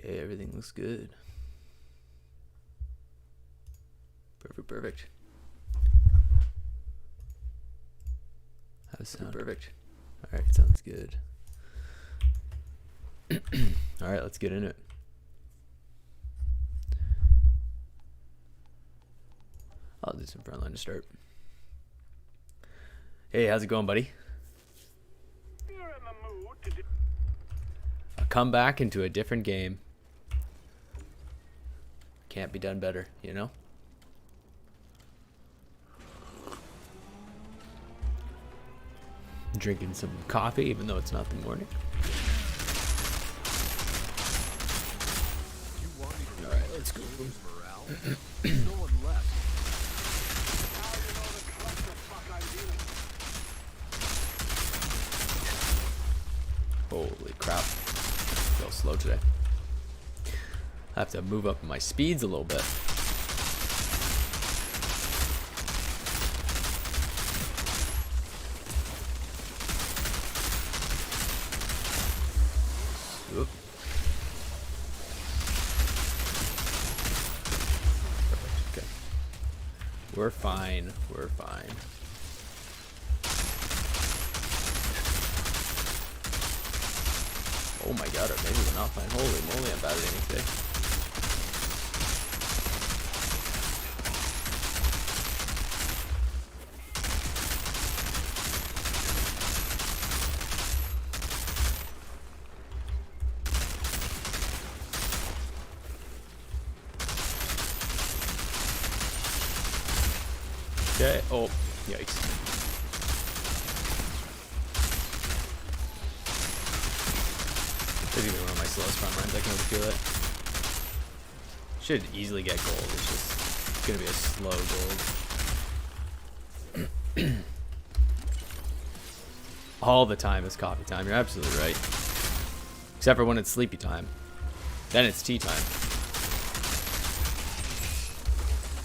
Okay, everything looks good. Perfect. How's sound? Perfect. Alright, sounds good. Alright, let's get in it. I'll do some Frontline to start. Hey, how's it going, buddy? A comeback into a different game. Can't be done better, you know? Drinking some coffee, even though it's not the morning. Alright, let's go. Holy crap. Feel slow today. I have to move up my speeds a little bit. Oop. Perfect. Okay. We're fine. We're fine. Oh my god, or maybe we're not fine. Holy moly, I'm bad at aiming today. Okay, oh, yikes. This is gonna be one of my slowest front lines, I can already feel it. Should easily get gold, it's just gonna be a slow gold. All the time is coffee time, you're absolutely right. Except for when it's sleepy time. Then it's tea time.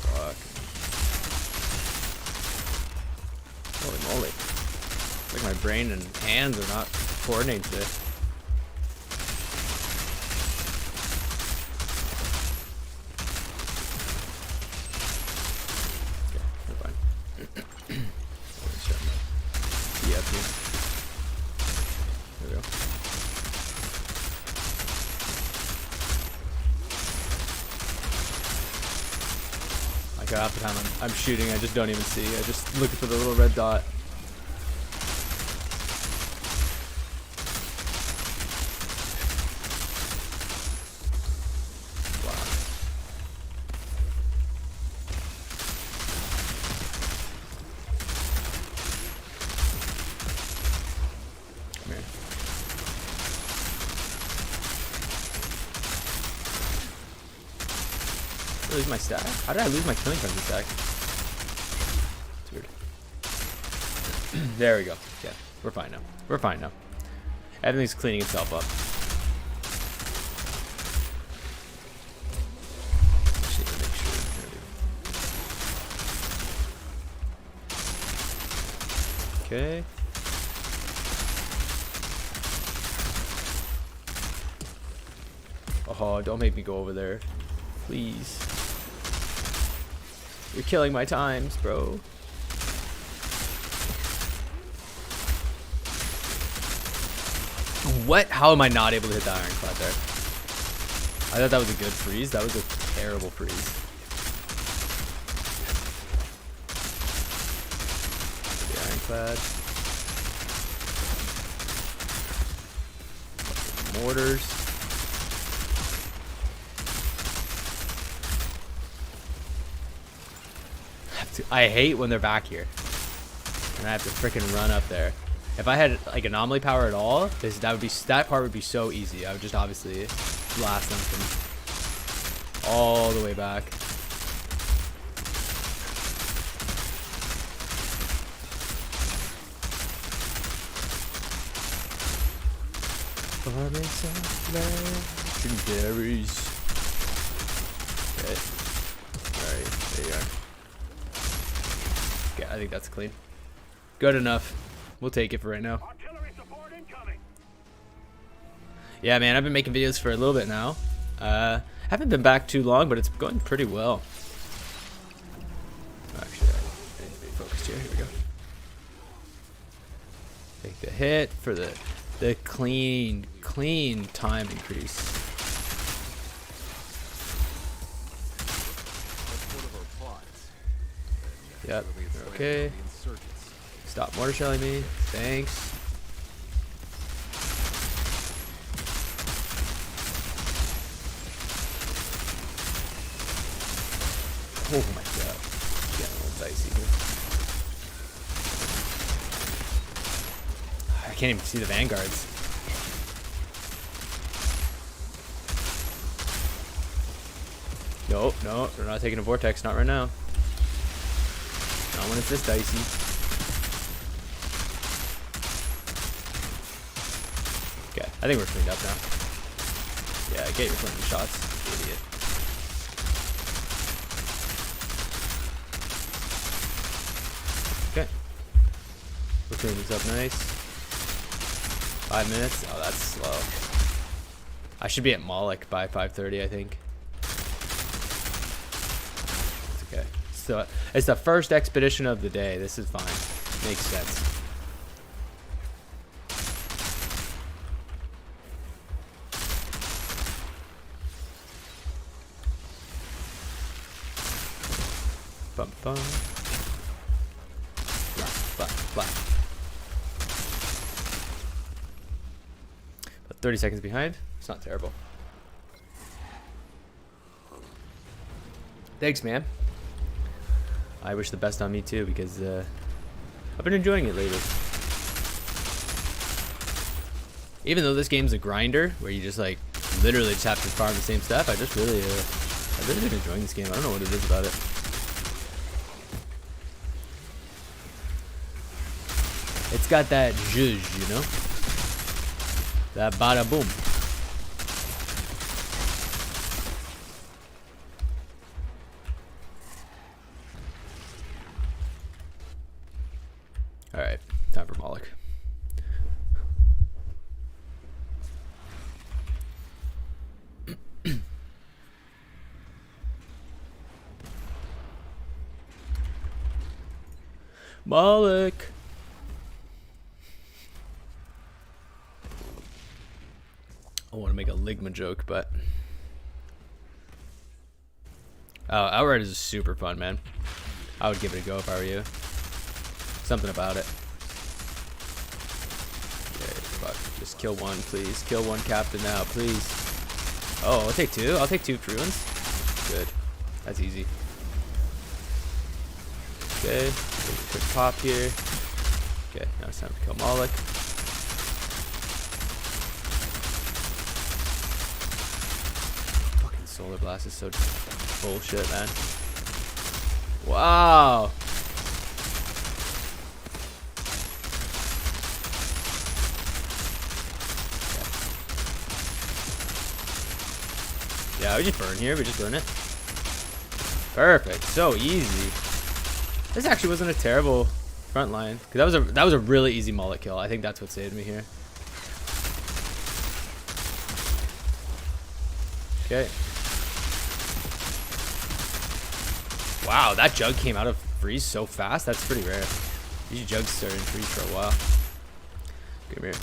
Fuck. Holy moly. It's like my brain and hands are not coordinated today. Half the time I'm shooting, I just don't even see. I just look for the little red dot. Wow. Come here. Lose my stack? How did I lose my killing frenzy stack? It's weird. There we go. Yeah, we're fine now. We're fine now. Everything's cleaning itself up. Just need to make sure. Okay. Oh, don't make me go over there. Please. You're killing my times, bro. What? How am I not able to hit that ironclad there? I thought that was a good freeze. That was a terrible freeze. The ironclad. Mortars. I hate when they're back here and I have to freaking run up there. If I had like anomaly power at all, that part would be so easy. I would just obviously blast them from all the way back. Legendaries. Okay. Alright, there you are. Okay, I think that's clean. Good enough. We'll take it for right now. Yeah, man, I've been making videos for a little bit now. Haven't been back too long, but it's going pretty well. Actually, I need to be focused here. Here we go. Take the hit for the clean time increase. Yep. Okay. Stop mortar shelling me. Thanks. Oh my god. Getting a little dicey here. I can't even see the vanguards. Nope, no, they're not taking a vortex, not right now. Not when it's this dicey. Okay, I think we're cleaned up now. Yeah, get your flaming shots, idiot. Okay. We're cleaning this up nice. 5 minutes? Oh, that's slow. I should be at Moloch by 5:30, I think. It's okay. So it's the first expedition of the day. This is fine. Makes sense. Bum bum. Blah, blah, blah. About 30 seconds behind. It's not terrible. Thanks, man. I wish the best on me too, because I've been enjoying it lately. Even though this game's a grinder, where you just like literally just have to farm the same stuff, I've really been enjoying this game. I don't know what it is about it. It's got that zhuzh, you know? That bada boom. Alright, time for Moloch. Moloch! I want to make a Ligma joke, but... Oh, Outriders is super fun, man. I would give it a go if I were you. Something about it. Okay, fuck. Just kill one, please. Kill one captain now, please. Oh, I'll take two. I'll take two free ones. Good. That's easy. Okay. Quick pop here. Okay, now it's time to kill Moloch. Fucking Solar Blast is so bullshit, man. Wow. Yeah, we just burn here. We just burn it. Perfect. So easy. This actually wasn't a terrible frontline, because that was a really easy Moloch kill. I think that's what saved me here. Okay. Wow, that jug came out of freeze so fast. That's pretty rare. These jugs started in freeze for a while. Come here.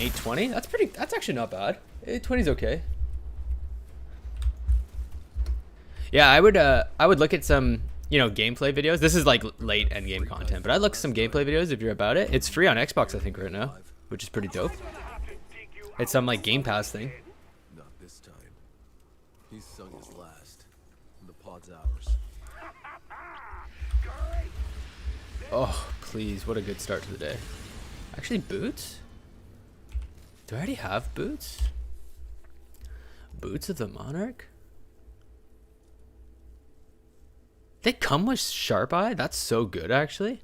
820? That's actually not bad. 820 is okay. Yeah, I would look at some, you know, gameplay videos. This is like late end game content, but I'd look at some gameplay videos if you're about it. It's free on Xbox, I think, right now, which is pretty dope. It's some like Game Pass thing. Not this time. He's sung his last. The pod's ours. Oh, please, what a good start to the day. Actually, boots? Do I already have boots? Boots of the Monarch? They come with Sharp Eye? That's so good, actually.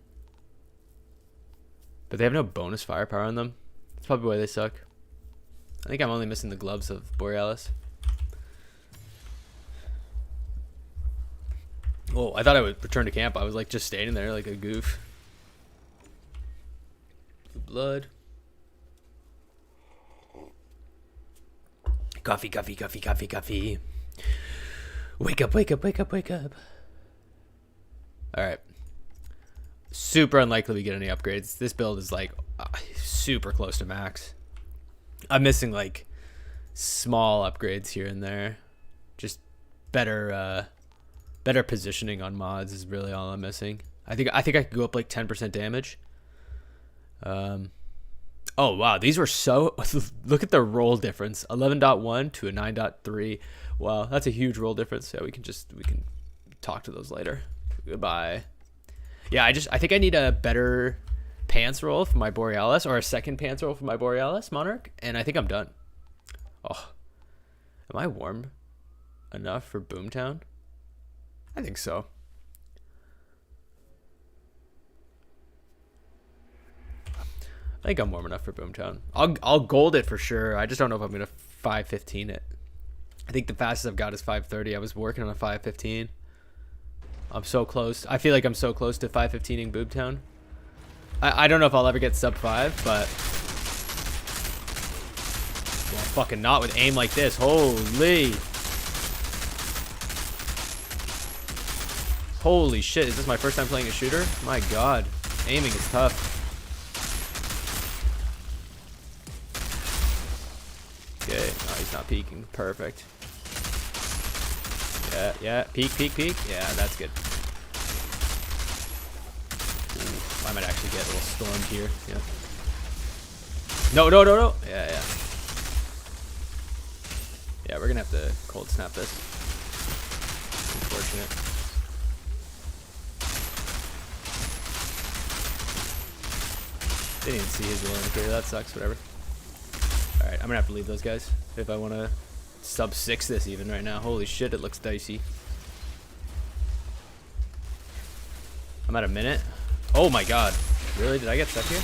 But they have no bonus firepower on them. That's probably why they suck. I think I'm only missing the gloves of Borealis. Oh, I thought I would return to camp. I was like just standing there like a goof. Blue blood. Coffee, coffee, coffee, coffee, coffee. Wake up, wake up, wake up, wake up. Alright. Super unlikely we get any upgrades. This build is like super close to max. I'm missing like small upgrades here and there. Just better better positioning on mods is really all I'm missing. I think I could go up like 10% damage. Oh wow, these were so look at the roll difference. 11.1 to a 9.3. Wow, that's a huge roll difference. Yeah, we can talk to those later. Goodbye. Yeah, I think I need a better pants roll for my Borealis, or a second pants roll for my Borealis Monarch, and I think I'm done. Oh, am I warm enough for Boomtown? I think so. I think I'm warm enough for Boomtown. I'll gold it for sure. I just don't know if I'm gonna 515 it. I think the fastest I've got is 530. I was working on a 515. I'm so close. I feel like I'm so close to 515ing Boomtown. I don't know if I'll ever get sub 5, but well, fucking not with aim like this. Holy shit, is this my first time playing a shooter? My god, aiming is tough. Okay, oh, he's not peeking. Perfect. Yeah, peek, peek, peek. Yeah, that's good. Ooh, I might actually get a little stormed here. Yeah. No. Yeah. Yeah, we're gonna have to cold snap this. Unfortunate. Didn't even see his little indicator. That sucks. Whatever. All right, I'm gonna have to leave those guys if I want to sub 6 this even right now. Holy shit, it looks dicey. I'm at a minute. Oh my god. Really? Did I get stuck here?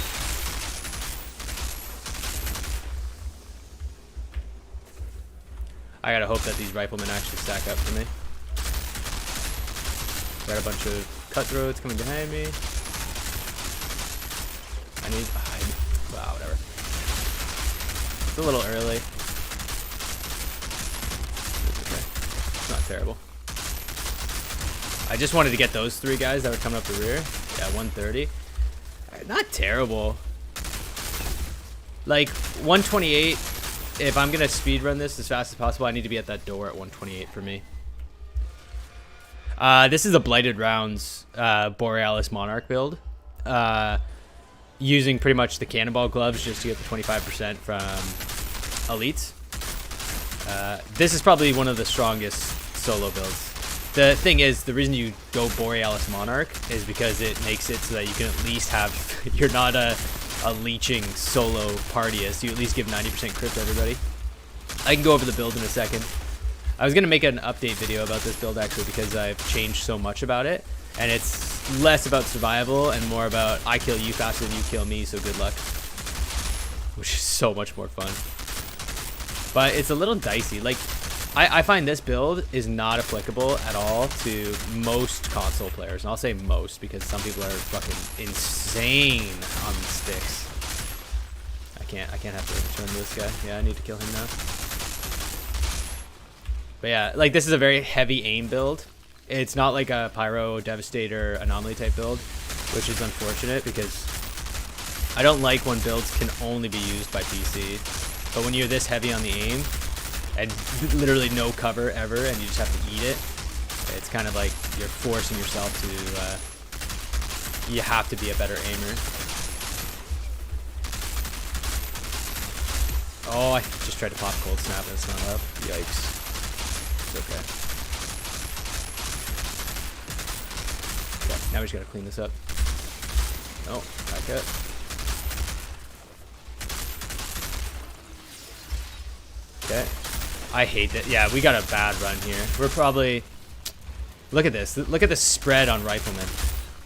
I gotta hope that these riflemen actually stack up for me. Got a bunch of cutthroats coming behind me. Wow, whatever. It's a little early. It's okay. It's not terrible. I just wanted to get those 3 guys that were coming up the rear. Yeah, 130. Not terrible. Like, 128. If I'm going to speed run this as fast as possible, I need to be at that door at 128 for me. This is a Blighted Rounds Borealis Monarch build. Using pretty much the cannonball gloves just to get the 25% from elites. This is probably one of the strongest solo builds. The thing is, the reason you go Borealis Monarch is because it makes it so that you can at least have, you're not a leeching solo partyist. You at least give 90% crit to everybody. I can go over the build in a second. I was going to make an update video about this build actually because I've changed so much about it. And it's less about survival and more about I kill you faster than you kill me, so good luck. Which is so much more fun. But it's a little dicey. Like, I find this build is not applicable at all to most console players. And I'll say most because some people are fucking insane on the sticks. I can't have to return this guy. Yeah, I need to kill him now. But yeah, like this is a very heavy aim build. It's not like a Pyro, Devastator, Anomaly type build, which is unfortunate because I don't like when builds can only be used by PC. But when you're this heavy on the aim and literally no cover ever and you just have to eat it, it's kind of like you're forcing yourself to, you have to be a better aimer. Oh, I just tried to pop cold snap and it's not up. Yikes. It's okay. Now we just gotta clean this up. Oh, back up. Okay. I hate that. Yeah, we got a bad run here. We're probably... Look at this. Look at the spread on Riflemen.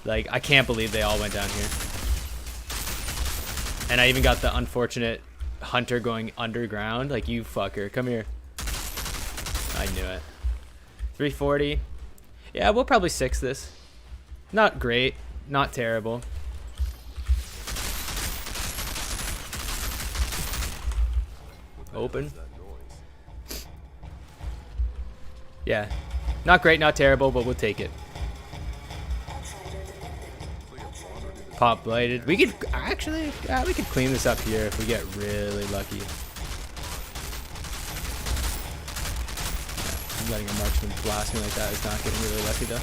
Like, I can't believe they all went down here. And I even got the unfortunate Hunter going underground. Like, you fucker. Come here. I knew it. 340. Yeah, we'll probably 6 this. Not great, not terrible. Open. Yeah. Not great, not terrible, but we'll take it. Pop blighted. We could actually, yeah, we could clean this up here if we get really lucky. Yeah, letting a marksman blast me like that is not getting really lucky though.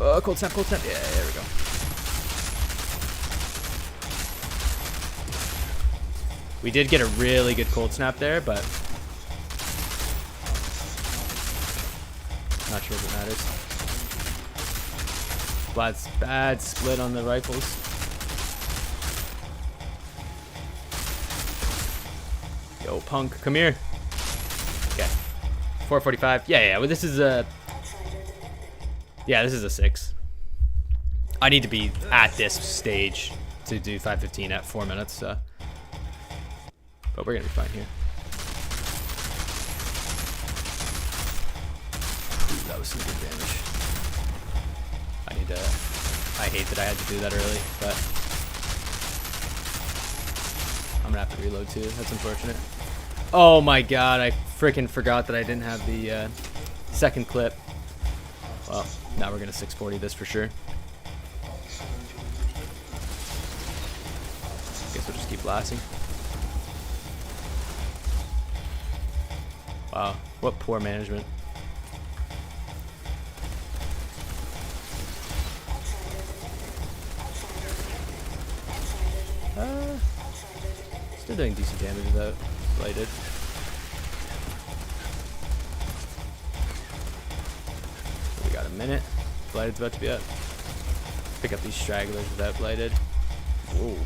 Oh, cold snap, cold snap. Yeah, there we go. We did get a really good cold snap there, but not sure if it matters. Bad split on the rifles. Yo, punk, come here. Okay. 445. Yeah. Well, this is a... Yeah, this is a 6. I need to be at this stage to do 515 at 4 minutes, so... But we're gonna be fine here. Ooh, that was some good damage. I hate that I had to do that early, but I'm gonna have to reload too. That's unfortunate. Oh my god, I freaking forgot that I didn't have the second clip. Well, now we're gonna 640 this for sure. Guess we'll just keep blasting. Wow, what poor management. Still doing decent damage without blighted. We got a minute. Blighted's about to be up. Pick up these stragglers without blighted. Whoa.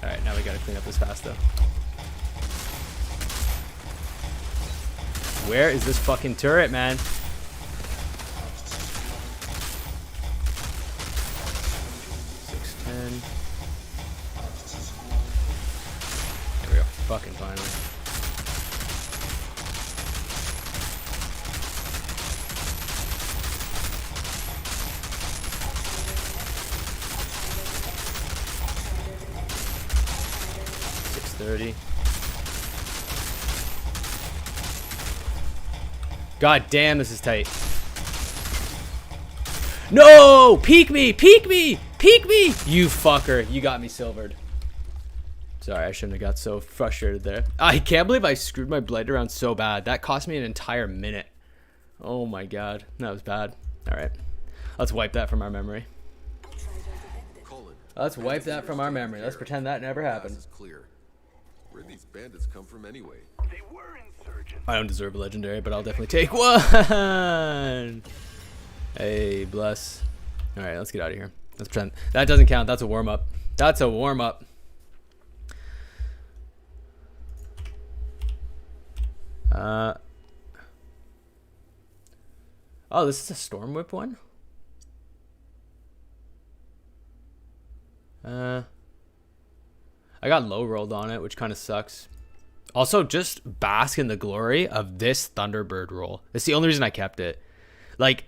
Alright, now we gotta clean up this fast though. Where is this fucking turret, man? There we go. Fucking finally. $630. God damn, this is tight. No! Peek me! Peek me! Peek me! You fucker. You got me silvered. Sorry, I shouldn't have got so frustrated there. I can't believe I screwed my blight around so bad. That cost me an entire minute. Oh my god. That was bad. Alright. Let's wipe that from our memory. Let's wipe that from our memory. Let's pretend that never happened. Where'd these bandits come from anyway? They were insurgents. I don't deserve a legendary, but I'll definitely take one. Hey, bless. Alright, let's get out of here. Let's pretend. That doesn't count. That's a warm-up. That's a warm-up. Oh, this is a Storm Whip one? I got low rolled on it, which kind of sucks. Also, just bask in the glory of this Thunderbird roll. It's the only reason I kept it. Like,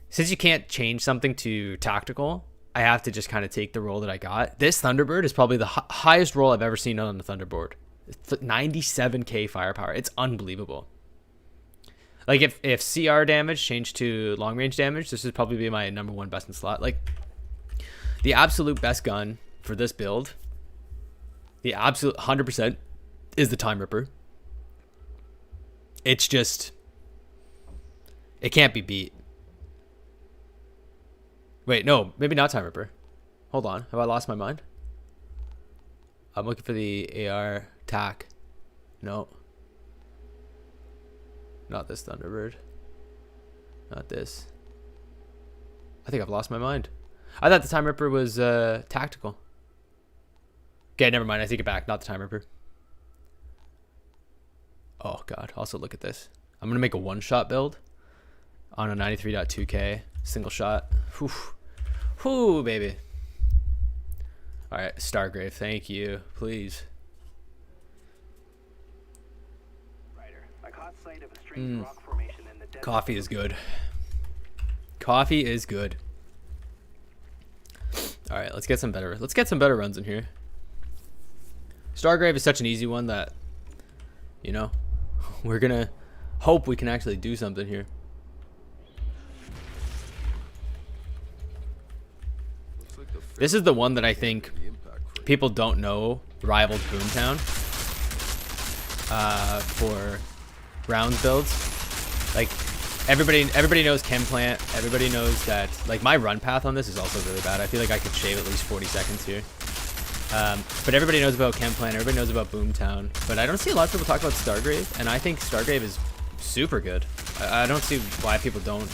since you can't change something to tactical, I have to just kind of take the roll that I got. This Thunderbird is probably the highest roll I've ever seen on the Thunderbird. It's 97k firepower. It's unbelievable. Like, if CR damage changed to long range damage, this would probably be my #1 best in slot. Like, the absolute best gun for this build, the absolute 100% is the Time Ripper. It's just, it can't be beat. Wait, no, maybe not Time Ripper. Hold on, have I lost my mind? I'm looking for the AR tac. No. Not this Thunderbird. Not this. I think I've lost my mind. I thought the Time Ripper was tactical. Okay, never mind. I take it back. Not the Time Ripper. Oh, God. Also, look at this. I'm going to make a one-shot build on a 93.2K. Single shot. Whew. Whew, baby. All right, Stargrave. Thank you. Please. I caught sight of a strange rock formation in the desert. Coffee is good. Coffee is good. All right, let's get some better runs in here. Stargrave is such an easy one that, you know, we're gonna hope we can actually do something here. This is the one that I think people don't know rivals Boomtown for rounds builds. Like everybody knows Chem Plant. Everybody knows that. Like my run path on this is also really bad. I feel like I could shave at least 40 seconds here. But everybody knows about Chem Plant. Everybody knows about Boomtown. But I don't see a lot of people talk about Stargrave, and I think Stargrave is super good. I don't see why people don't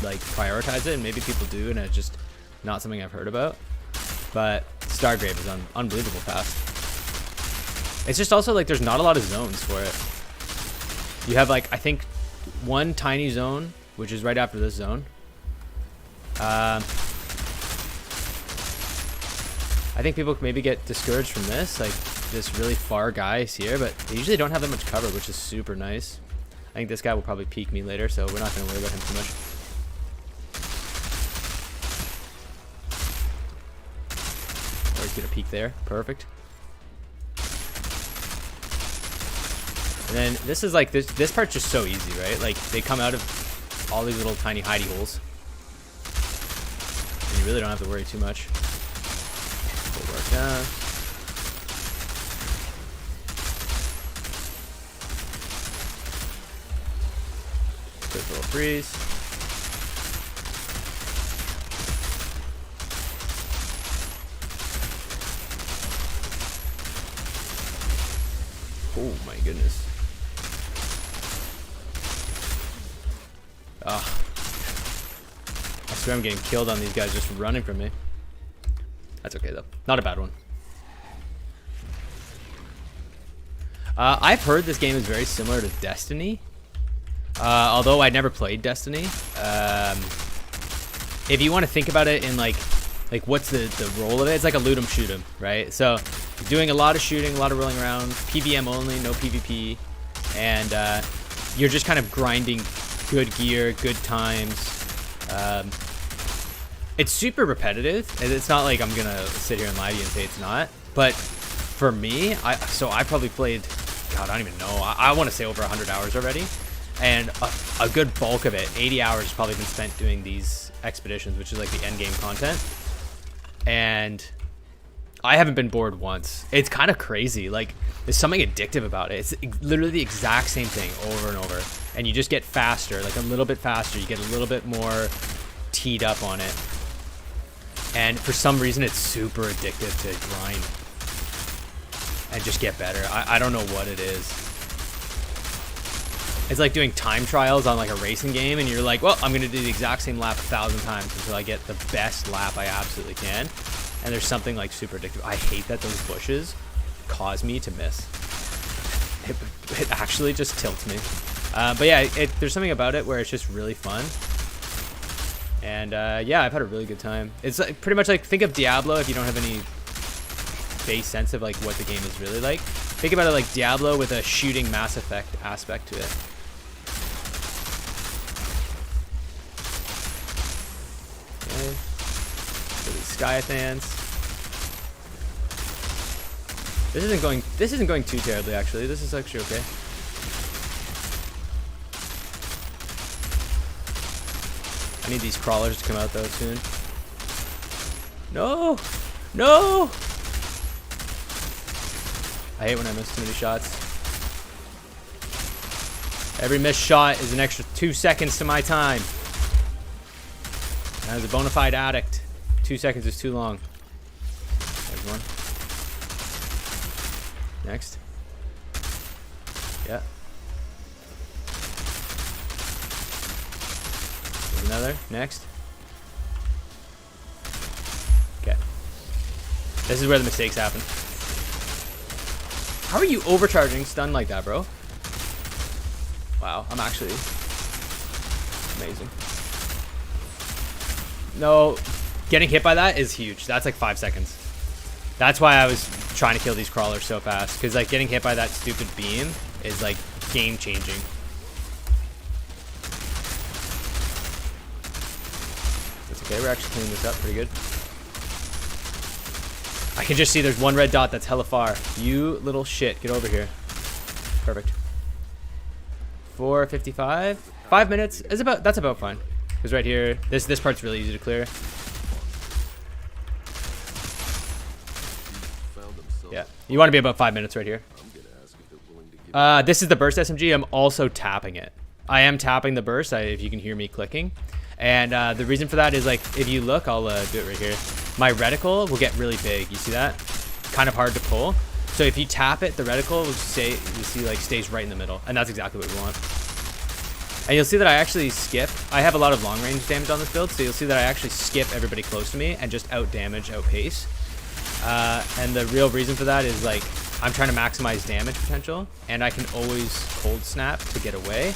like prioritize it, and maybe people do, and it's just not something I've heard about. But Stargrave is unbelievable fast. It's just also like there's not a lot of zones for it. You have like I think one tiny zone, which is right after this zone. I think people maybe get discouraged from this, like this really far guy is here, but they usually don't have that much cover, which is super nice. I think this guy will probably peek me later, so we're not going to worry about him too much. Or he's going to peek there. Perfect. And then this is like, this part's just so easy, right? Like, they come out of all these little tiny hidey holes. And you really don't have to worry too much. We'll work down. Quick little freeze. Oh my goodness. Ah. I swear I'm getting killed on these guys just running from me. That's okay though. Not a bad one. I've heard this game is very similar to Destiny. Although I never played Destiny. If you want to think about it in like what's the role of it, it's like a loot 'em shoot 'em, right? So you're doing a lot of shooting, a lot of rolling around, PVM only, no PvP, and you're just kind of grinding good gear, good times. It's super repetitive. It's not like I'm gonna sit here and lie to you and say it's not, but for me, I probably played, God, I don't even know, I want to say over 100 hours already. And a good bulk of it, 80 hours, has probably been spent doing these expeditions, which is like the end game content. And I haven't been bored once. It's kind of crazy. Like, there's something addictive about it. It's literally the exact same thing over and over. And you just get faster, like a little bit faster. You get a little bit more teed up on it. And for some reason, it's super addictive to grind and just get better. I don't know what it is. It's like doing time trials on like a racing game, and you're like, well, I'm gonna do the exact same lap 1,000 times until I get the best lap I absolutely can. And there's something like super addictive. I hate that those bushes cause me to miss. It actually just tilts me. But yeah, there's something about it where it's just really fun. And yeah, I've had a really good time. It's like, pretty much like, think of Diablo if you don't have any base sense of like what the game is really like. Think about it like Diablo with a shooting Mass Effect aspect to it. Okay. So these Skyathans. This isn't going too terribly actually. This is actually okay. I need these crawlers to come out though soon. No! No! I hate when I miss too many shots. Every missed shot is an extra 2 seconds to my time. And as a bona fide addict, 2 seconds is too long. There's one. Next. Yeah. There's another. Next. Okay. This is where the mistakes happen. How are you overcharging stun like that, bro? Wow, I'm actually amazing. No, getting hit by that is huge. That's like 5 seconds. That's why I was trying to kill these crawlers so fast, because like getting hit by that stupid beam is like game changing. That's okay, we're actually cleaning this up pretty good. I can just see there's one red dot that's hella far. You little shit, get over here. Perfect. 4:55. 5 minutes is about. That's about fine. Because right here, this part's really easy to clear. Yeah, you want to be about 5 minutes right here. This is the burst SMG. I'm also tapping it. I am tapping the burst. If you can hear me clicking, and the reason for that is like if you look, I'll do it right here. My reticle will get really big. You see that? Kind of hard to pull. So if you tap it, the reticle will stay. You see, like stays right in the middle, and that's exactly what we want. And you'll see that I actually skip. I have a lot of long range damage on this build, so you'll see that I actually skip everybody close to me and just out damage, outpace. And the real reason for that is like I'm trying to maximize damage potential, and I can always cold snap to get away.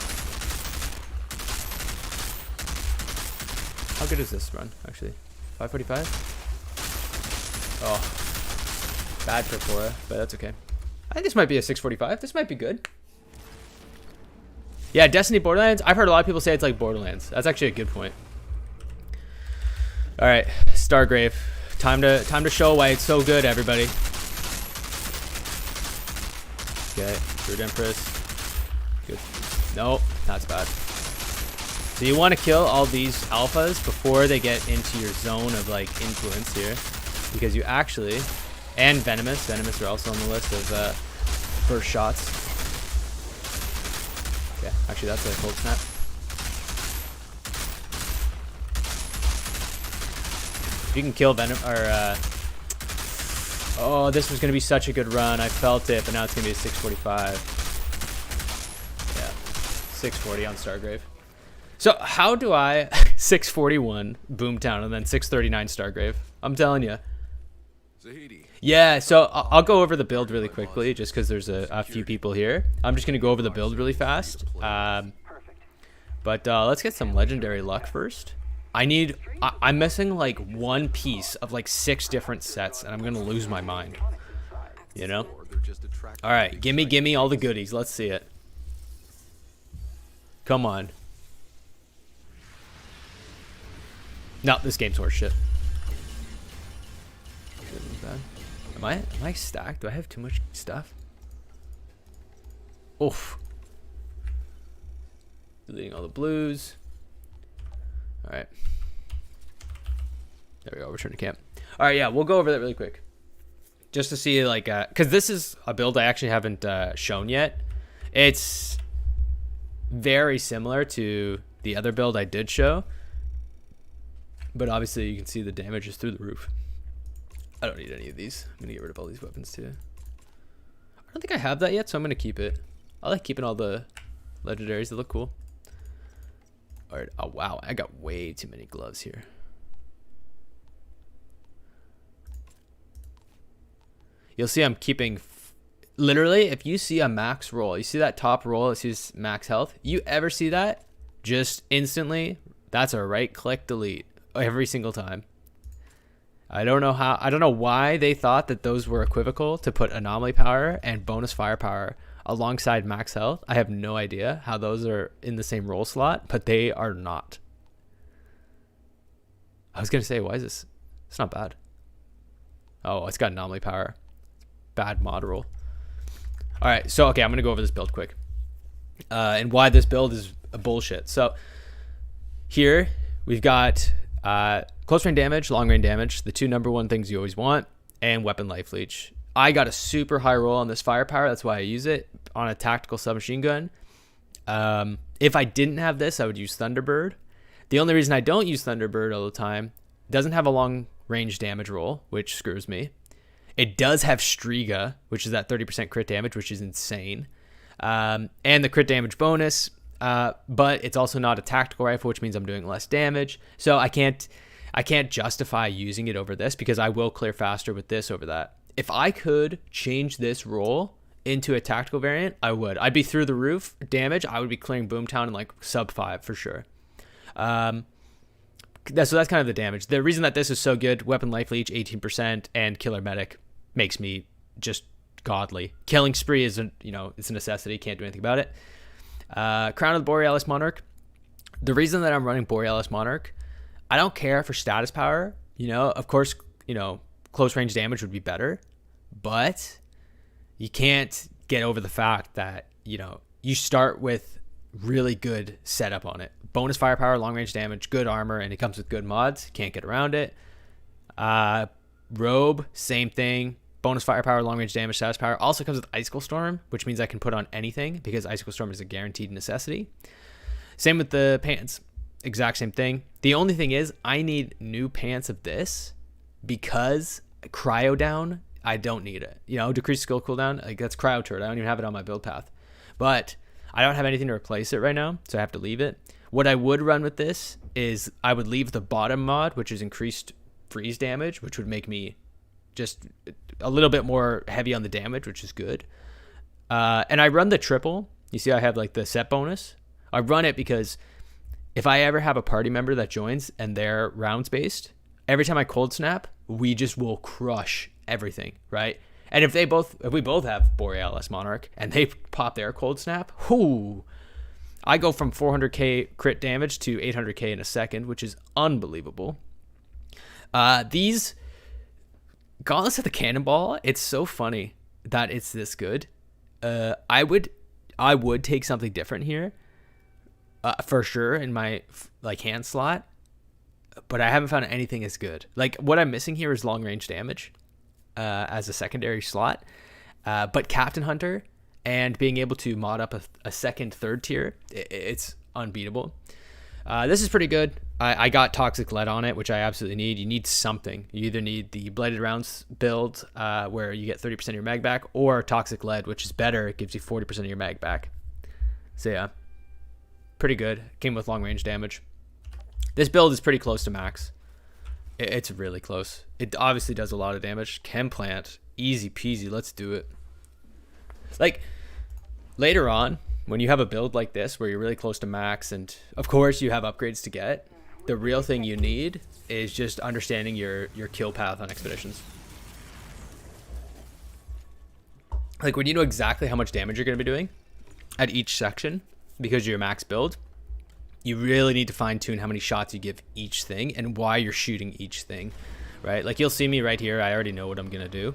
How good is this run actually? 5:45. Oh, bad for Flora, but that's okay. I think this might be a 6:45. This might be good. Yeah, Destiny Borderlands. I've heard a lot of people say it's like Borderlands. That's actually a good point. All right, Stargrave. Time to show why it's so good, everybody. Okay, Brood Empress. Good. No, that's bad. So you want to kill all these alphas before they get into your zone of like influence here, because you actually, and Venomous are also on the list of burst shots. Yeah, actually that's a cold snap. If you can kill Venom, or oh, this was gonna be such a good run. I felt it, but now it's gonna be a 6:45. Yeah, 6:40 on Stargrave. So how do I 6:41 Boomtown and then 6:39 Stargrave? I'm telling you. Yeah, so I'll go over the build really quickly just because there's a few people here. I'm just going to go over the build really fast. But let's get some legendary luck first. I'm missing like one piece of like 6 different sets, and I'm going to lose my mind. You know? All right, gimme all the goodies. Let's see it. Come on. No, this game's horse shit. Am I stacked? Do I have too much stuff? Oof. Deleting all the blues. Alright. There we go, return to camp. Alright, yeah, we'll go over that really quick. Just to see, like, because this is a build I actually haven't shown yet. It's very similar to the other build I did show. But obviously you can see the damage is through the roof. I don't need any of these. I'm going to get rid of all these weapons too. I don't think I have that yet, so I'm going to keep it. I like keeping all the legendaries. They look cool. Alright. Oh, wow. I got way too many gloves here. You'll see I'm keeping... Literally, if you see a max roll, you see that top roll, it says max health. You ever see that? Just instantly, that's a right-click delete every single time. I don't know why they thought that those were equivocal to put anomaly power and bonus firepower alongside max health. I have no idea how those are in the same roll slot, but they are not. I was going to say, why is this? It's not bad. Oh, it's got anomaly power. Bad mod roll. All right, so, okay, I'm going to go over this build quick. And why this build is a bullshit. So here we've got close range damage, long range damage, the 2 number 1 things you always want, and weapon life leech. I got a super high roll on this firepower. That's why I use it on a tactical submachine gun. If I didn't have this, I would use Thunderbird. The only reason I don't use Thunderbird all the time, it doesn't have a long range damage roll, which screws me. It does have Striga, which is that 30% crit damage, which is insane. And the crit damage bonus, but it's also not a tactical rifle, which means I'm doing less damage. So I can't justify using it over this because I will clear faster with this over that. If I could change this roll into a tactical variant, I would. I'd be through the roof damage. I would be clearing Boomtown in like sub 5 for sure. So that's kind of the damage. The reason that this is so good, weapon life leech 18% and killer medic makes me just godly. Killing spree is it's a necessity. Can't do anything about it. Crown of the Borealis Monarch. The reason that I'm running Borealis Monarch, I don't care for status power. Of course, close range damage would be better, but you can't get over the fact that, you know, you start with really good setup on it. Bonus firepower, long range damage, good armor, and it comes with good mods. Can't get around it. Robe, same thing. Bonus firepower, long range damage, status power. Also comes with Icicle Storm, which means I can put on anything because Icicle Storm is a guaranteed necessity. Same with the pants. Exact same thing. The only thing is I need new pants of this because cryo down, I don't need it. You know, decrease skill cooldown, like that's cryo turret. I don't even have it on my build path. But I don't have anything to replace it right now, so I have to leave it. What I would run with this is I would leave the bottom mod, which is increased freeze damage, which would make me just a little bit more heavy on the damage, which is good. And I run the triple. You see I have like the set bonus. I run it because if I ever have a party member that joins and they're rounds based, every time I cold snap, we just will crush everything, right? And if we both have Borealis Monarch and they pop their cold snap, whoo, I go from 400k crit damage to 800k in a second, which is unbelievable. These Gauntlets of the Cannonball, it's so funny that it's this good. I would take something different here, for sure, in my like hand slot, but I haven't found anything as good. Like what I'm missing here is long range damage as a secondary slot, but Captain Hunter and being able to mod up a second, third tier, it's unbeatable. This is pretty good. I got Toxic Lead on it, which I absolutely need. You need something. You either need the Bladed Rounds build, where you get 30% of your mag back, or Toxic Lead, which is better. It gives you 40% of your mag back. So yeah, pretty good. Came with long range damage. This build is pretty close to max. It's really close. It obviously does a lot of damage. Chem Plant, easy peasy. Let's do it. Like later on, when you have a build like this where you're really close to max, and of course you have upgrades to get, the real thing you need is just understanding your kill path on expeditions. Like when you know exactly how much damage you're going to be doing at each section because you're max build, you really need to fine tune how many shots you give each thing and why you're shooting each thing, right? Like you'll see me right here. I already know what I'm going to do.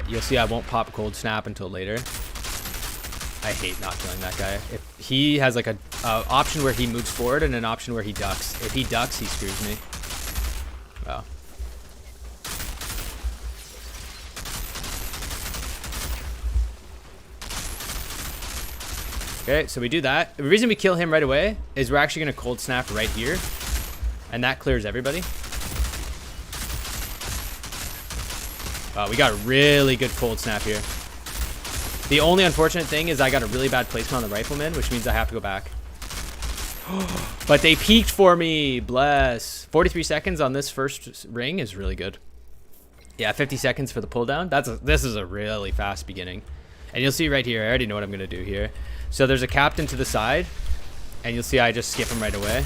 You'll see I won't pop cold snap until later. I hate not killing that guy. If he has like a option where he moves forward and an option where he ducks. If he ducks, he screws me. Wow. Okay, so we do that. The reason we kill him right away is we're actually going to cold snap right here. And that clears everybody. Wow, we got a really good cold snap here. The only unfortunate thing is I got a really bad placement on the rifleman, which means I have to go back. But they peeked for me. Bless. 43 seconds on this first ring is really good. Yeah, 50 seconds for the pull down. This is a really fast beginning. And you'll see right here, I already know what I'm going to do here. So there's a captain to the side, and you'll see I just skip him right away.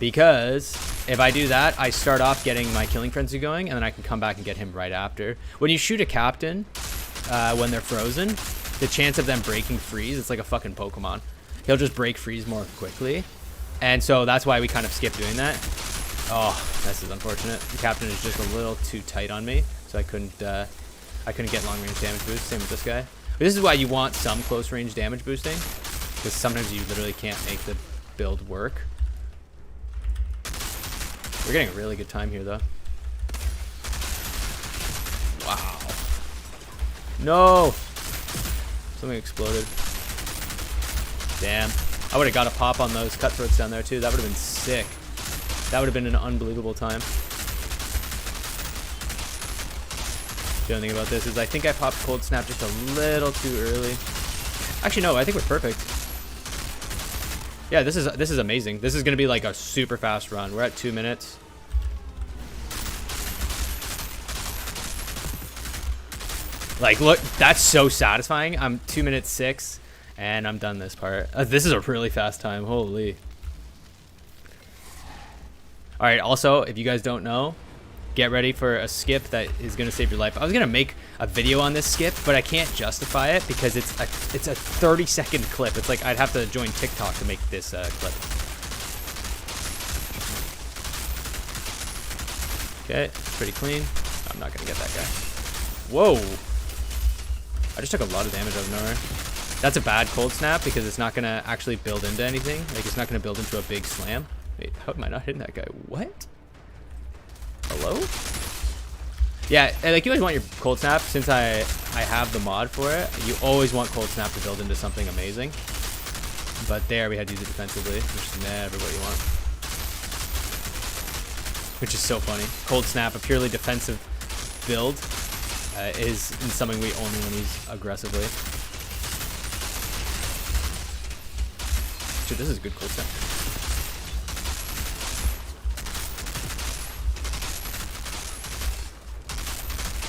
Because if I do that, I start off getting my killing frenzy going, and then I can come back and get him right after. When you shoot a captain, when they're frozen, the chance of them breaking freeze, it's like a fucking Pokemon. He'll just break freeze more quickly. And so that's why we kind of skip doing that. Oh, this is unfortunate. The captain is just a little too tight on me, so I couldn't get long range damage boost. Same with this guy. But this is why you want some close range damage boosting, because sometimes you literally can't make the build work. We're getting a really good time here, though. Wow. No! Something exploded. Damn. I would have got a pop on those cutthroats down there, too. That would have been sick. That would have been an unbelievable time. The only thing about this is I think I popped cold snap just a little too early. Actually, no, I think we're perfect. Yeah, this is amazing. This is going to be like a super fast run. We're at 2 minutes. Like, look, that's so satisfying. I'm 2 minutes 6, and I'm done this part. This is a really fast time. Holy. All right, also, if you guys don't know, get ready for a skip that is going to save your life. I was going to make a video on this skip, but I can't justify it because it's a 30-second clip. It's like I'd have to join TikTok to make this clip. Okay, pretty clean. I'm not gonna get that guy. Whoa! I just took a lot of damage out of nowhere. That's a bad cold snap because it's not gonna actually build into anything. Like, it's not gonna build into a big slam. Wait, how am I not hitting that guy? What? Hello? Yeah, and like, you always want your cold snap. Since I have the mod for it, you always want cold snap to build into something amazing. But there, we had to use it defensively, which is never what you want. Which is so funny. Cold snap, a purely defensive build, is something we only want to use aggressively. Dude, this is a good cold snap.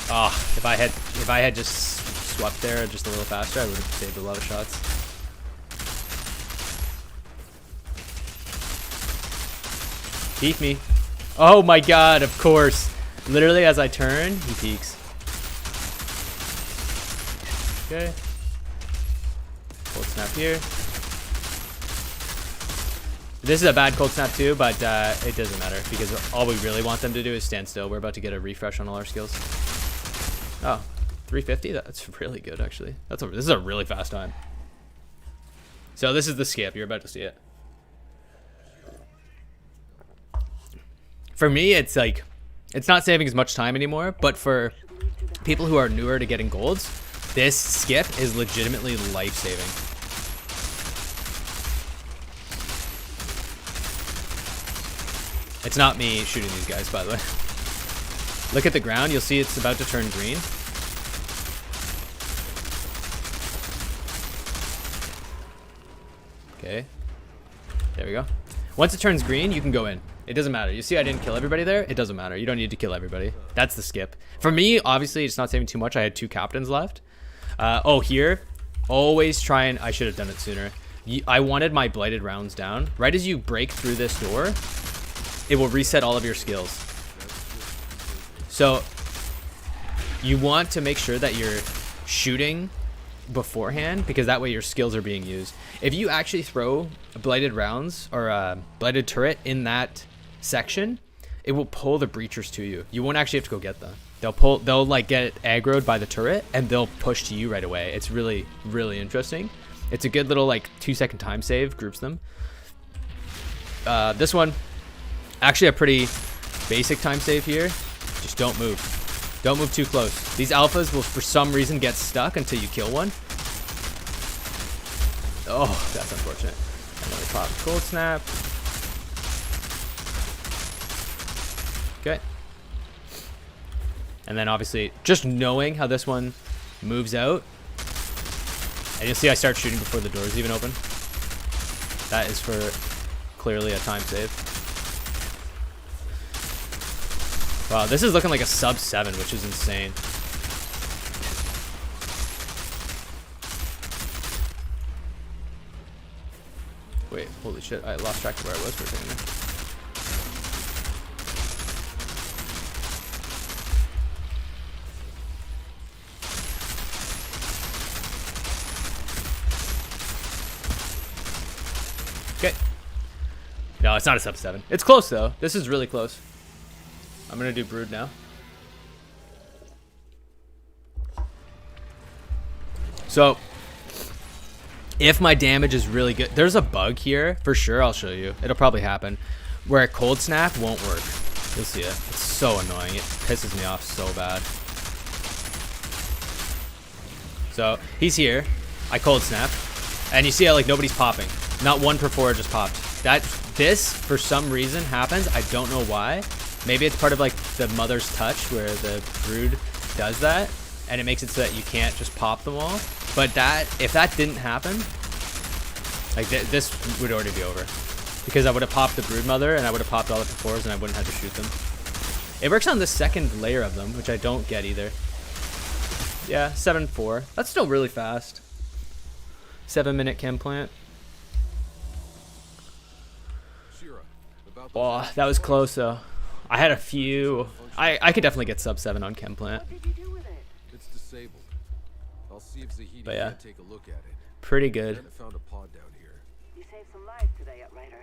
Ah, if I had just swept there just a little faster, I would have saved a lot of shots. Peek me. Oh my god, of course. Literally as I turn, he peeks. Okay. Cold snap here. This is a bad cold snap too, but it doesn't matter because all we really want them to do is stand still. We're about to get a refresh on all our skills. Oh, 350? That's really good actually. This is a really fast time. So this is the skip. You're about to see it. For me, it's like, it's not saving as much time anymore, but for people who are newer to getting golds, this skip is legitimately life-saving. It's not me shooting these guys, by the way. Look at the ground, you'll see it's about to turn green. Okay, there we go. Once it turns green, you can go in. It doesn't matter. You see I didn't kill everybody there? It doesn't matter. You don't need to kill everybody. That's the skip. For me, obviously, it's not saving too much. I had 2 captains left. Oh, here. Always try and... I should have done it sooner. I wanted my blighted rounds down. Right as you break through this door, it will reset all of your skills. So, you want to make sure that you're shooting beforehand because that way your skills are being used. If you actually throw blighted rounds or a blighted turret in that section, it will pull the breachers to you. You won't actually have to go get them. They'll like get aggroed by the turret and they'll push to you right away. It's really, really interesting. It's a good little like 2-second time save, groups them. This one, actually a pretty basic time save here. Just don't move. Don't move too close. These alphas will for some reason get stuck until you kill one. Oh, that's unfortunate. Another pop cold snap. Okay. And then obviously just knowing how this one moves out. And you'll see I start shooting before the doors even open. That is for clearly a time save. Wow, this is looking like a sub 7, which is insane. Wait, holy shit, I lost track of where I was for a second there. Okay. No, it's not a sub 7. It's close though. This is really close. I'm gonna do brood now. So, if my damage is really good, there's a bug here for sure. I'll show you. It'll probably happen where a cold snap won't work. You'll see it. It's so annoying. It pisses me off so bad. So he's here. I cold snap, and you see how like nobody's popping. Not 1 per 4 just popped. This for some reason happens. I don't know why. Maybe it's part of like the mother's touch where the brood does that and it makes it so that you can't just pop them all. But if that didn't happen, like this would already be over because I would have popped the brood mother and I would have popped all the fours and I wouldn't have to shoot them. It works on the second layer of them, which I don't get either. Yeah, 7-4. That's still really fast. 7-minute Chem Plant. Oh, that was close though. I had a few. I could definitely get sub 7 on Chem Plant. What did you do with it? It's disabled. I'll see if Zahidi But yeah, can take a look at it. pretty good. I found a pod down here. You saved some lives today, Outrider.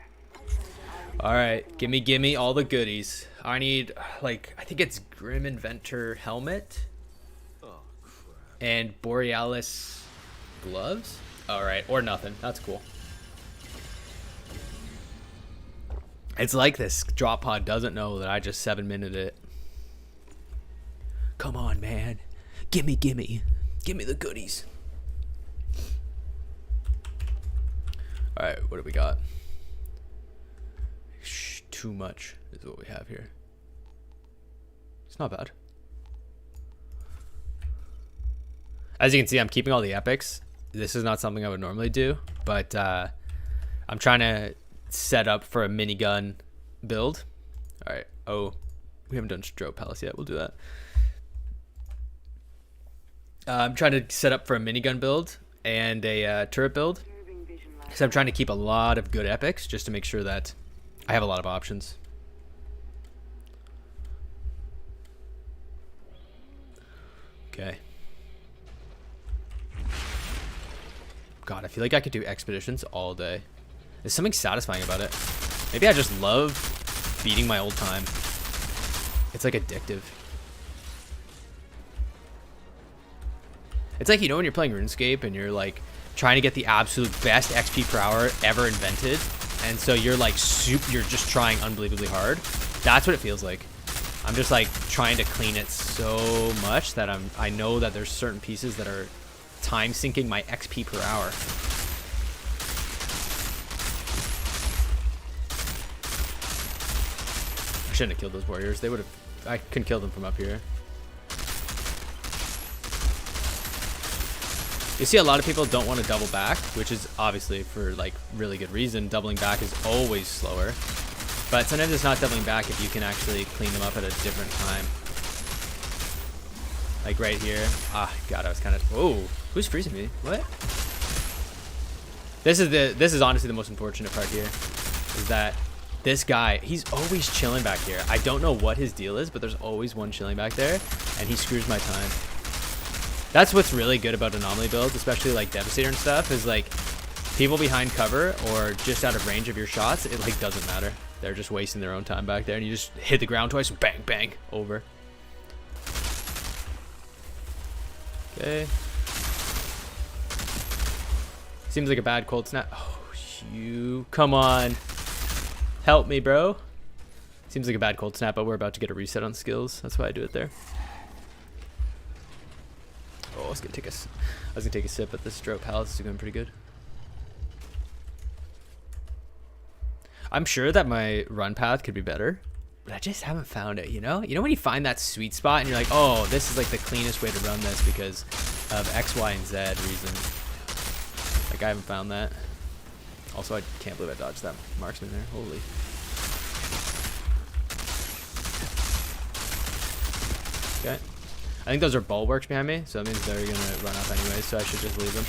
All right, gimme all the goodies. I need, like, I think it's Grim Inventor helmet Oh, crap. and Borealis gloves. All right, or nothing. That's cool. It's like this drop pod doesn't know that I just 7-minuted it. Come on, man. Gimme the goodies. All right, what do we got? Shh, too much is what we have here. It's not bad. As you can see, I'm keeping all the epics. This is not something I would normally do, but I'm trying to set up for a minigun build. All right. Oh, we haven't done strobe palace yet. We'll do that. I'm trying to set up for a minigun build and a turret build. So I'm trying to keep a lot of good epics just to make sure that I have a lot of options. Okay. God, I feel like I could do expeditions all day. There's something satisfying about it. Maybe I just love beating my old time. It's like addictive. It's like, you know, when you're playing RuneScape and you're like trying to get the absolute best XP per hour ever invented, and so you're like you're just trying unbelievably hard. That's what it feels like. I'm just like trying to clean it so much that I know that there's certain pieces that are time sinking my XP per hour. I shouldn't have killed those warriors. They would have. I couldn't kill them from up here. You see, a lot of people don't want to double back, which is obviously for like really good reason. Doubling back is always slower, but sometimes it's not doubling back if you can actually clean them up at a different time. Like right here. Ah, God, I was kind of. Whoa, who's freezing me? What? This is honestly the most unfortunate part here, is that this guy, he's always chilling back here. I don't know what his deal is, but there's always one chilling back there, and he screws my time. That's what's really good about anomaly builds, especially like Devastator and stuff, is like people behind cover or just out of range of your shots, it like doesn't matter. They're just wasting their own time back there, and you just hit the ground twice, bang, bang, over. Okay. Seems like a bad cold snap. Oh, you, come on. Help me, bro. Seems like a bad cold snap, but we're about to get a reset on skills. That's why I do it there. Oh, I was gonna take a sip, but this strobe palace is doing pretty good. I'm sure that my run path could be better, but I just haven't found it, you know? You know when you find that sweet spot and you're like, oh, this is like the cleanest way to run this because of X, Y, and Z reasons. Like, I haven't found that. Also, I can't believe I dodged that marksman there. Holy. Okay. I think those are bulwarks behind me, so that means they're going to run up anyway, so I should just leave them.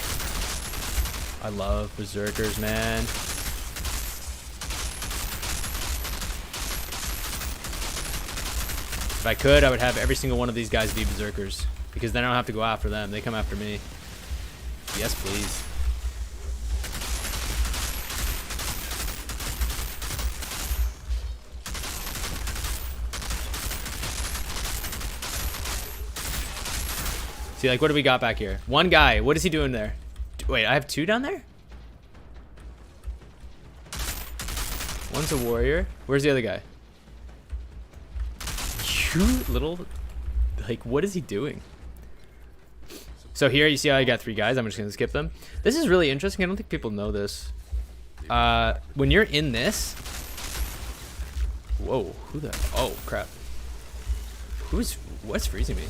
I love berserkers, man. If I could, I would have every single one of these guys be berserkers, because then I don't have to go after them. They come after me. Yes, please. See, like, what do we got back here? One guy. What is he doing there? Wait, I have two down there? One's a warrior. Where's the other guy? You little... Like, what is he doing? So here, you see how I got 3 guys? I'm just going to skip them. This is really interesting. I don't think people know this. When you're in this... Whoa, who the... Oh, crap. What's freezing me?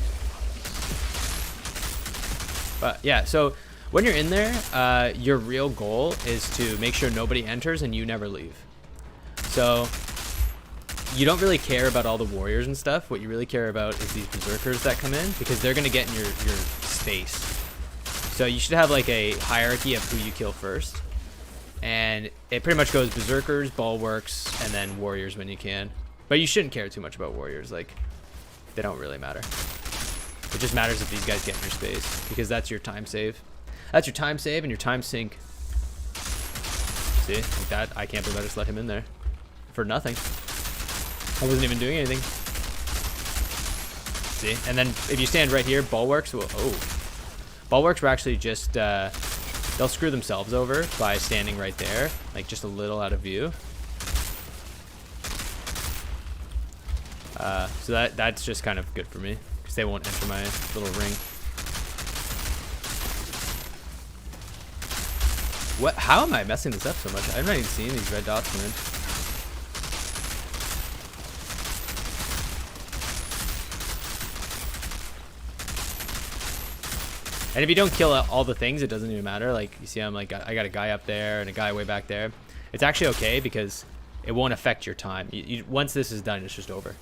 But yeah, so when you're in there, your real goal is to make sure nobody enters and you never leave. So you don't really care about all the warriors and stuff. What you really care about is these berserkers that come in, because they're going to get in your space. So you should have like a hierarchy of who you kill first. And it pretty much goes berserkers, bulwarks, and then warriors when you can. But you shouldn't care too much about warriors. Like, they don't really matter. It just matters if these guys get in your space, because that's your time save. That's your time save and your time sink. See, like that. I can't believe I just let him in there. for nothing. I wasn't even doing anything. See? And then if you stand right here, bulwarks will... Oh. Bulwarks were actually just... they'll screw themselves over by standing right there. Like, just a little out of view. So that's just kind of good for me. Because they won't enter my little ring. What? How am I messing this up so much? I'm not even seeing these red dots come in. And if you don't kill all the things, it doesn't even matter. Like, you see, I'm like, I got a guy up there and a guy way back there. It's actually okay because it won't affect your time. Once this is done, it's just over.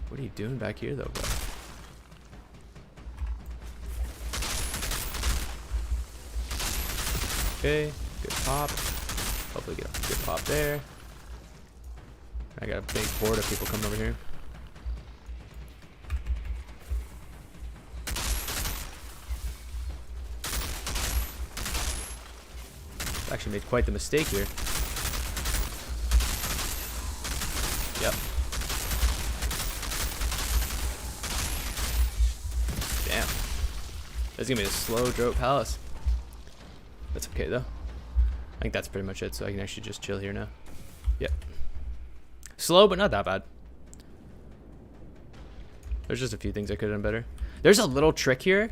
What are you doing back here, though, bro? Okay, good pop. Hopefully get a good pop there. I got a big horde of people coming over here. Actually made quite the mistake here. Yep. Damn. This is gonna be a slow Droat Palace. That's okay though. I think that's pretty much it, so I can actually just chill here now. Yep. Slow, but not that bad. There's just a few things I could have done better. There's a little trick here.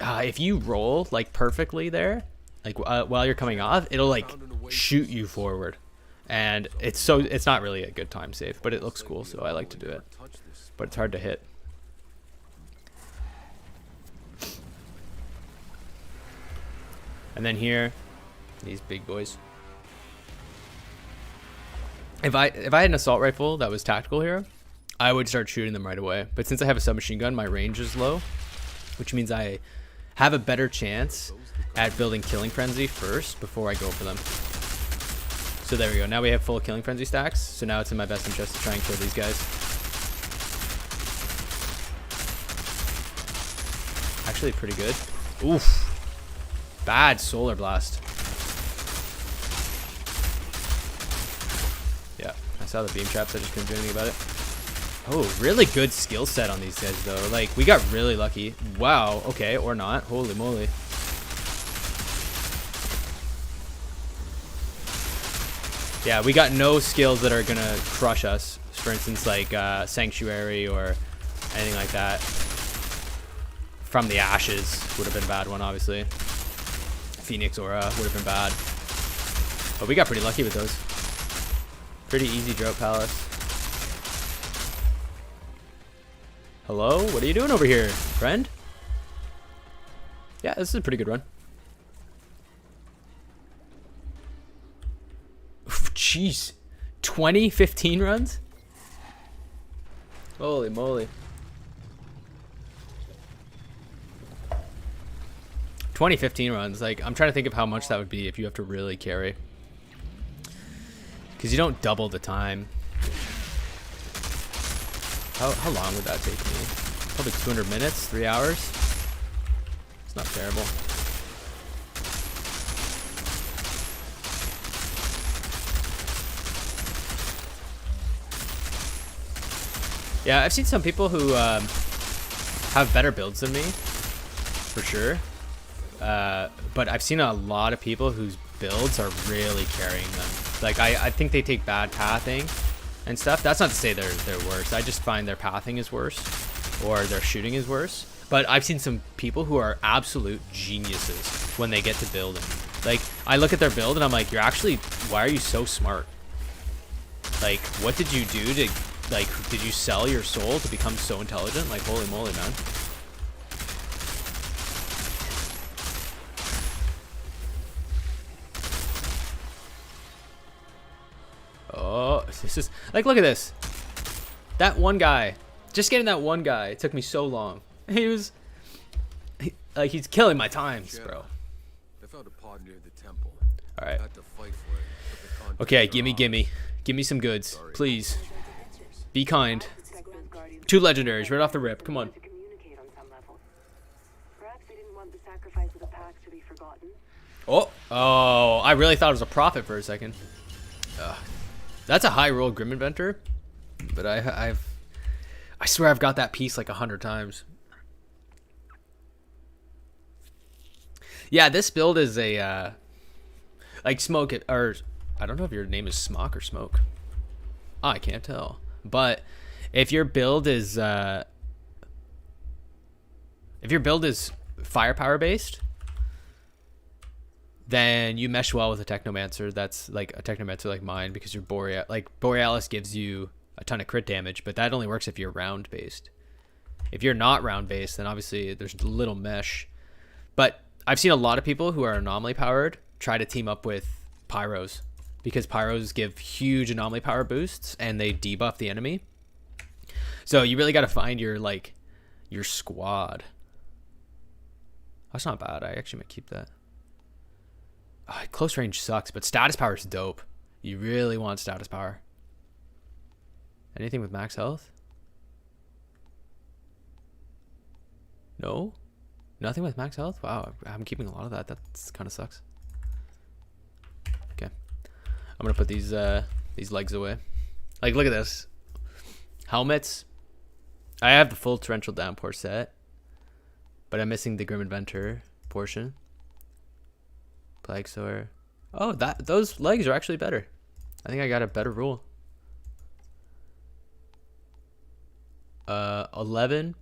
If you roll like perfectly there, like while you're coming off, it'll like shoot you forward, and it's not really a good time save, but it looks cool, so I like to do it. But it's hard to hit. And then here, these big boys. If I had an assault rifle that was tactical here, I would start shooting them right away. But since I have a submachine gun, my range is low, which means I have a better chance at building Killing Frenzy first before I go for them. So there we go. Now we have full Killing Frenzy stacks. So now it's in my best interest to try and kill these guys. Actually pretty good. Oof. Bad Solar Blast. Yeah, I saw the beam traps. I just couldn't do anything about it. Oh, really good skill set on these guys, though. Like, we got really lucky. Wow, okay, or not. Holy moly. Yeah, we got no skills that are going to crush us. For instance, like Sanctuary or anything like that. From the Ashes would have been a bad one, obviously. Phoenix Aura would have been bad. But we got pretty lucky with those. Pretty easy Droat Palace. Hello? What are you doing over here, friend? Yeah, this is a pretty good run. Jeez. 2015 runs? Holy moly. 2015 runs. Like, I'm trying to think of how much that would be if you have to really carry. Because you don't double the time. How long would that take me? Probably 200 minutes, 3 hours. It's not terrible. Yeah, I've seen some people who have better builds than me, for sure. But I've seen a lot of people whose builds are really carrying them. Like, I think they take bad pathing and stuff. That's not to say they're worse. I just find their pathing is worse, or their shooting is worse. But I've seen some people who are absolute geniuses when they get to building. Like, I look at their build and I'm like, why are you so smart? Like, what did you do to, like, did you sell your soul to become so intelligent? Like, holy moly, man. Oh, this is, like, look at this. That one guy. Just getting that one guy. It took me so long. He was, like, he's killing my times, bro. I found a pod near the temple. All right. Had to fight for it, but the contracts Okay, are gimme, off. gimme. Give me some goods, Sorry. please. Be kind. 2 legendaries right off the rip. Come on. To communicate on some level. Perhaps they didn't want the sacrifice of the pack to be forgotten. Oh, I really thought it was a prophet for a second. Ugh. That's a high roll Grim Inventor, but I swear I've got that piece like 100 times. Yeah, this build is a like smoke it, or I don't know if your name is Smock or Smoke. Oh, I can't tell. But if your build is firepower based, then you mesh well with a Technomancer. That's like a Technomancer like mine, because your Borealis gives you a ton of crit damage, but that only works if you're round based. If you're not round based, then obviously there's little mesh. But I've seen a lot of people who are anomaly powered try to team up with pyros, because pyros give huge anomaly power boosts and they debuff the enemy. So you really got to find your squad. That's not bad. I actually might keep that. Oh, close range sucks, but status power is dope. You really want status power. Anything with max health? No? Nothing with max health? Wow, I'm keeping a lot of that. That kind of sucks. Okay. I'm going to put these legs away. Like, look at this. Helmets. I have the full torrential downpour set, but I'm missing the Grim Inventor portion. Plague Sower. Oh, those legs are actually better. I think I got a better rule. 11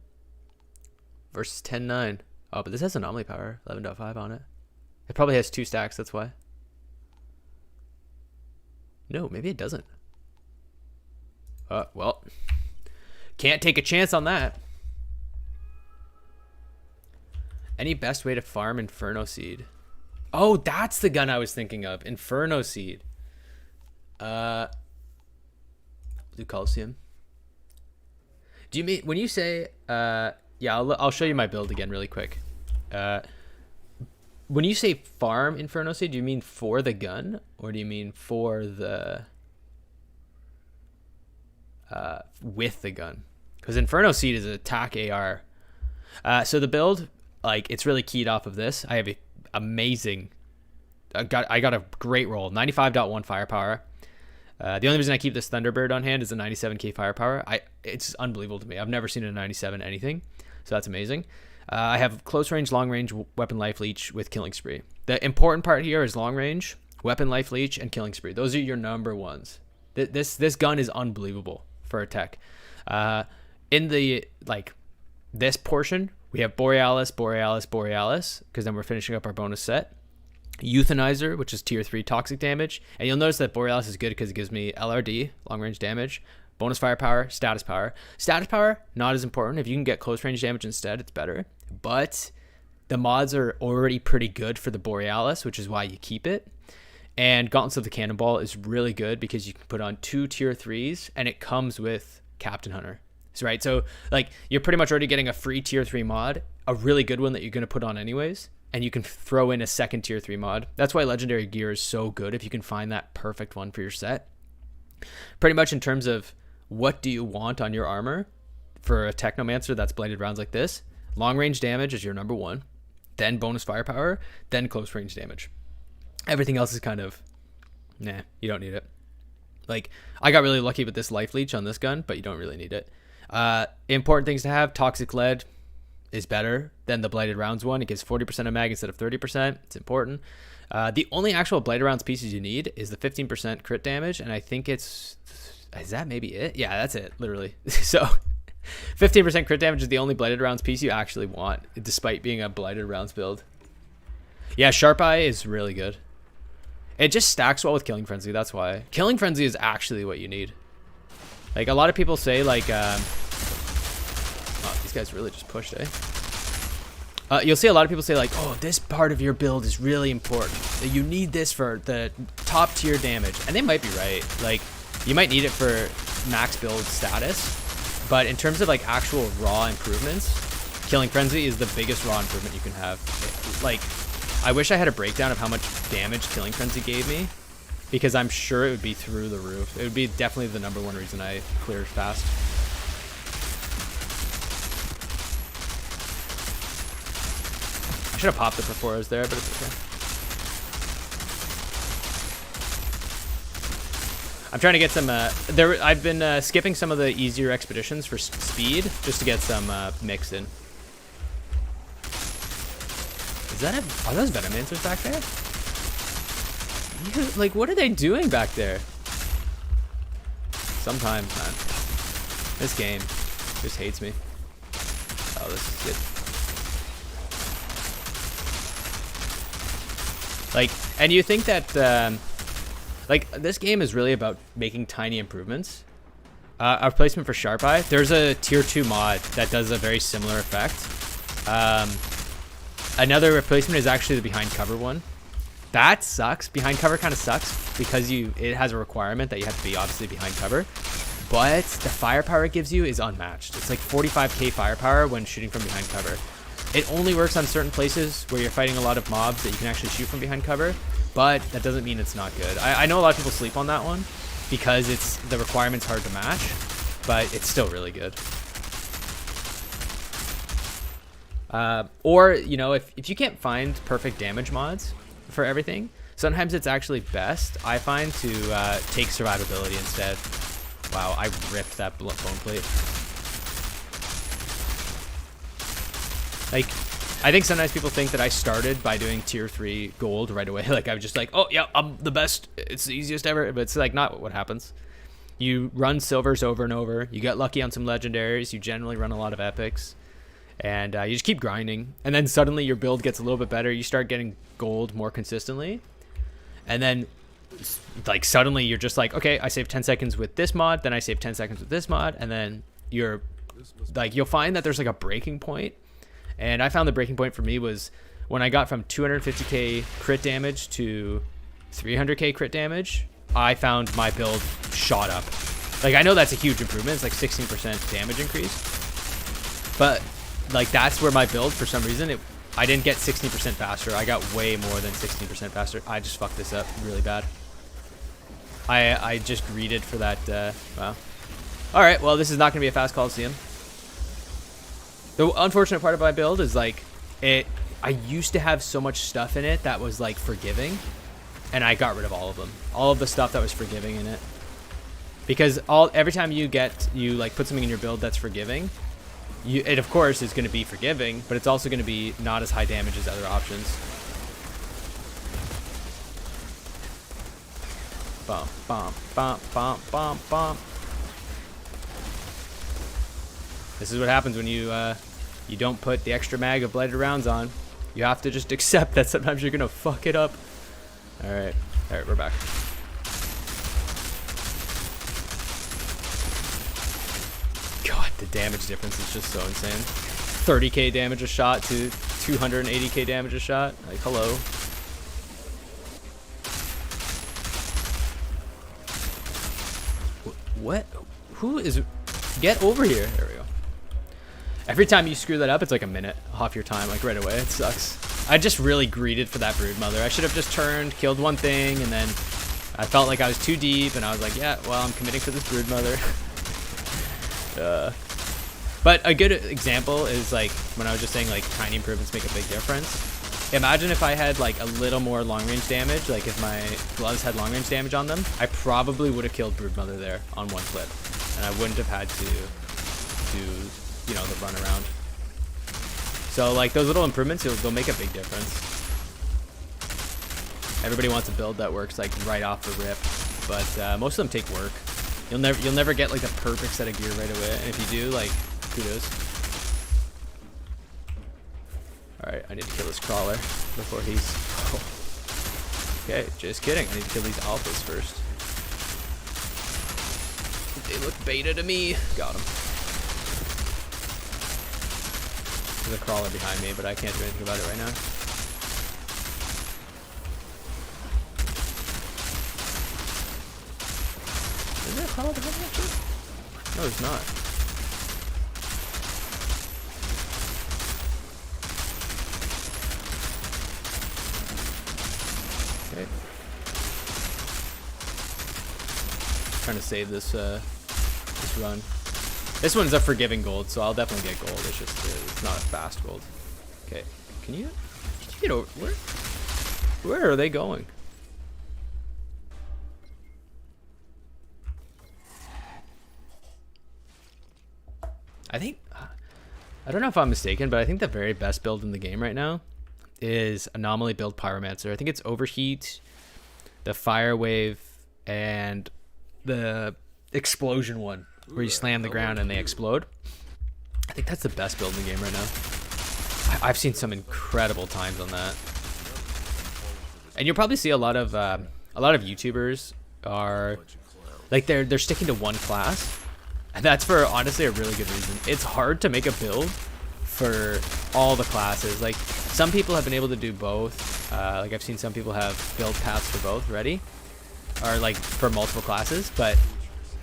versus 10-9. Oh, but this has anomaly power, 11.5 on it. It probably has 2 stacks, that's why. No, maybe it doesn't. Well, can't take a chance on that. Any best way to farm Inferno Seed? Oh, that's the gun I was thinking of. Inferno Seed. Blue Coliseum. Do you mean when you say yeah, I'll show you my build again really quick. When you say farm Inferno Seed, do you mean for the gun, or do you mean for the with the gun? Because Inferno Seed is an attack AR. So the build, like, it's really keyed off of this. I have a amazing. I got a great roll. 95.1 firepower. The only reason I keep this Thunderbird on hand is the 97k firepower. It's unbelievable to me. I've never seen a 97 anything, so that's amazing. I have close range, long range, weapon life leech with killing spree. The important part here is long range, weapon life leech, and killing spree. Those are your number ones. This gun is unbelievable for a tech. In the this portion, we have Borealis, because then we're finishing up our bonus set. Euthanizer, which is tier 3 toxic damage. And you'll notice that Borealis is good because it gives me LRD, long range damage, bonus firepower, status power. Status power, not as important. If you can get close range damage instead, it's better. But the mods are already pretty good for the Borealis, which is why you keep it. And Gauntlets of the Cannonball is really good because you can put on 2 tier 3s and it comes with Captain Hunter. So, right, so like you're pretty much already getting a free tier 3 mod, a really good one that you're going to put on anyways, and you can throw in a second tier 3 mod. That's why legendary gear is so good, if you can find that perfect one for your set. Pretty much in terms of what do you want on your armor for a Technomancer that's bladed rounds like this, long range damage is your number 1, then bonus firepower, then close range damage. Everything else is kind of, nah, you don't need it. Like, I got really lucky with this life leech on this gun, but you don't really need it. Important things to have: toxic lead is better than the blighted rounds one. It gives 40% of mag instead of 30%. It's important. The only actual blighted rounds pieces you need is the 15% crit damage, and I think is that maybe it? Yeah, that's it, literally. So 15% crit damage is the only blighted rounds piece you actually want, despite being a blighted rounds build. Yeah, Sharp Eye is really good. It just stacks well with Killing Frenzy, that's why. Killing Frenzy is actually what you need. Like, a lot of people say, like, oh, these guys really just pushed, eh? You'll see a lot of people say, like, oh, this part of your build is really important. You need this for the top tier damage. And they might be right. Like, you might need it for max build status. But in terms of, like, actual raw improvements, Killing Frenzy is the biggest raw improvement you can have. Like, I wish I had a breakdown of how much damage Killing Frenzy gave me, because I'm sure it would be through the roof. It would be definitely the number 1 reason I cleared fast. I should have popped the Perforas there, but it's okay. I'm trying to get some. I've been skipping some of the easier expeditions for speed, just to get some mix in. Is that are those Venomancers back there? Like, what are they doing back there? Sometimes, man, this game just hates me. Oh, this is good. Like, and you think that, like, this game is really about making tiny improvements. A replacement for Sharp Eye. There's a tier 2 mod that does a very similar effect. Another replacement is actually the behind cover one. That sucks. Behind cover kind of sucks because it has a requirement that you have to be obviously behind cover. But the firepower it gives you is unmatched. It's like 45k firepower when shooting from behind cover. It only works on certain places where you're fighting a lot of mobs that you can actually shoot from behind cover, but that doesn't mean it's not good. I know a lot of people sleep on that one because the requirement's hard to match, but it's still really good. Or, you know, if you can't find perfect damage mods for everything, sometimes it's actually best, I find, to take survivability instead. Wow, I ripped that bone plate. Like, I think sometimes people think that I started by doing tier 3 gold right away. Like, I was just like, oh, yeah, I'm the best. It's the easiest ever. But it's, like, not what happens. You run silvers over and over. You get lucky on some legendaries. You generally run a lot of epics. And you just keep grinding. And then suddenly your build gets a little bit better. You start getting gold more consistently. And then, like, suddenly you're just like, okay, I saved 10 seconds with this mod. Then I saved 10 seconds with this mod. And then you're, like, you'll find that there's, like, a breaking point. And I found the breaking point for me was when I got from 250k crit damage to 300k crit damage, I found my build shot up. Like, I know that's a huge improvement. It's like 16% damage increase. But, like, that's where my build, for some reason, I didn't get 16% faster. I got way more than 16% faster. I just fucked this up really bad. I just greeted for that. Wow. All right, well, this is not going to be a fast Coliseum. The unfortunate part of my build is, like, I used to have so much stuff in it that was, like, forgiving, and I got rid of all of them. All of the stuff that was forgiving in it. Because every time you like, put something in your build that's forgiving, it, of course, is going to be forgiving, but it's also going to be not as high damage as other options. Bum, bum, bum, bum, bum, bum. This is what happens when you don't put the extra mag of blighted rounds on. You have to just accept that sometimes you're gonna fuck it up. All right, we're back. God, the damage difference is just so insane. 30k damage a shot to 280k damage a shot. Like, hello. What? Who is? Get over here. There we go. Every time you screw that up, it's like a minute off your time, like right away. It sucks. I just really greeted for that broodmother. I should have just turned, killed one thing, and then I felt like I was too deep, and I was like, yeah, well, I'm committing to this broodmother. But a good example is, like, when I was just saying, like, tiny improvements make a big difference. Imagine if I had, like, a little more long-range damage, like if my gloves had long-range damage on them, I probably would have killed broodmother there on one clip, and I wouldn't have had to do, you know, the run around. So, like, those little improvements, they'll make a big difference. Everybody wants a build that works, like, right off the rip, but most of them take work. You'll never get, like, the perfect set of gear right away, and if you do, like, kudos. All right, I need to kill this crawler before he's. Oh. Okay, just kidding. I need to kill these alphas first. They look beta to me. Got him. There's a crawler behind me, but I can't do anything about it right now. Is there a crawler behind me actually? No, there's not. Okay. Trying to save this this run. This one's a forgiving gold, so I'll definitely get gold. It's just it's not a fast gold. Okay, can you get over? Where are they going? I think, I don't know if I'm mistaken, but I think the very best build in the game right now is Anomaly build Pyromancer. I think it's Overheat, the Fire Wave, and the Explosion one, where you slam the ground and they explode. I think that's the best build in the game right now. I've seen some incredible times on that. And you'll probably see a lot of YouTubers are like they're sticking to one class, and that's for honestly a really good reason. It's hard to make a build for all the classes. Like some people have been able to do both. Like I've seen some people have build paths for both ready, or like for multiple classes, but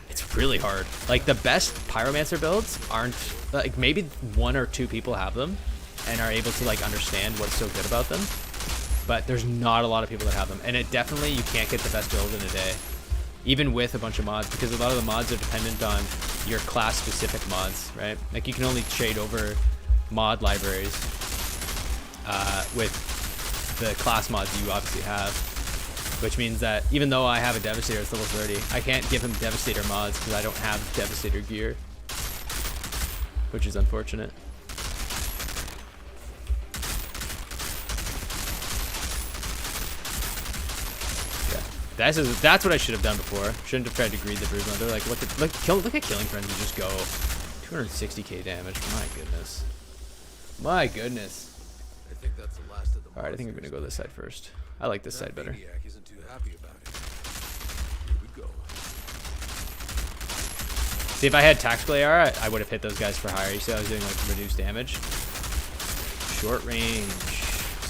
it's really hard. Like the best Pyromancer builds aren't like, maybe 1 or 2 people have them and are able to like understand what's so good about them, but there's not a lot of people that have them. And it definitely, you can't get the best build in a day, even with a bunch of mods, because a lot of the mods are dependent on your class specific mods, right? Like you can only trade over mod libraries with the class mods you obviously have, which means that even though I have a Devastator that's level 30, I can't give him Devastator mods because I don't have Devastator gear, which is unfortunate. That's what I should have done before. Shouldn't have tried to greed the Brood Mother. Like look at Killing Frenzy just go 260k damage. My goodness. My goodness. I think that's the last of the All right, I think I'm gonna go this side first. I like this side better. Maniac isn't too happy about it. Here we go. See, if I had Tactical AR, I would have hit those guys for higher. You see, I was doing like reduced damage. Short range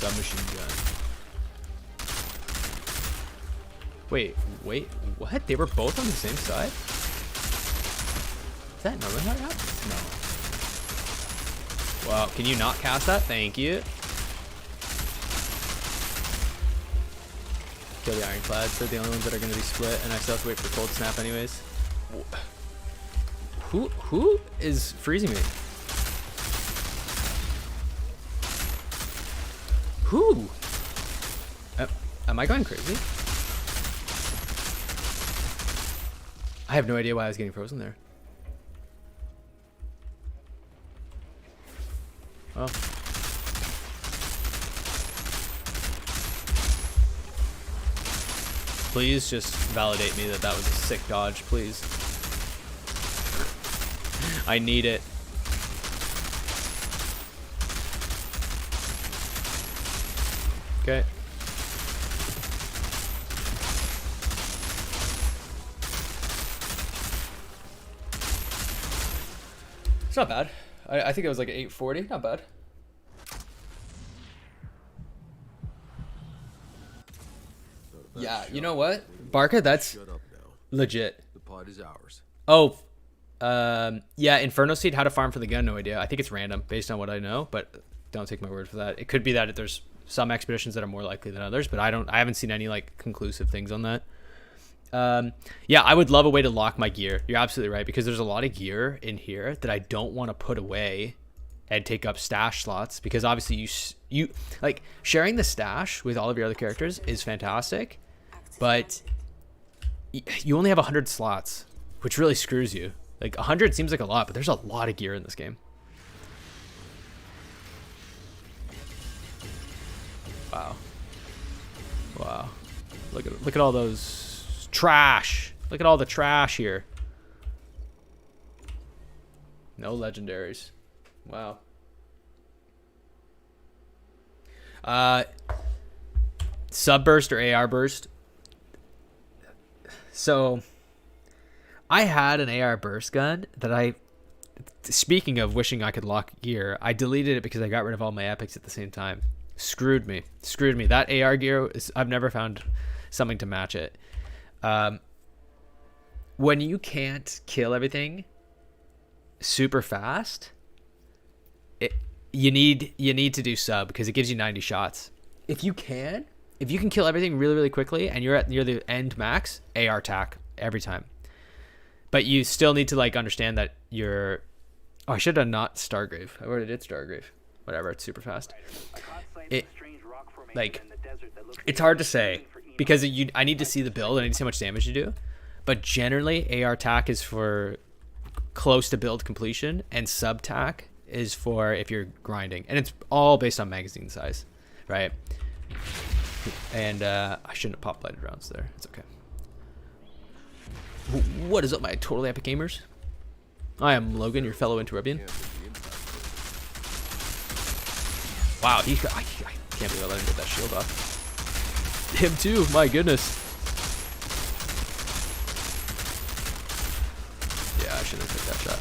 submachine gun. Wait, what? They were both on the same side? Is that normally how it happens? No. Wow, can you not cast that? Thank you. Kill the Ironclads. They're the only ones that are going to be split, and I still have to wait for Cold Snap anyways. Who is freezing me? Who? Am I going crazy? I have no idea why I was getting frozen there. Oh. Please just validate me that that was a sick dodge, please. I need it. Okay. It's not bad. I think it was like 840. Not bad. Yeah, you know what? Barca, that's Shut up now. legit. The pod is ours. Oh, yeah, Inferno Seed, how to farm for the gun, no idea. I think it's random based on what I know, but don't take my word for that. It could be that there's some expeditions that are more likely than others, but I haven't seen any like conclusive things on that. Yeah, I would love a way to lock my gear. You're absolutely right, because there's a lot of gear in here that I don't want to put away and take up stash slots, because obviously you like sharing the stash with all of your other characters is fantastic, but you only have 100 slots, which really screws you. Like 100 seems like a lot, but there's a lot of gear in this game. Wow. Wow. Look at all those trash. Look at all the trash here. No legendaries. Wow. Sub burst or AR burst. So I had an AR burst gun that speaking of wishing I could lock gear, I deleted it because I got rid of all my epics at the same time. Screwed me. That AR gear I've never found something to match it. When Can't kill everything super fast, you need to do sub, because it gives you 90 shots. If you can kill everything really, really quickly and you're at near the end max, AR tack every time. But you still need to like understand that you're... Oh, I should have not Stargrave. I already did Stargrave. Whatever, it's super fast. It's hard to say, because I need to see the build and I need to see how much damage you do. But generally, AR tack is for close to build completion, and sub tac is for if you're grinding, and it's all based on magazine size, right? And I shouldn't have pop lighted rounds there. It's okay. What is up, my totally epic gamers? I am Logan, your fellow Interrubian. Wow, I can't believe I let him get that shield off. Him too, my goodness. Yeah, I shouldn't have took that shot.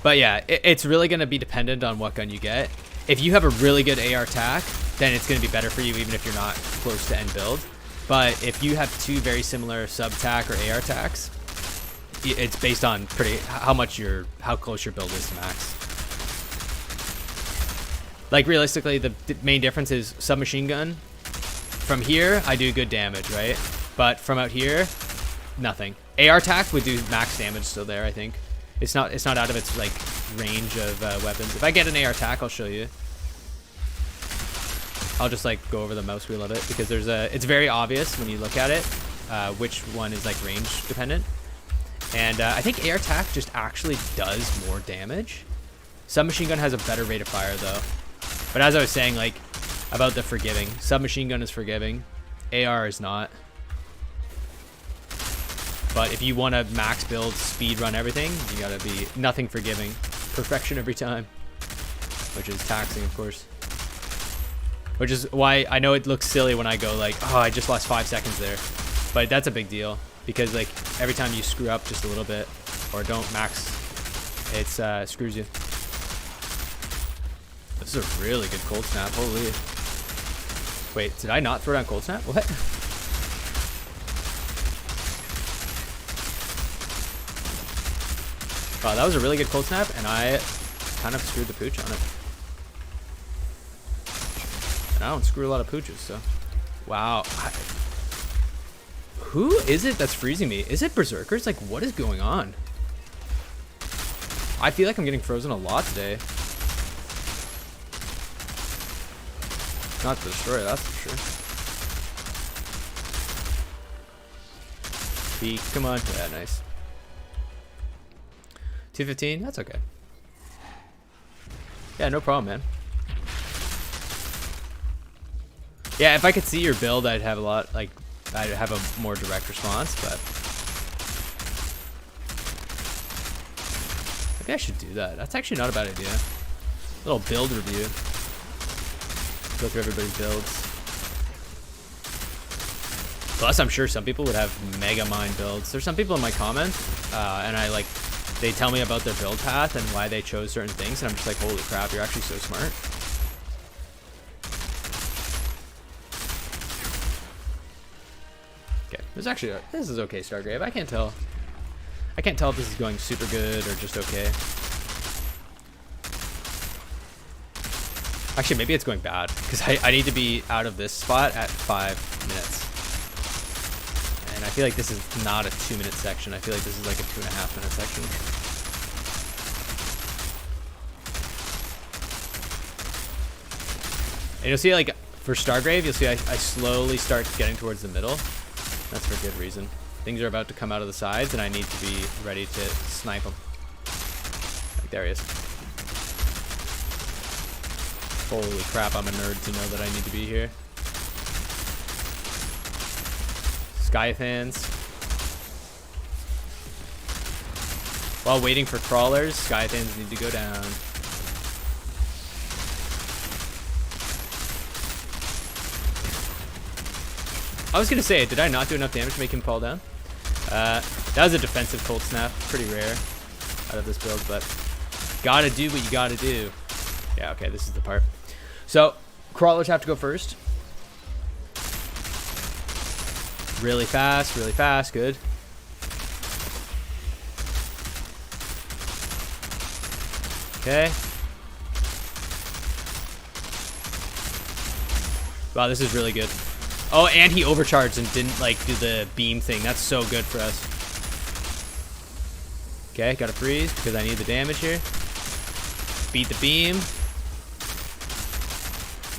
But yeah, it's really going to be dependent on what gun you get. If you have a really good AR tac, then it's going to be better for you even if you're not close to end build. But if you have two very similar sub tac or AR tacs, it's based on how close your build is to max. Like realistically, the main difference is submachine gun. From here, I do good damage, right? But from out here, nothing. AR tac would do max damage still there, I think. It's not out of its like range of weapons. If I get an AR tac, I'll show you. I'll just like go over the mouse wheel of it because it's very obvious when you look at it which one is like range dependent. And I think AR tac just actually does more damage. Submachine gun has a better rate of fire though. But as I was saying, like about the forgiving, submachine gun is forgiving, AR is not. But if you want to max build, speed run everything, you gotta be nothing forgiving, perfection every time, which is taxing, of course. Which is why I know it looks silly when I go like, oh, I just lost 5 seconds there, but that's a big deal because like every time you screw up just a little bit or don't max, it screws you. This is a really good cold snap. Holy. Wait, did I not throw down cold snap? What? Wow, that was a really good cold snap, and I kind of screwed the pooch on it. And I don't screw a lot of pooches, so. Wow. Who is it that's freezing me? Is it berserkers? Like, what is going on? I feel like I'm getting frozen a lot today. Not the destroyer, that's for sure. Peek, come on. Yeah, nice. 215, that's okay. Yeah, no problem, man. Yeah, if I could see your build, I'd have I'd have a more direct response, but maybe I should do that. That's actually not a bad idea. Little build review. Go through everybody's builds. Plus, I'm sure some people would have mega mine builds. There's some people in my comments, and they tell me about their build path and why they chose certain things, and I'm just like, holy crap, you're actually so smart. Okay, this is okay, Stargrave. I can't tell if this is going super good or just okay. Actually, maybe it's going bad because I need to be out of this spot at 5 minutes. And I feel like this is not a 2-minute section. I feel like this is like a 2.5-minute section. And you'll see, like, for Stargrave, you'll see I slowly start getting towards the middle. That's for good reason. Things are about to come out of the sides, and I need to be ready to snipe them. Like, there he is. Holy crap, I'm a nerd to know that I need to be here. Skyfans. While waiting for crawlers, Skyfans need to go down. I was gonna say, did I not do enough damage to make him fall down? That was a defensive cold snap. Pretty rare out of this build, but gotta do what you gotta do. Yeah, okay, this is the part. So, crawlers have to go first. Really fast, good. Okay. Wow, this is really good. Oh, and he overcharged and didn't like do the beam thing. That's so good for us. Okay, gotta freeze because I need the damage here. Beat the beam.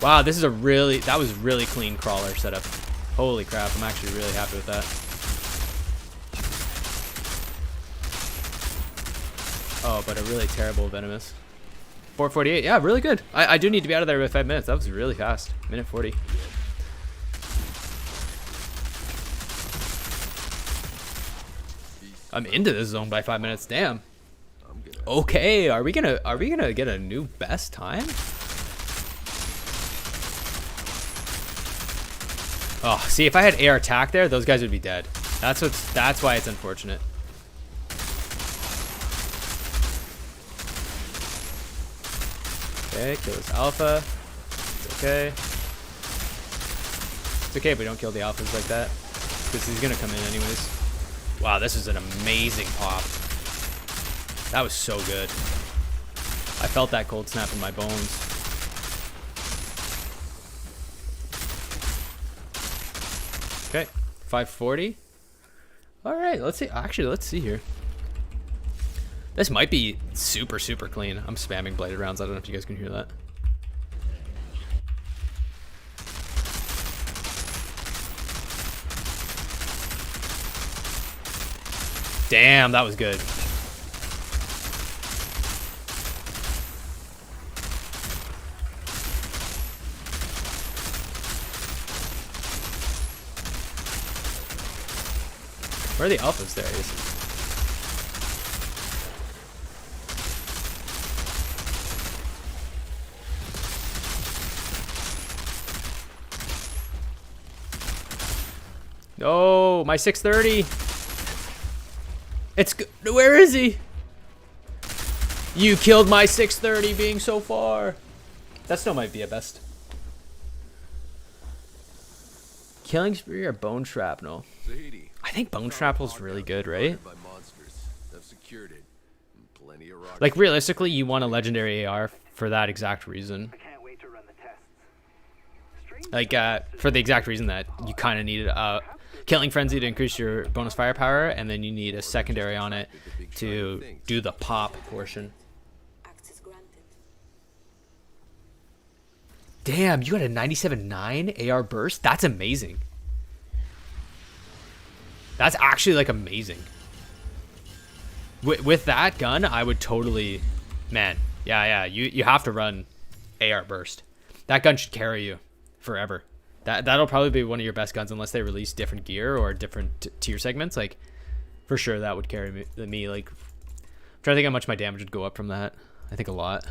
Wow, that was really clean crawler setup. Holy crap, I'm actually really happy with that. Oh, but a really terrible venomous. 4:48. Yeah, really good. I do need to be out of there with 5 minutes. That was really fast. Minute 40. I'm into this zone by 5 minutes. Damn. Okay, are we gonna get a new best time? Oh, see, if I had air attack there, those guys would be dead. That's why it's unfortunate. Okay, kill this alpha. It's okay. It's okay if we don't kill the alphas like that, because he's gonna come in anyways. Wow, this is an amazing pop. That was so good. I felt that cold snap in my bones. Okay, 540. All right, let's see. Actually, let's see here. This might be super, super clean. I'm spamming bladed rounds. I don't know if you guys can hear that. Damn, that was good. Where are the alphas? There he is. No, my 630. It's good. Where is he? You killed my 630 being so far. That still might be a best. Killing spree or bone shrapnel? I think bone shrapnel's really good, right? Like realistically, you want a legendary AR for that exact reason. I can't wait to run the tests. Like for the exact reason that you kind of need killing frenzy to increase your bonus firepower, and then you need a secondary on it to do the pop portion. Access granted. Damn, you got a 97.9 AR burst? That's amazing. That's actually like amazing. With that gun, I would totally, man, yeah, you have to run AR burst. That gun should carry you forever. That'll probably be one of your best guns unless they release different gear or different tier segments. Like, for sure that would carry me. Like, I'm trying to think how much my damage would go up from that. I think a lot.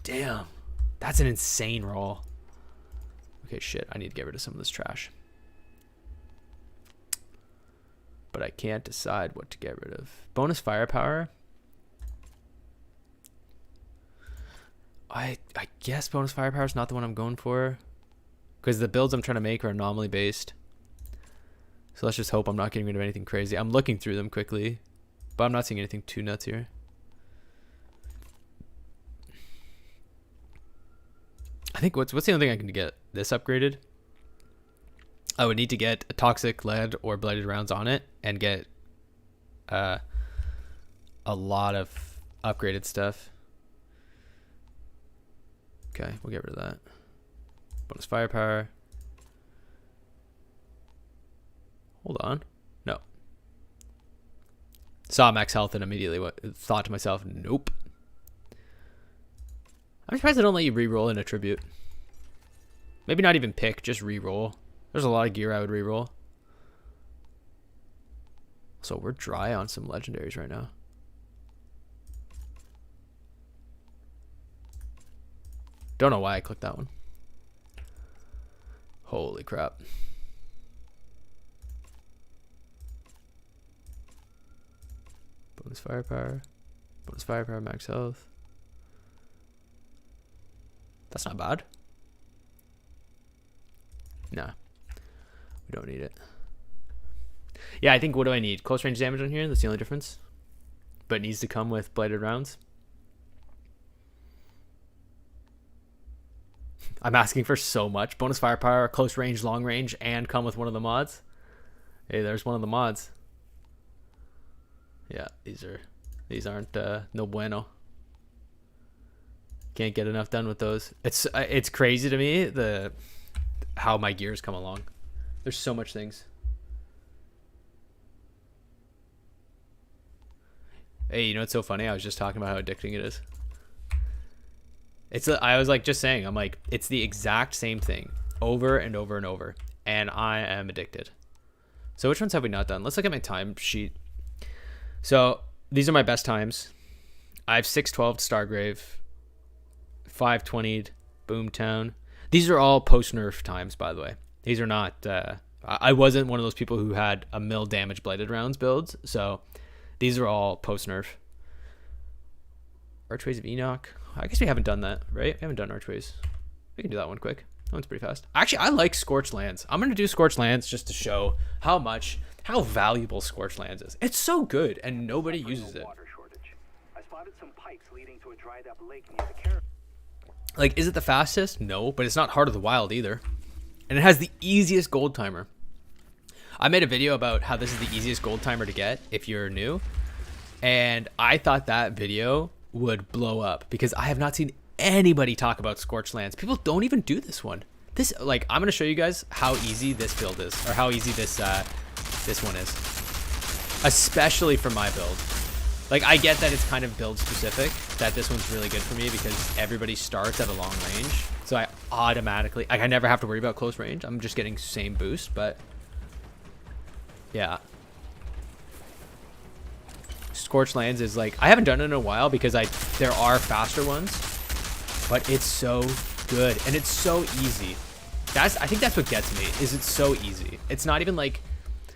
Damn, that's an insane roll. Okay, shit, I need to get rid of some of this trash. But I can't decide what to get rid of. Bonus firepower. I guess bonus firepower is not the one I'm going for, because the builds I'm trying to make are anomaly based. So let's just hope I'm not getting rid of anything crazy. I'm looking through them quickly, but I'm not seeing anything too nuts here. I think what's the only thing I can get this upgraded? I would need to get a toxic lead or blighted rounds on it and get a lot of upgraded stuff. Okay, we'll get rid of that. Bonus firepower. Hold on. No. Saw max health and immediately thought to myself, nope. I'm surprised they don't let you reroll in a tribute. Maybe not even pick, just reroll. There's a lot of gear I would reroll. So we're dry on some legendaries right now. Don't know why I clicked that one. Holy crap. Bonus firepower. Bonus firepower, max health. That's not bad. Nah. We don't need it. Yeah, I think, what do I need? Close range damage on here? That's the only difference. But it needs to come with blighted rounds. I'm asking for so much. Bonus firepower, close range, long range, and come with one of the mods. Hey, there's one of the mods. Yeah, these aren't no bueno. Can't get enough done with those. It's crazy to me how my gears come along. There's so much things. Hey, you know what's so funny? I was just talking about how addicting it is. I was like just saying, I'm like, it's the exact same thing over and over and over, and I am addicted. So which ones have we not done? Let's look at my time sheet. So these are my best times. I have 612 Stargrave, 520 Boomtown. These are all post-nerf times, by the way. These are not, I wasn't one of those people who had a mill damage blighted rounds builds, so these are all post-nerf. Archways of Enoch. I guess we haven't done that, right? We haven't done Archways. We can do that one quick. That one's pretty fast. Actually, I like Scorchlands. I'm going to do Scorchlands just to show how valuable Scorchlands is. It's so good, and nobody uses it. Water shortage. I spotted some pipes leading to a dried up lake near the caravan. Like, is it the fastest? No, but it's not Heart of the Wild either. And it has the easiest gold timer. I made a video about how this is the easiest gold timer to get if you're new. And I thought that video would blow up because I have not seen anybody talk about Scorchlands. People don't even do this one. This, like, I'm going to show you guys how easy this build is, or how easy this one is. Especially for my build. Like, I get that it's kind of build specific, that this one's really good for me because everybody starts at a long range. So I automatically, like, I never have to worry about close range. I'm just getting same boost, but yeah. Scorchlands is like, I haven't done it in a while because there are faster ones, but it's so good and it's so easy. I think that's what gets me, is it's so easy. It's not even like,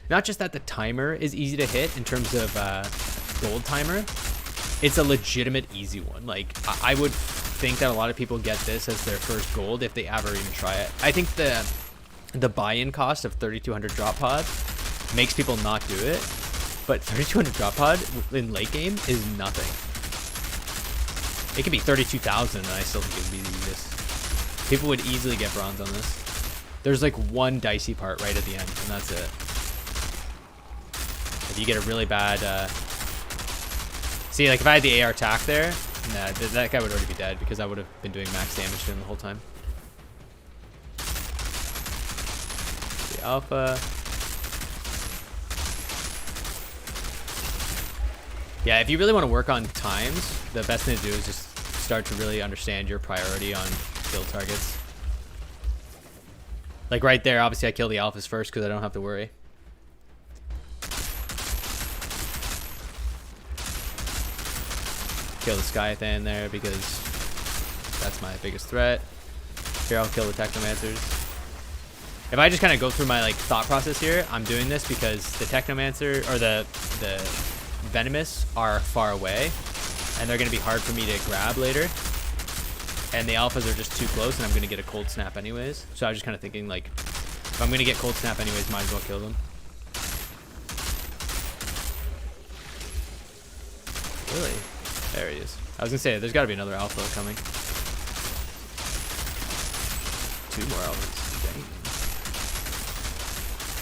not just that the timer is easy to hit in terms of gold timer, it's a legitimate easy one. Like, I would think that a lot of people get this as their first gold if they ever even try it. I think the buy-in cost of 3200 drop pod makes people not do it, but 3200 drop pod in late game is nothing. It could be 32,000 and I still think it would be the easiest. People would easily get bronze on this. There's like one dicey part right at the end, and that's it. If you get a really bad see, like if I had the AR attack there, nah, that guy would already be dead because I would have been doing max damage to him the whole time. The alpha. Yeah, if you really want to work on times, the best thing to do is just start to really understand your priority on kill targets. Like right there, obviously I kill the alphas first because I don't have to worry. Kill the Skythan there because that's my biggest threat. Here I'll kill the Technomancers. If I just kind of go through my like thought process here, I'm doing this because the Technomancer or the Venomous are far away and they're going to be hard for me to grab later. And the alphas are just too close and I'm going to get a cold snap anyways. So I was just kind of thinking like, if I'm going to get cold snap anyways, might as well kill them. Really? There he is. I was going to say, there's got to be another alpha coming. 2 more alphas. Dang.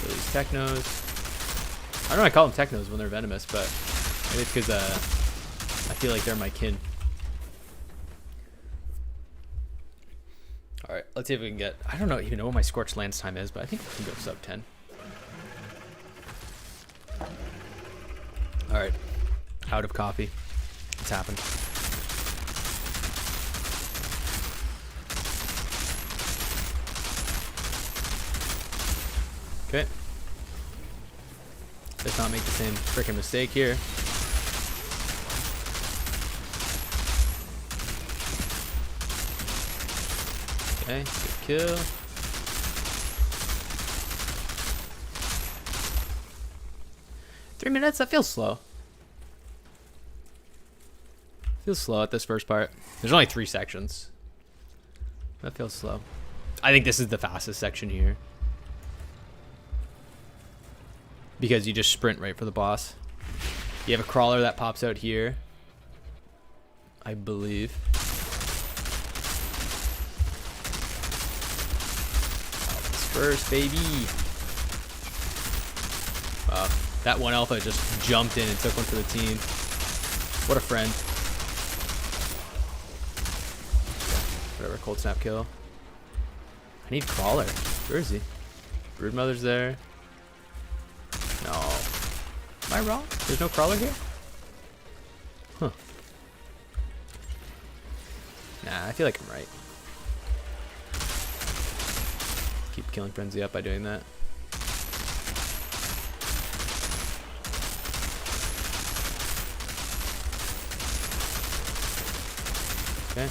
Kill these technos. I don't know why I call them technos when they're venomous, but maybe it's because I feel like they're my kin. Alright, let's see if we can get... I don't even know what my Scorchlands time is, but I think we can go sub 10. Alright. Out of coffee. It's happened. Okay. Let's not make the same freaking mistake here. Okay, good kill. Three minutes? That feels slow. Feels slow at this first part. There's only 3 sections. That feels slow. I think this is the fastest section here. Because you just sprint right for the boss. You have a crawler that pops out here, I believe. First, baby. Wow, that one alpha just jumped in and took one for the team. What a friend. Whatever, cold snap kill. I need crawler. Where is he? Brood Mother's there. No. Am I wrong? There's no crawler here? Huh. Nah, I feel like I'm right. Keep killing frenzy up by doing that. Okay.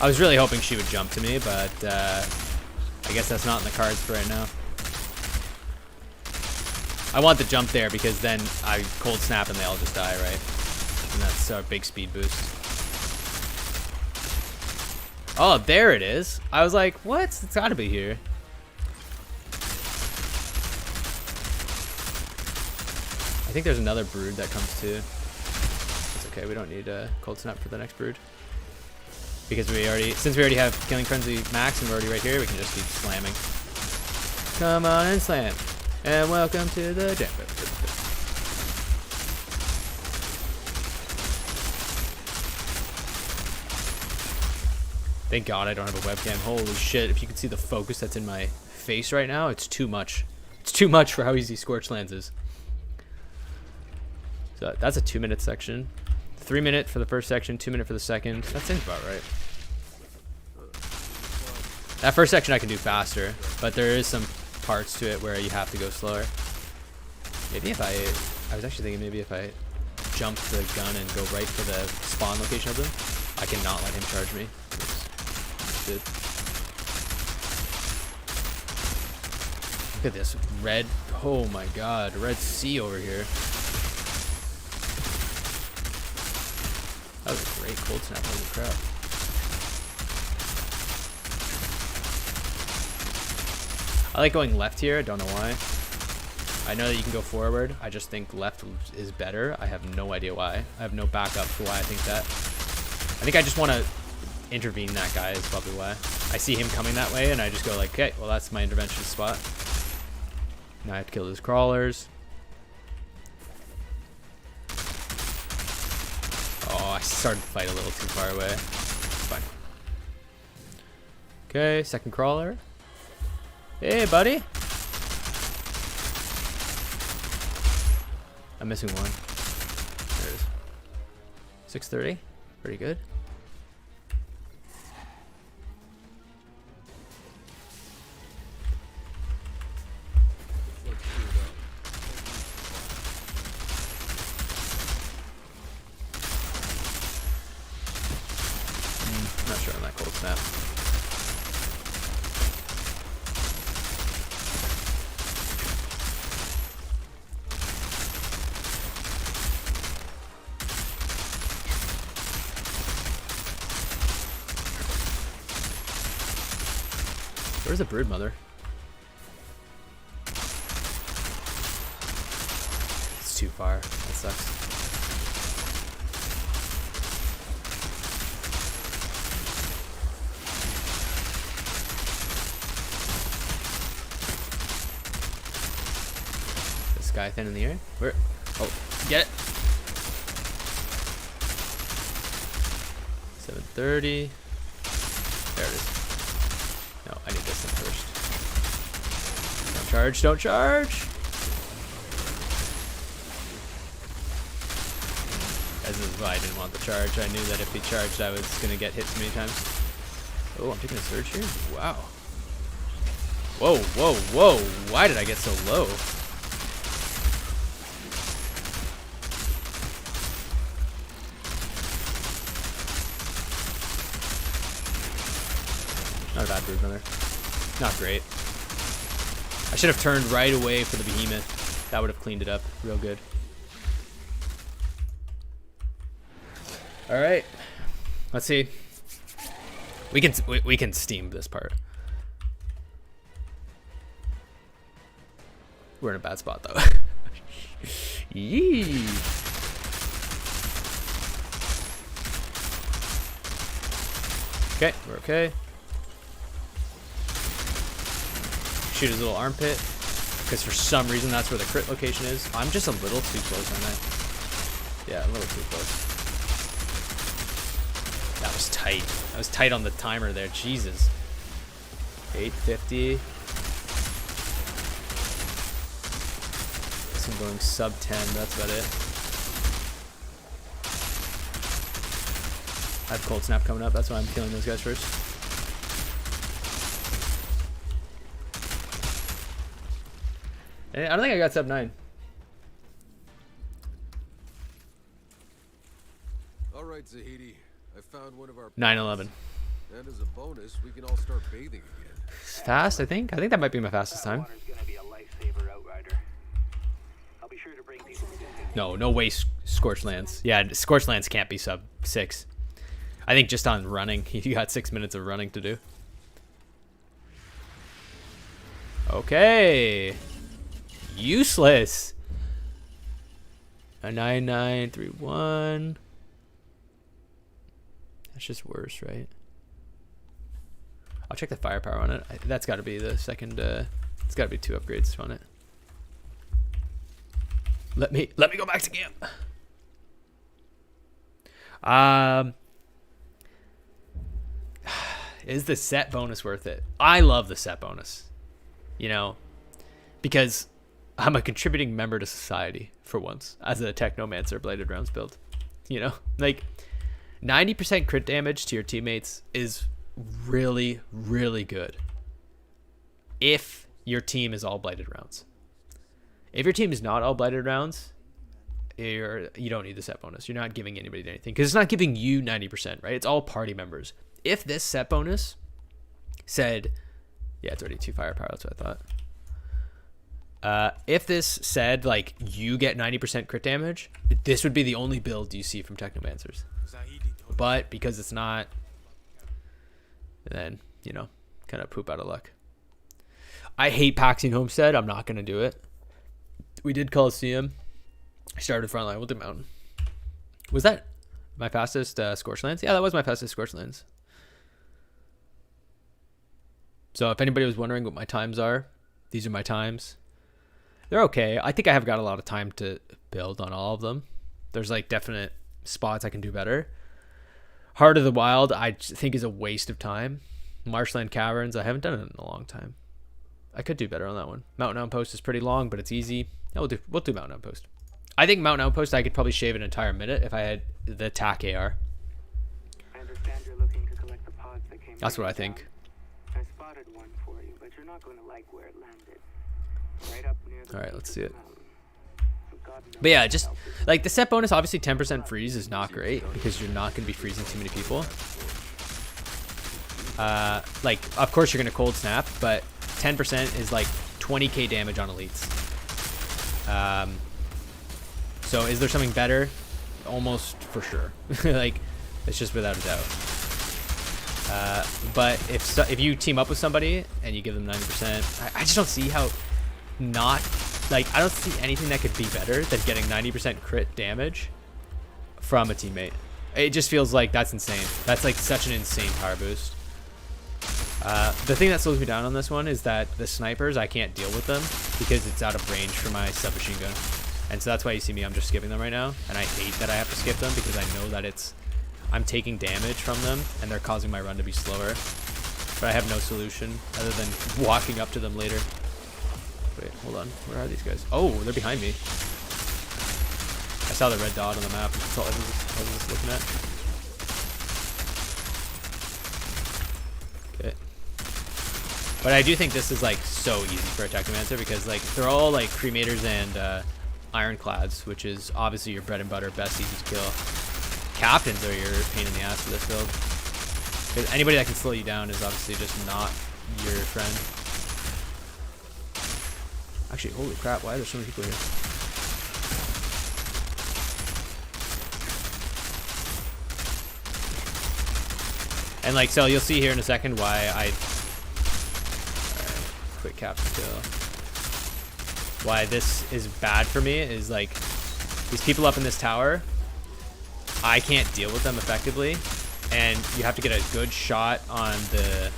I was really hoping she would jump to me, but I guess that's not in the cards for right now. I want the jump there because then I cold snap and they all just die, right? And that's our big speed boost. Oh, there it is. I was like, what? It's gotta be here. I think there's another brood that comes too. It's okay, we don't need a cold snap for the next brood. Because since we already have Killing Frenzy max and we're already right here, we can just keep slamming. Come on and slam. And welcome to the jam. Thank God I don't have a webcam. Holy shit, if you can see the focus that's in my face right now, it's too much. It's too much for how easy Scorchlands is. So that's a 2-minute section. 3 minute for the first section, 2 minute for the second. That seems about right. That first section I can do faster, but there is some parts to it where you have to go slower. Maybe if I was actually thinking maybe if I jump the gun and go right for the spawn location of them, I cannot let him charge me. Good. Look at this red, oh my God, red sea over here. That was a great cold snap, holy crap. I like going left here, I don't know why. I know that you can go forward, I just think left is better. I have no idea why. I have no backup for why I think that. I think I just want to intervene that guy is probably why. I see him coming that way and I just go like, okay, well that's my intervention spot. Now I have to kill those crawlers. Oh, I started to fight a little too far away. It's fine. Okay, second crawler. Hey, buddy. I'm missing one. There it is. 630. Pretty good. Not sure on that cold snap. Where's the brood mother? It's too far. That sucks. This guy thin in the air? Where? Oh, get it! 730. There it is. No, I need this one first. Don't charge, don't charge! This is why I didn't want the charge. I knew that if he charged, I was going to get hit too many times. Oh, I'm taking a surge here? Wow. Whoa, whoa, whoa! Why did I get so low? Not a bad brood mother. Not great. I should have turned right away for the behemoth. That would have cleaned it up real good. All right. Let's see. We can steam this part. We're in a bad spot though. Yee. Okay, we're okay. Shoot his little armpit, because for some reason that's where the crit location is. I'm just a little too close on that. Yeah, a little too close. That was tight. I was tight on the timer there. Jesus. 850. guess I'm going sub 10. That's about it. I have cold snap coming up. That's why I'm killing those guys first. I don't think I got sub 9. All right, Zahidi. I found one of our 9/11. And as a bonus, we can all start bathing again. It's fast, I think. I think that might be my fastest time. Water's gonna be a lifesaver, Outrider. I'll be sure to bring people to visit. No way, Scorchlands. Yeah, Scorchlands can't be sub 6. I think just on running, you got 6 minutes of running to do. Okay. Useless. A 9931. That's just worse, right? I'll check the firepower on it. That's got to be the second. It's got to be 2 upgrades on it. Let me go back to camp. Is the set bonus worth it? I love the set bonus. You know, because I'm a contributing member to society for once as a Technomancer bladed rounds build. You know, like 90% crit damage to your teammates is really, really good if your team is all blighted rounds. If your team is not all blighted rounds, you don't need the set bonus. You're not giving anybody anything because it's not giving you 90%, right? It's all party members. If this set bonus said, yeah, it's already 2 firepower. That's what I thought. If this said like you get 90% crit damage, this would be the only build you see from Technomancers. But because it's not, then, you know, kind of poop out of luck. I hate Paxing Homestead. I'm not going to do it. We did Coliseum. I started Frontline. We'll do Mountain. Was that my fastest Scorchlands? Yeah, that was my fastest Scorchlands. So if anybody was wondering what my times are, these are my times. They're okay. I think I have got a lot of time to build on all of them. There's like definite spots I can do better. Heart of the Wild, I think, is a waste of time. Marshland Caverns, I haven't done it in a long time. I could do better on that one. Mountain Outpost is pretty long, but it's easy. Yeah, we'll do Mountain Outpost. I think Mountain Outpost, I could probably shave an entire minute if I had the TAC AR. I understand you're looking to collect the pods that came. That's what I think. I spotted one for you, but you're not going to like where it landed. Right up near the. All right, let's see it. mountain. So God knows But yeah, what just else is like the set bonus, obviously 10% freeze is not great because you're not going to be freezing too many people. Like, of course you're going to cold snap, but 10% is like 20k damage on elites. So is there something better? Almost for sure. Like, it's just without a doubt. But if you team up with somebody and you give them 90%, I just don't see how not, like, I don't see anything that could be better than getting 90% crit damage from a teammate. It just feels like that's insane. That's like such an insane power boost. The thing that slows me down on this one is that the snipers, I can't deal with them because it's out of range for my submachine gun. And so that's why you see me, I'm just skipping them right now. And I hate that I have to skip them because I know that I'm taking damage from them and they're causing my run to be slower. But I have no solution other than walking up to them later. Wait, hold on. Where are these guys? Oh, they're behind me. I saw the red dot on the map. That's all I was looking at. Okay. But I do think this is like so easy for a Technomancer because like they're all like cremators and ironclads, which is obviously your bread and butter, best easy to kill. Captains are your pain in the ass for this build. Because anybody that can slow you down is obviously just not your friend. Actually, holy crap, why are there so many people here? And like, so you'll see here in a second why alright, quick captain kill. Why this is bad for me is like, these people up in this tower, I can't deal with them effectively. And you have to get a good shot on the...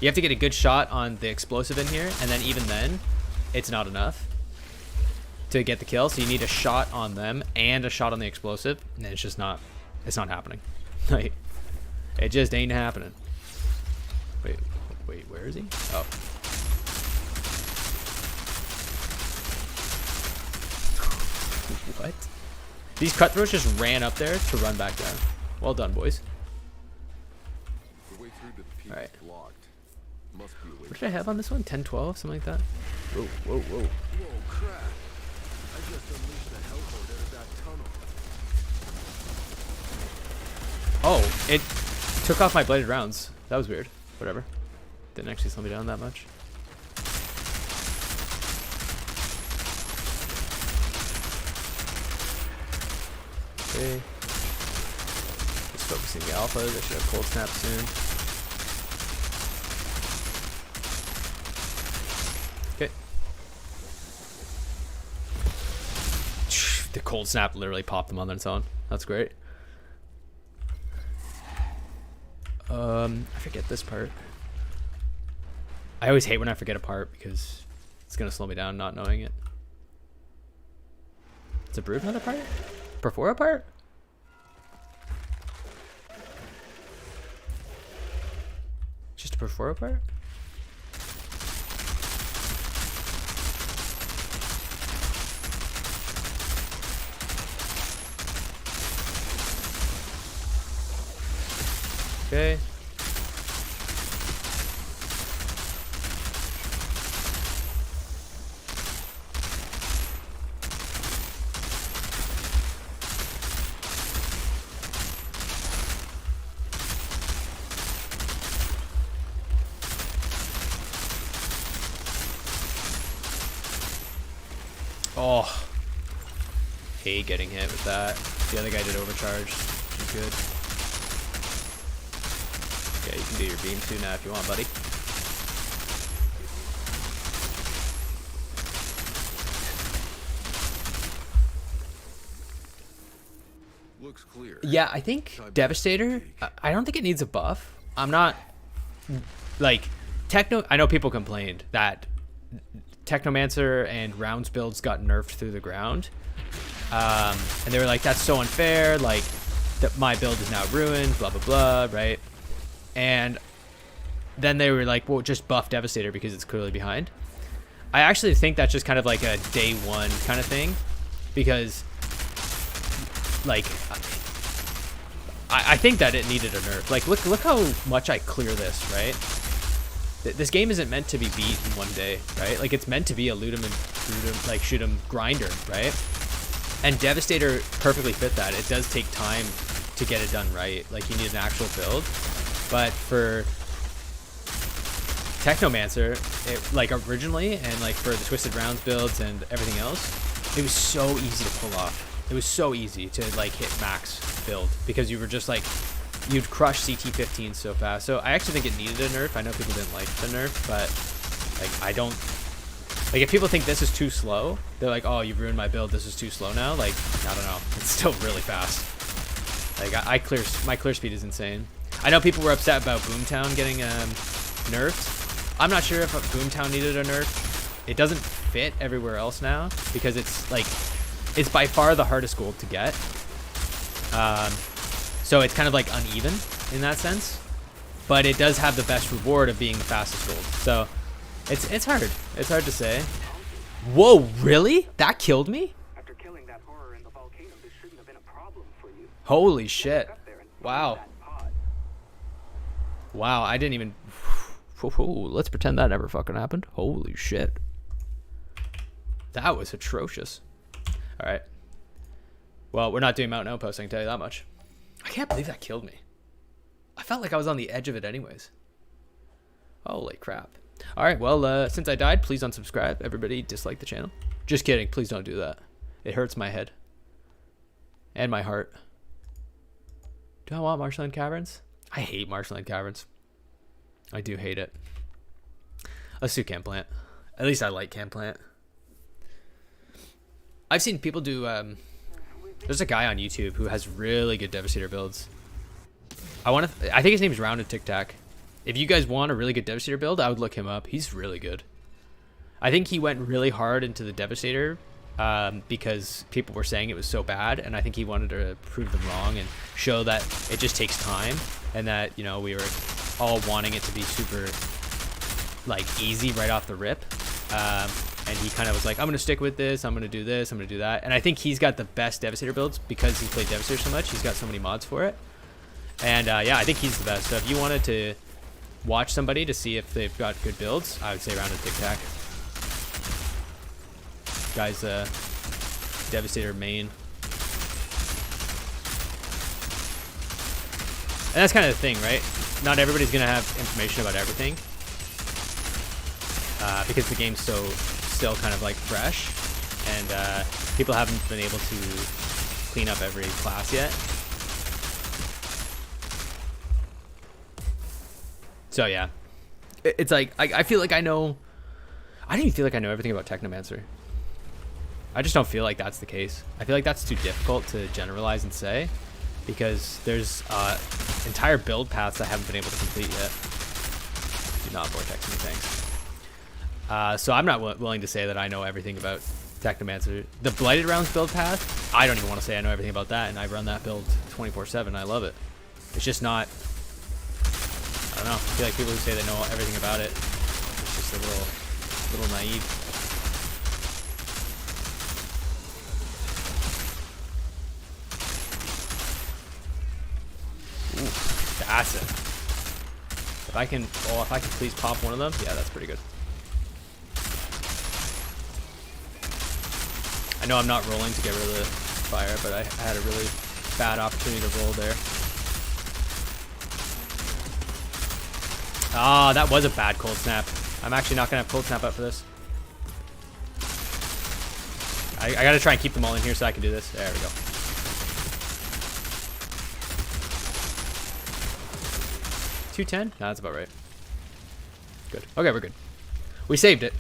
You have to get a good shot on the explosive in here, and then even then, it's not enough to get the kill. So you need a shot on them and a shot on the explosive, and it's just not, it's not happening. Like, it just ain't happening. Wait, where is he? Oh. What? These cutthroats just ran up there to run back down. Well done, boys. The way through to the peak Alright. is blocked. Must be a way. What did I have on this one? 10, 12, something like that? Whoa, whoa, whoa. Whoa, crap. I just unleashed a hellhole out of that tunnel. Oh, it took off my bladed rounds. That was weird. Whatever. Didn't actually slow me down that much. Okay. Just focusing the alpha. They should have cold snap soon. Okay. The cold snap literally popped them on its own. That's great. I forget this part. I always hate when I forget a part because it's gonna slow me down not knowing it. It's a brood another part? Perfora part? Just a Perfora part? Okay. Oh, hate getting hit with that. The other guy did overcharge. Which is good. Yeah, you can do your beam too now if you want, buddy. Looks clear. Yeah, I think Devastator, I don't think it needs a buff. I'm not, like, I know people complained that Technomancer and Rounds builds got nerfed through the ground. And they were like, that's so unfair, like, my build is now ruined, blah, blah, blah, right? And then they were like, well, just buff Devastator because it's clearly behind. I actually think that's just kind of like a day one kind of thing, because like I think that it needed a nerf. Like look how much I clear this, right? This game isn't meant to be beat in one day, right? Like it's meant to be a loot 'em and like shoot 'em grinder, right? And Devastator perfectly fit that. It does take time to get it done right. Like you need an actual build. But for Technomancer, it, like originally, and like for the Twisted Rounds builds and everything else, it was so easy to pull off. It was so easy to like hit max build because you were just like, you'd crush CT15 so fast. So I actually think it needed a nerf. I know people didn't like the nerf, but like I don't, like if people think this is too slow, they're like, oh, you've ruined my build, this is too slow now. Like, I don't know, it's still really fast. Like my clear speed is insane. I know people were upset about Boomtown getting nerfed. I'm not sure if Boomtown needed a nerf. It doesn't fit everywhere else now because it's like, it's by far the hardest gold to get. So it's kind of like uneven in that sense, but it does have the best reward of being the fastest gold. So it's hard. It's hard to say. Whoa, really? That killed me? After killing that horror in the volcano, this shouldn't have been a problem for you. Holy shit. Up there and Wow. that pod. Wow, I didn't even... Let's pretend that never fucking happened. Holy shit. That was atrocious. Alright. Well, we're not doing Mountain Outpost, I can tell you that much. I can't believe that killed me. I felt like I was on the edge of it anyways. Holy crap. Alright, well, since I died, please unsubscribe. Everybody dislike the channel. Just kidding, please don't do that. It hurts my head. And my heart. Do I want Marshland Caverns? I hate Marshland Caverns. I do hate it. Let's do Chem Plant. At least I like Chem Plant. I've seen people do, there's a guy on YouTube who has really good Devastator builds. I think his name is Rounded Tic Tac. If you guys want a really good Devastator build, I would look him up. He's really good. I think he went really hard into the Devastator because people were saying it was so bad, and I think he wanted to prove them wrong and show that it just takes time, and that, you know, we were all wanting it to be super like easy right off the rip. and he kind of was like, I'm gonna stick with this, I'm gonna do this, I'm gonna do that. And I think he's got the best Devastator builds because he's played Devastator so much. He's got so many mods for it. And yeah, I think he's the best. So if you wanted to watch somebody to see if they've got good builds, I would say Round of Tic Tac. Guy's Devastator main. And that's kind of the thing, right? Not everybody's gonna have information about everything, because the game's so still kind of like fresh, and people haven't been able to clean up every class yet. So yeah, it's like I feel like I don't even feel like I know everything about Technomancer. I just don't feel like that's the case. I feel like that's too difficult to generalize and say, because there's entire build paths I haven't been able to complete yet. Do not vortex me, thanks. So I'm not willing to say that I know everything about Technomancer. The Blighted Rounds build path, I don't even want to say I know everything about that, and I run that build 24/7. I love it. It's just not, I don't know. I feel like people who say they know everything about it, it's just a little naive. Ooh, that's it. If I can please pop one of them, yeah, that's pretty good. I know I'm not rolling to get rid of the fire, but I had a really bad opportunity to roll there. Ah, that was a bad cold snap. I'm actually not gonna have cold snap up for this. I gotta try and keep them all in here so I can do this. There we go. $210? No, that's about right. Good. Okay, we're good. We saved it.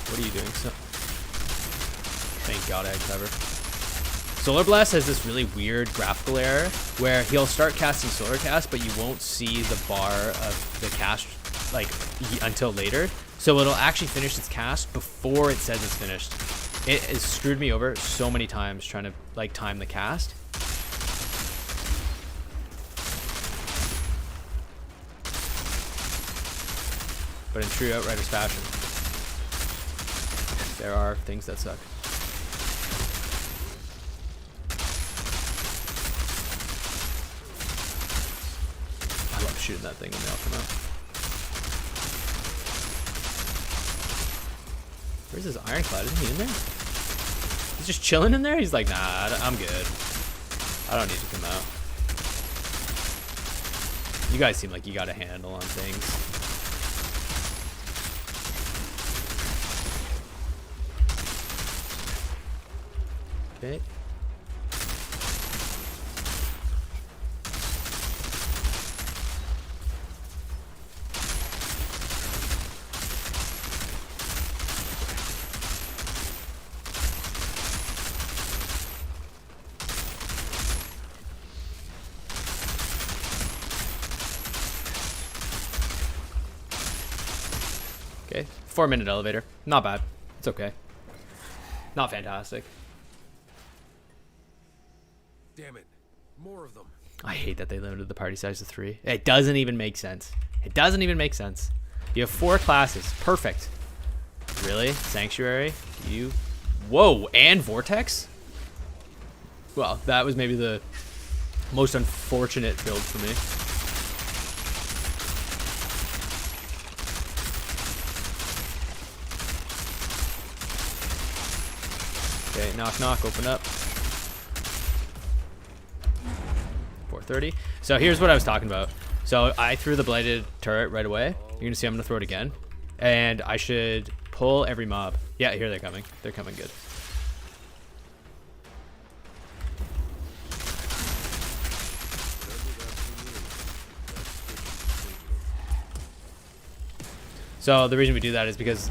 What are you doing? So, thank God I had cover. Solar Blast has this really weird graphical error where he'll start casting Solar Cast, but you won't see the bar of the cast like until later. So it'll actually finish its cast before it says it's finished. It has screwed me over so many times trying to like time the cast. But in true Outriders fashion, there are things that suck. I love shooting that thing when they all come out. Where's his Ironclad? Isn't he in there? He's just chilling in there? He's like, nah, I'm good. I don't need to come out. You guys seem like you got a handle on things. Okay. Okay, 4-minute elevator. Not bad. It's okay. Not fantastic. Damn it. More of them. I hate that they limited the party size to 3. It doesn't even make sense. It doesn't even make sense. You have 4 classes. Perfect. Really? Sanctuary? You? Whoa, and Vortex? Well, that was maybe the most unfortunate build for me. Okay, knock knock, open up. 430. So here's what I was talking about. So I threw the blighted turret right away. You're gonna see I'm gonna throw it again. And I should pull every mob. Yeah, here they're coming. They're coming good. So the reason we do that is because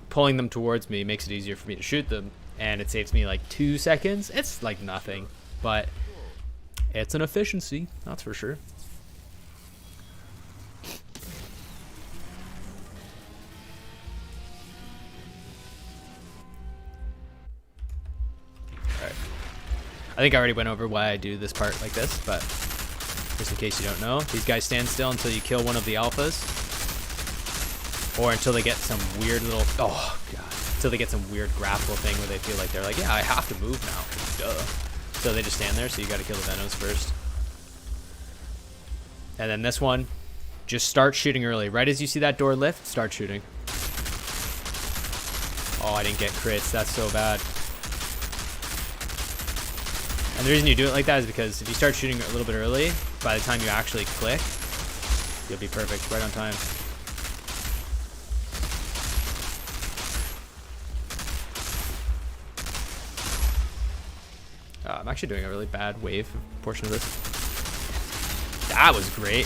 pulling them towards me makes it easier for me to shoot them, and it saves me like 2 seconds. It's like nothing, but it's an efficiency, that's for sure. I think I already went over why I do this part like this, but just in case you don't know, these guys stand still until you kill one of the alphas, or until they get some weird little, oh god, until they get some weird grapple thing where they feel like they're like, yeah, I have to move now, duh. So they just stand there, so you gotta kill the Venoms first. And then this one, just start shooting early. Right as you see that door lift, start shooting. Oh, I didn't get crits, that's so bad. And the reason you do it like that is because if you start shooting a little bit early, by the time you actually click, you'll be perfect, right on time. I'm actually doing a really bad wave portion of this. That was great.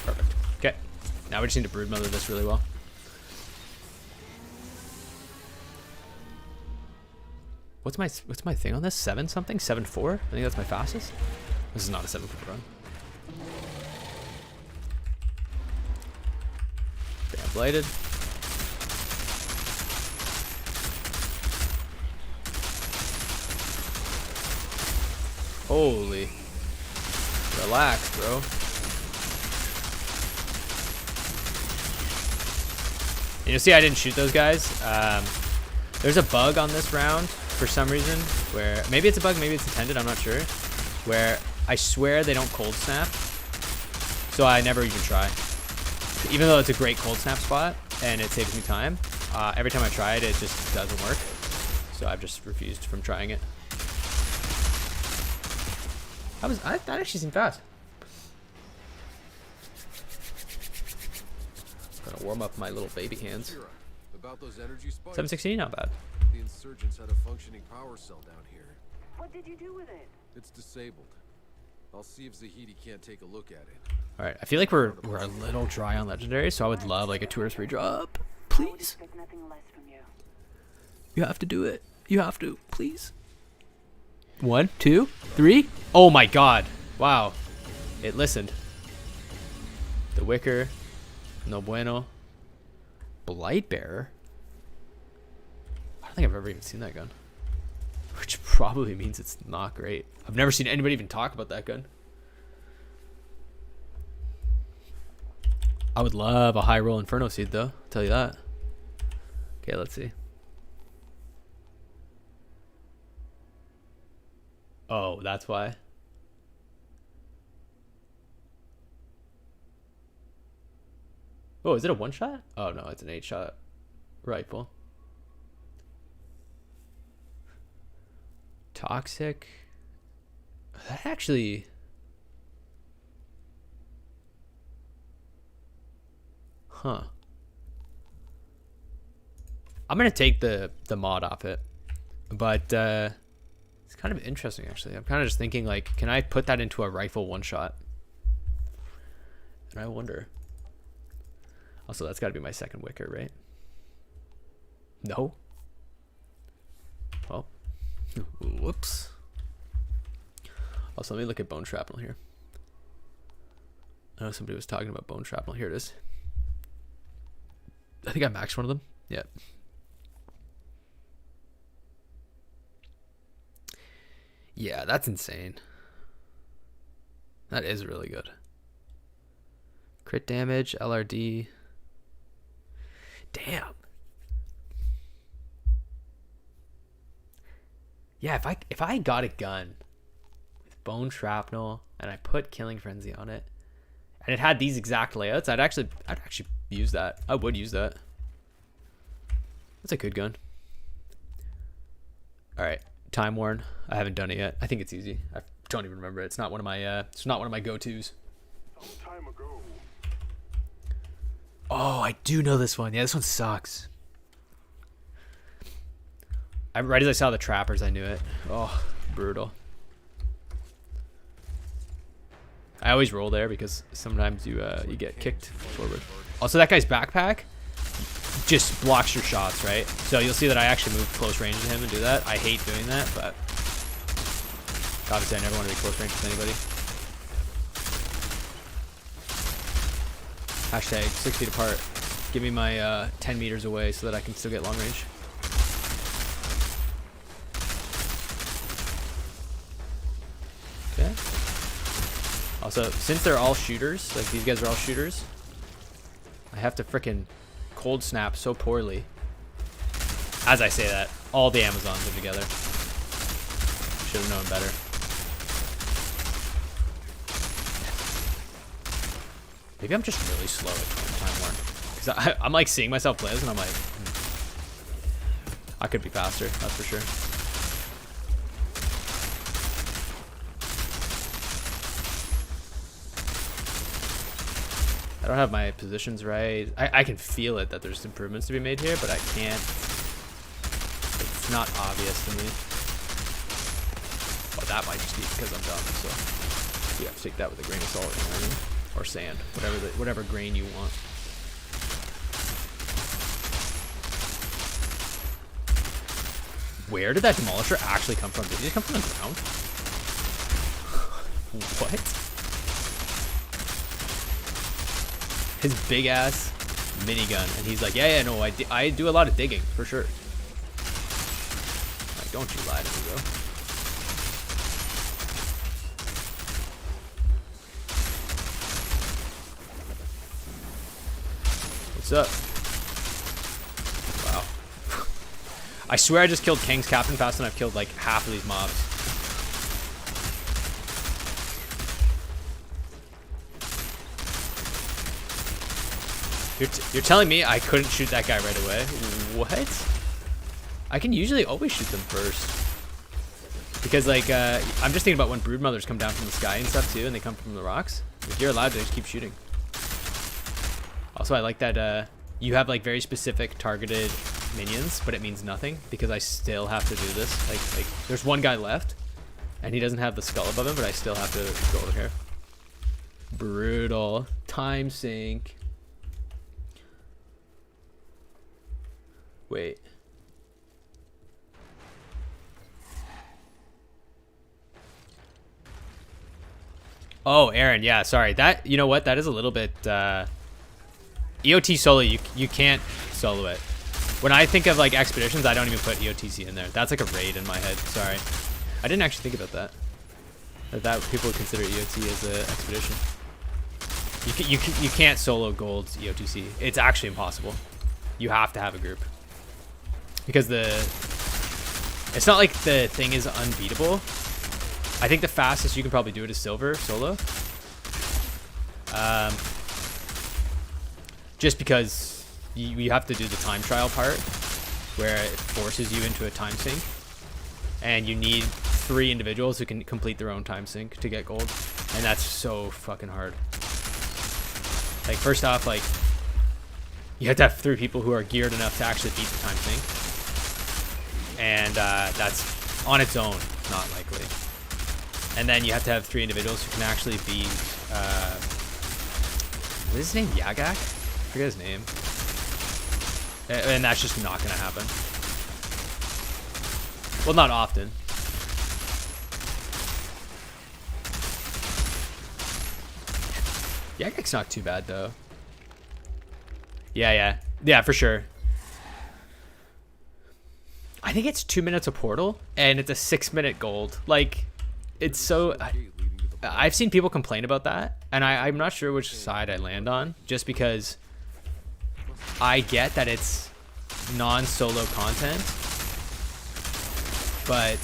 Perfect. Okay. Now we just need to brood mother this really well. What's my thing on this? 7 something? 7.4? I think that's my fastest. This is not a 7-foot run. Bam, blighted. Holy. Relax, bro. And you'll see I didn't shoot those guys. There's a bug on this round for some reason where, maybe it's a bug, maybe it's intended, I'm not sure, where I swear they don't cold snap, so I never even try. Even though it's a great cold snap spot and it saves me time, every time I try it, it just doesn't work. So I've just refused from trying it. That actually seemed fast. Gonna warm up my little baby hands. About those energy spikes. 716, not bad. The insurgents had a functioning power cell down here. What did you do with it? It's disabled. I'll see if Zahidi can't take a look at it. All right, I feel like we're a little dry on legendary, so I would love like a 2 or 3 drop, I would please. expect nothing less from you. You have to do it. You have to, please. 1, 2, 3. Oh my god! Wow, it listened. The Wicker, no bueno. Blightbearer. I don't think I've ever even seen that gun. Which probably means it's not great. I've never seen anybody even talk about that gun. I would love a high roll Inferno Seed though, I'll tell you that. Okay, let's see. Oh, that's why. Oh, is it a 1-shot? Oh no, it's an 8-shot rifle. Toxic. That actually. Huh. I'm gonna take the mod off it, but it's kind of interesting actually. I'm kind of just thinking like, can I put that into a rifle 1-shot? And I wonder. Also, that's got to be my second Wicker, right? No. Well. Whoops. Also, let me look at bone shrapnel here. I know somebody was talking about bone shrapnel. Here it is. I think I maxed one of them. Yeah. Yeah, that's insane. That is really good. Crit damage, LRD. Damn. Yeah, if I got a gun with bone shrapnel and I put Killing Frenzy on it and it had these exact layouts, I'd actually use that. I would use that. That's a good gun. All right, Time Worn. I haven't done it yet. I think it's easy. I don't even remember it. It's not one of my go-tos. Some time ago. Oh, I do know this one. Yeah, this one sucks. Right as I saw the trappers, I knew it. Oh, brutal. I always roll there because sometimes you get kicked forward. Also, that guy's backpack just blocks your shots, right? So you'll see that I actually move close range to him and do that. I hate doing that, but obviously I never want to be close range with anybody. Hashtag 6 feet apart. Give me my 10 meters away so that I can still get long range. Okay. Also, since they're all shooters, like these guys are all shooters, I have to frickin' cold snap so poorly. As I say that, all the Amazons are together. Should have known better. Maybe I'm just really slow at Time War. Because I'm like seeing myself play this and I'm like, I could be faster, that's for sure. I don't have my positions right. I can feel it that there's improvements to be made here, but I can't. It's not obvious to me. Oh, that might just be because I'm dumb, so you have to take that with a grain of salt, you know what I mean? Or sand, whatever grain you want. Where did that demolisher actually come from? Did it come from the ground? What? His big ass minigun, and he's like, yeah, no, I do a lot of digging for sure. Like, don't you lie to me, bro. What's up? Wow. I swear I just killed King's Captain fast and I've killed like half of these mobs. You're telling me I couldn't shoot that guy right away? What? I can usually always shoot them first. Because like, I'm just thinking about when broodmothers come down from the sky and stuff too, and they come from the rocks. Like, you're allowed to just keep shooting. Also, I like that you have like very specific targeted minions, but it means nothing because I still have to do this. Like there's one guy left, and he doesn't have the skull above him, but I still have to go over here. Brutal. Time sink. Wait. Oh, Aaron, yeah, sorry. That, you know what? That is a little bit EOT solo, you can't solo it. When I think of like expeditions, I don't even put EOTC in there. That's like a raid in my head. Sorry. I didn't actually think about that. That people would consider EOT as an expedition. You can't solo gold EOTC. It's actually impossible. You have to have a group. Because it's not like the thing is unbeatable. I think the fastest you can probably do it is silver solo. Just because you have to do the time trial part where it forces you into a time sink, and you need 3 individuals who can complete their own time sink to get gold, and that's so fucking hard. Like, first off, like, you have to have 3 people who are geared enough to actually beat the time sink, and that's on its own not likely. And then you have to have 3 individuals who can actually beat what is his name? Yagak? I forget his name. And that's just not gonna happen. Well, not often. Yagak's not too bad though. Yeah, for sure. I think it's 2 minutes a portal, and it's a 6-minute gold. Like, it's so. I've seen people complain about that, and I'm not sure which side I land on, just because I get that it's non-solo content, but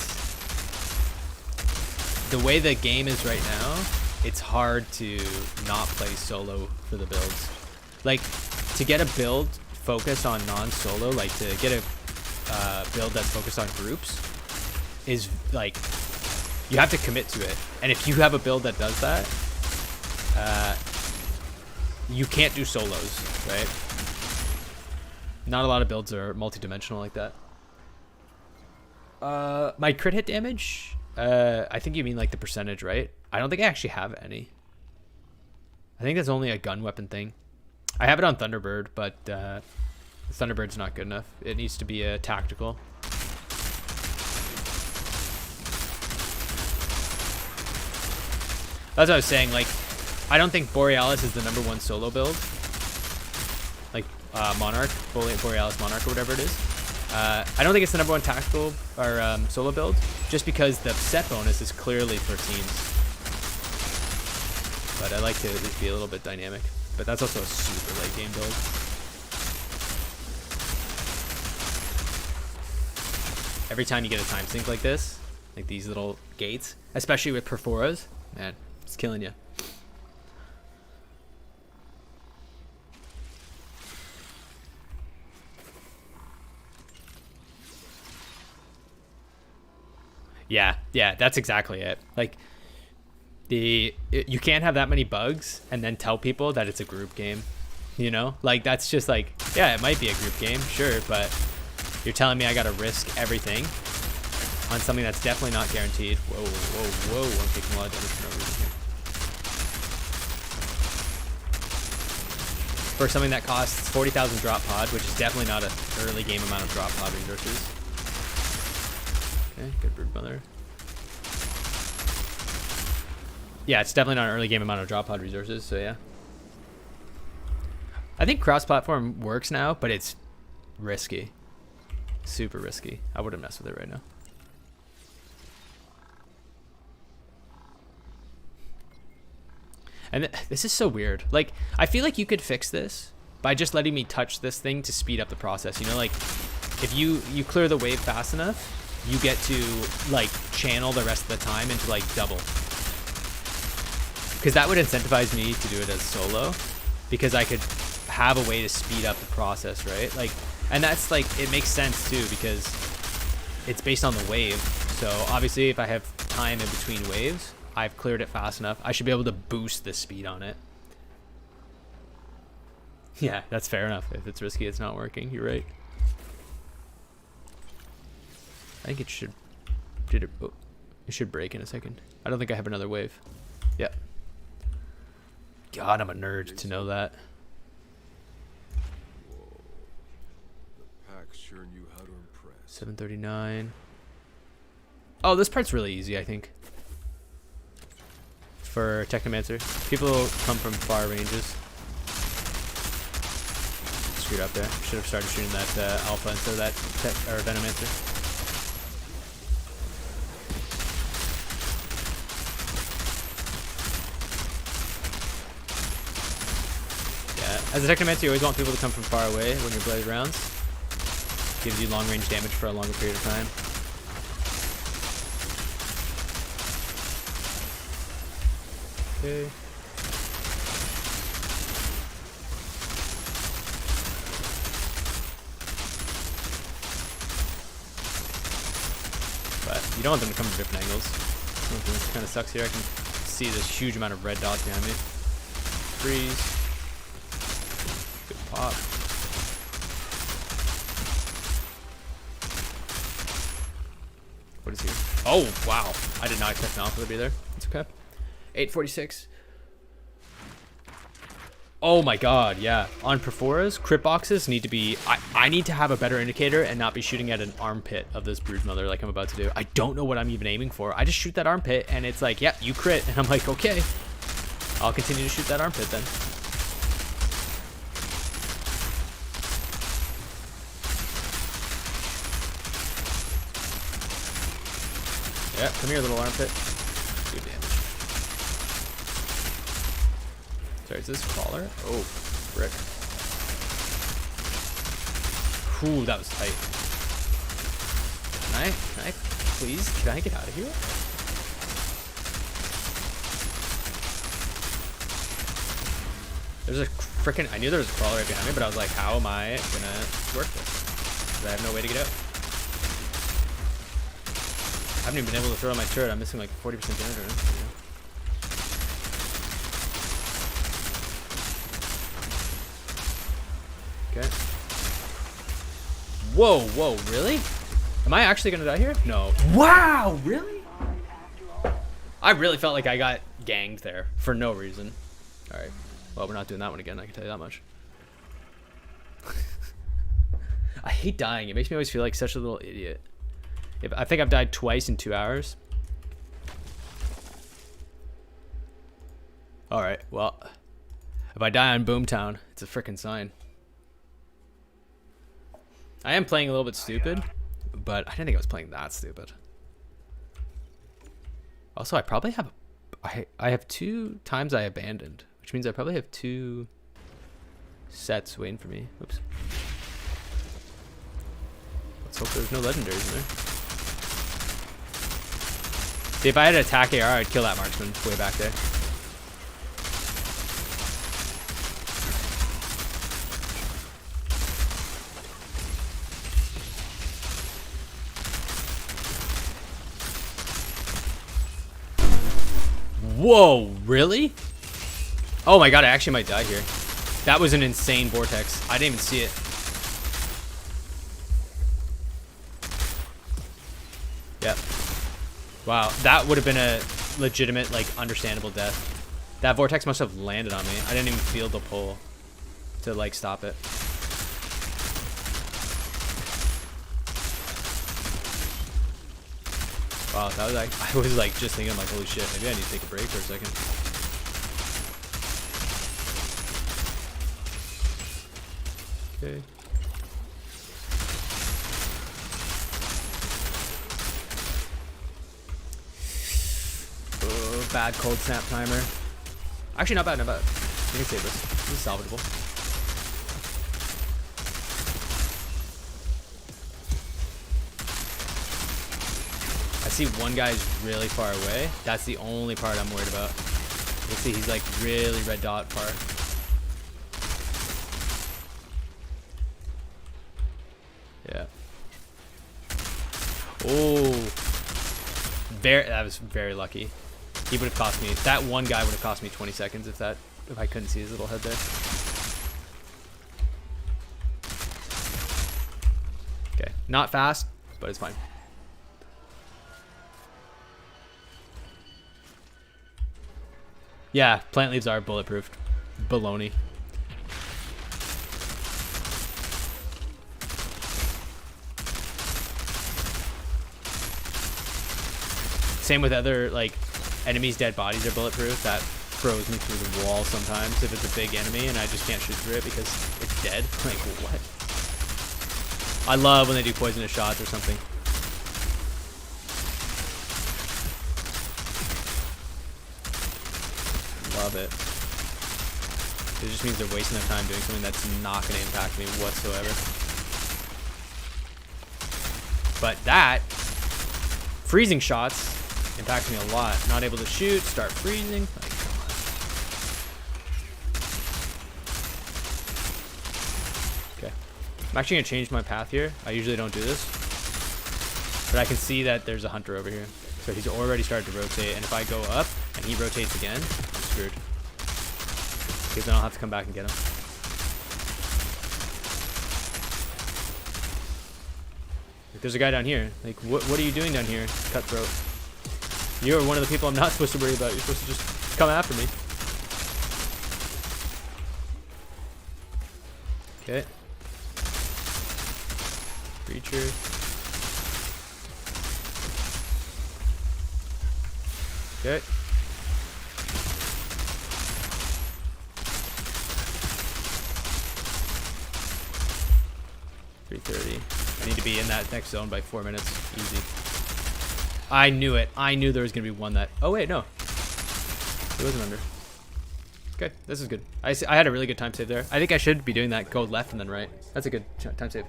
the way the game is right now, it's hard to not play solo for the builds. Like, to get a build focused on non-solo, like to get a build that's focused on groups, is like, you have to commit to it. And if you have a build that does that, you can't do solos, right? Not a lot of builds are multi-dimensional like that. My crit hit damage, I think you mean like the percentage, right? I don't think I actually have any. I think that's only a gun weapon thing. I have it on Thunderbird, but Thunderbird's not good enough. It needs to be a tactical. That's what I was saying. Like, I don't think Borealis is the #1 solo build, Monarch, Borealis Monarch or whatever it is. I don't think it's the #1 tactical or solo build, just because the set bonus is clearly for teams. But I like to at least be a little bit dynamic. But that's also a super late game build. Every time you get a time sink like this, like these little gates, especially with Perforas, man, it's killing you. Yeah, that's exactly it. Like, you can't have that many bugs and then tell people that it's a group game, you know? Like, that's just like, yeah, it might be a group game, sure, but you're telling me I gotta risk everything on something that's definitely not guaranteed. Whoa, whoa, whoa, I'm taking a lot of damage for no reason here. For something that costs 40,000 drop pod, which is definitely not an early game amount of drop pod resources. Okay, good brood mother. Yeah, it's definitely not an early game amount of drop pod resources, so yeah. I think cross-platform works now, but it's risky. Super risky. I wouldn't mess with it right now. And this is so weird. Like, I feel like you could fix this by just letting me touch this thing to speed up the process. You know, like, if you clear the wave fast enough, you get to, like, channel the rest of the time into, like, double. Because that would incentivize me to do it as solo, because I could have a way to speed up the process, right? Like, and that's, like, it makes sense, too, because it's based on the wave. So, obviously, if I have time in between waves, I've cleared it fast enough, I should be able to boost the speed on it. Yeah, that's fair enough. If it's risky, it's not working. You're right. I think it should... Oh, it should break in a second. I don't think I have another wave. Yeah. God, I'm a nerd to know that. Whoa. The pack sure knew how to impress. 739. Oh, this part's really easy, I think. For Technomancer. People come from far ranges. Screwed up there. Should have started shooting that Alpha instead of that Venomancer. As a Technomancer, you always want people to come from far away when you're bladed rounds. Gives you long range damage for a longer period of time. Okay. But you don't want them to come from different angles. One thing that kind of sucks here, I can see this huge amount of red dots behind me. Freeze. Good pop. What is here? Oh, wow. I did not expect an alpha to be there. It's okay. 846. Oh my god, yeah. On Perforas, crit boxes need to be... I need to have a better indicator and not be shooting at an armpit of this brood mother like I'm about to do. I don't know what I'm even aiming for. I just shoot that armpit and it's like, yeah, you crit. And I'm like, okay. I'll continue to shoot that armpit then. Yeah, come here, little armpit. Good damage. Sorry, is this crawler? Oh, frick. Ooh, that was tight. Can I, please, can I get out of here? There's a frickin', I knew there was a crawler right behind me, but I was like, how am I gonna work this? Because I have no way to get out. I haven't even been able to throw on my turret. I'm missing like 40% damage right now. Okay. Whoa, whoa, really? Am I actually gonna die here? No. Wow, really? I really felt like I got ganged there for no reason. All right. Well, we're not doing that one again. I can tell you that much. I hate dying. It makes me always feel like such a little idiot. I think I've died twice in 2 hours. Alright, well. If I die on Boomtown, it's a frickin' sign. I am playing a little bit stupid, but I didn't think I was playing that stupid. Also, I probably have... I have 2 times I abandoned, which means I probably have 2 sets waiting for me. Oops. Let's hope there's no legendaries in there. See, if I had an attack AR, I'd kill that marksman way back there. Whoa, really? Oh my god, I actually might die here. That was an insane vortex. I didn't even see it. Yep. Wow, that would have been a legitimate, like, understandable death. That vortex must have landed on me. I didn't even feel the pull to, like, stop it. Wow, that was like, I was like just thinking, like, holy shit, maybe I need to take a break for a second. Okay. Oh, bad cold snap timer. Actually, not bad, not bad. You can save this. This is salvageable. I see one guy's really far away. That's the only part I'm worried about. You can see he's like really red dot far. Yeah. Oh. That was very lucky. He would have cost me. That one guy would have cost me 20 seconds if I couldn't see his little head there. Okay. Not fast, but it's fine. Yeah, plant leaves are bulletproof. Baloney. Same with other, like, enemies' dead bodies are bulletproof. That throws me through the wall sometimes if it's a big enemy and I just can't shoot through it because it's dead. Like, what? I love when they do poisonous shots or something. Love it. It just means they're wasting their time doing something that's not going to impact me whatsoever. But that, freezing shots, impacts me a lot. Not able to shoot, start freezing. Like, come on. Okay. I'm actually going to change my path here. I usually don't do this. But I can see that there's a hunter over here. So he's already started to rotate. And if I go up and he rotates again, I'm screwed. Because then I'll have to come back and get him. Like, there's a guy down here. Like, what are you doing down here, cutthroat? You're one of the people I'm not supposed to worry about. You're supposed to just come after me. Okay. Creature. Okay. I need to be in that next zone by 4 minutes. Easy. I knew it. I knew there was going to be one that... Oh, wait, no. It wasn't under. Okay, this is good. I had a really good time save there. I think I should be doing that. Go left and then right. That's a good time save.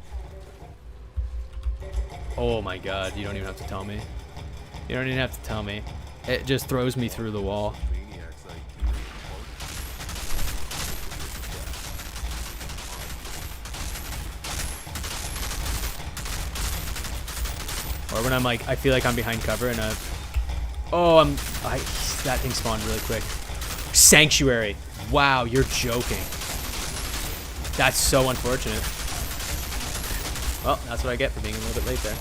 Oh, my God. You don't even have to tell me. You don't even have to tell me. It just throws me through the wall. Or when I'm like, I feel like I'm behind cover and that thing spawned really quick. Sanctuary. Wow, you're joking. That's so unfortunate. Well, that's what I get for being a little bit late there.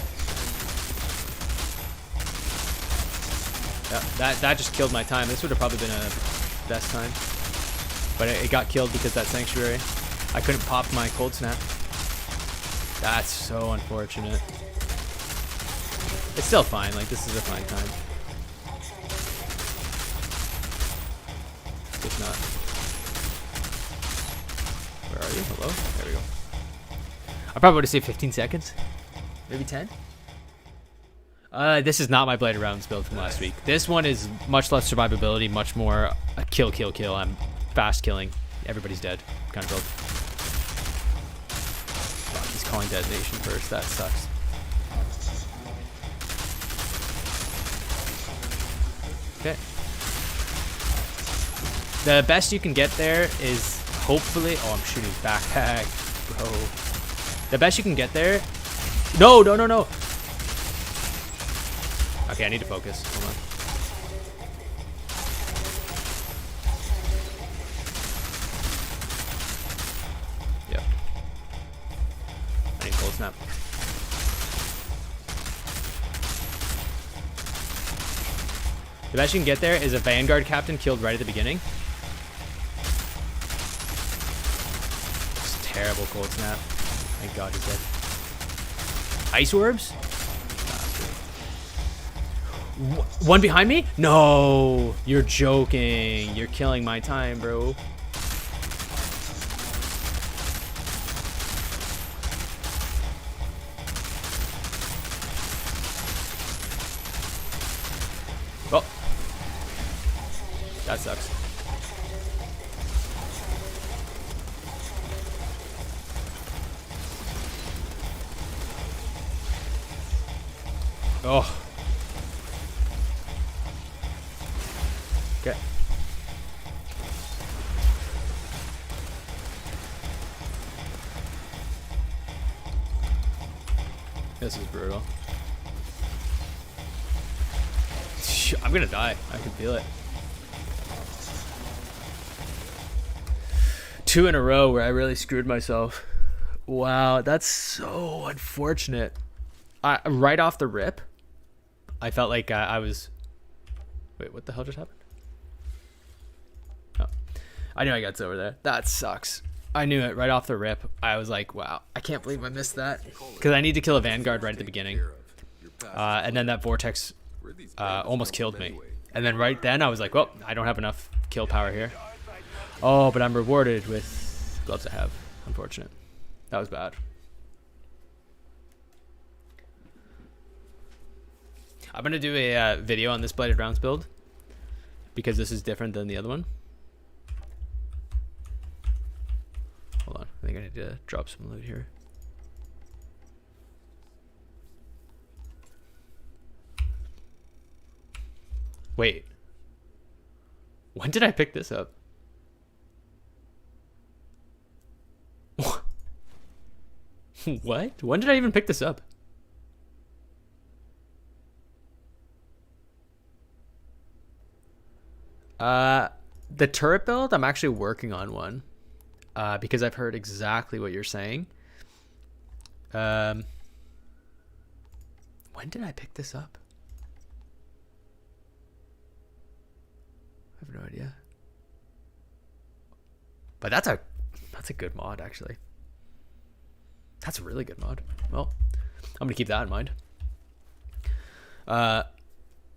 Yeah, that just killed my time. This would have probably been a best time. But it got killed because that sanctuary. I couldn't pop my cold snap. That's so unfortunate. It's still fine, like this is a fine time. If not. Where are you? Hello? There we go. I probably would have saved 15 seconds. Maybe 10? This is not my Bladed Rounds build from last week. This one is much less survivability, much more a kill, kill, kill. I'm fast killing. Everybody's dead kind of build. Fuck, he's calling detonation first. That sucks. Okay. The best you can get there is hopefully... Oh, I'm shooting backpack, bro. The best you can get there... No, no, no, no. Okay, I need to focus. Hold on. Yep. I need cold snap. The best you can get there is a Vanguard captain killed right at the beginning. It's terrible cold snap. Thank God he's dead. Ice orbs? One behind me? No, you're joking. You're killing my time, bro. Oh, that sucks. Oh. Okay. This is brutal. I'm gonna die. I can feel it. 2 in a row where I really screwed myself. Wow, that's so unfortunate. Right off the rip, I felt like I was... Wait, what the hell just happened? Oh, I knew I got over there. That sucks. I knew it right off the rip. I was like, wow, I can't believe I missed that. Because I need to kill a Vanguard right at the beginning. And then that Vortex almost killed me. And then right then I was like, well, I don't have enough kill power here. Oh, but I'm rewarded with gloves I have. Unfortunate. That was bad. I'm going to do a video on this Bladed Rounds build because this is different than the other one. Hold on. I think I need to drop some loot here. Wait. When did I pick this up? What? When did I even pick this up? The turret build, I'm actually working on one. Because I've heard exactly what you're saying. When did I pick this up? I have no idea. But that's a good mod, actually. That's a really good mod. Well, I'm gonna keep that in mind.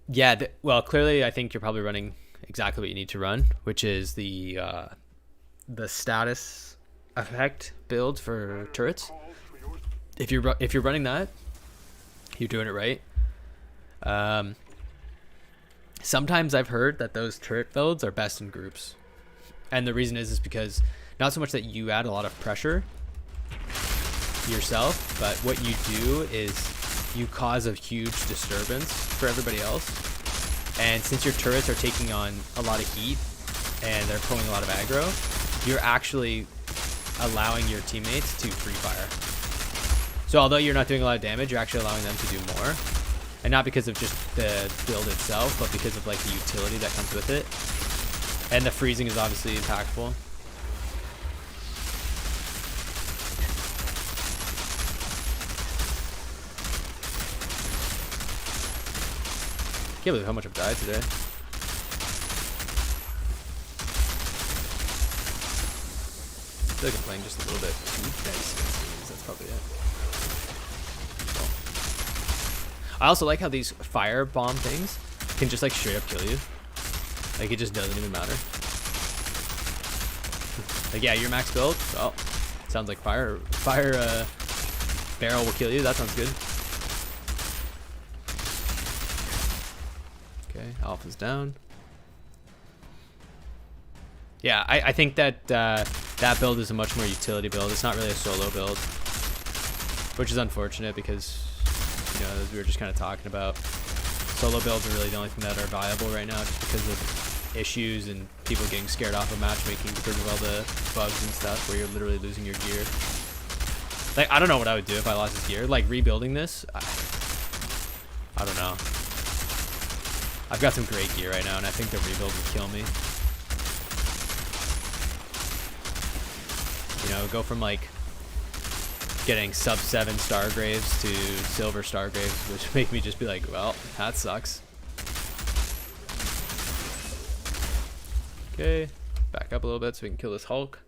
Yeah. Well, clearly, I think you're probably running exactly what you need to run, which is the status effect build for turrets. If you're running that, you're doing it right. Sometimes I've heard that those turret builds are best in groups, and the reason is because not so much that you add a lot of pressure yourself, but what you do is you cause a huge disturbance for everybody else. And since your turrets are taking on a lot of heat and they're pulling a lot of aggro, you're actually allowing your teammates to free fire. So although you're not doing a lot of damage, you're actually allowing them to do more. And not because of just the build itself, but because of like the utility that comes with it. And the freezing is obviously impactful. Can't believe how much I've died today. I feel like I'm playing just a little bit too nice. That's probably it. I also like how these fire bomb things can just like straight up kill you. Like it just doesn't even matter. Like yeah, your max build. Well, sounds like fire Barrel will kill you. That sounds good. Okay, Alpha's down. Yeah, I think that that build is a much more utility build. It's not really a solo build, which is unfortunate because, you know, as we were just kind of talking about, solo builds are really the only thing that are viable right now just because of issues and people getting scared off of matchmaking because of all the bugs and stuff where you're literally losing your gear. Like, I don't know what I would do if I lost this gear. Like, rebuilding this, I don't know. I've got some great gear right now, and I think the rebuild would kill me. You know, go from like getting sub 7 Stargraves to silver Stargraves, which make me just be like, well, that sucks. Okay, back up a little bit so we can kill this Hulk.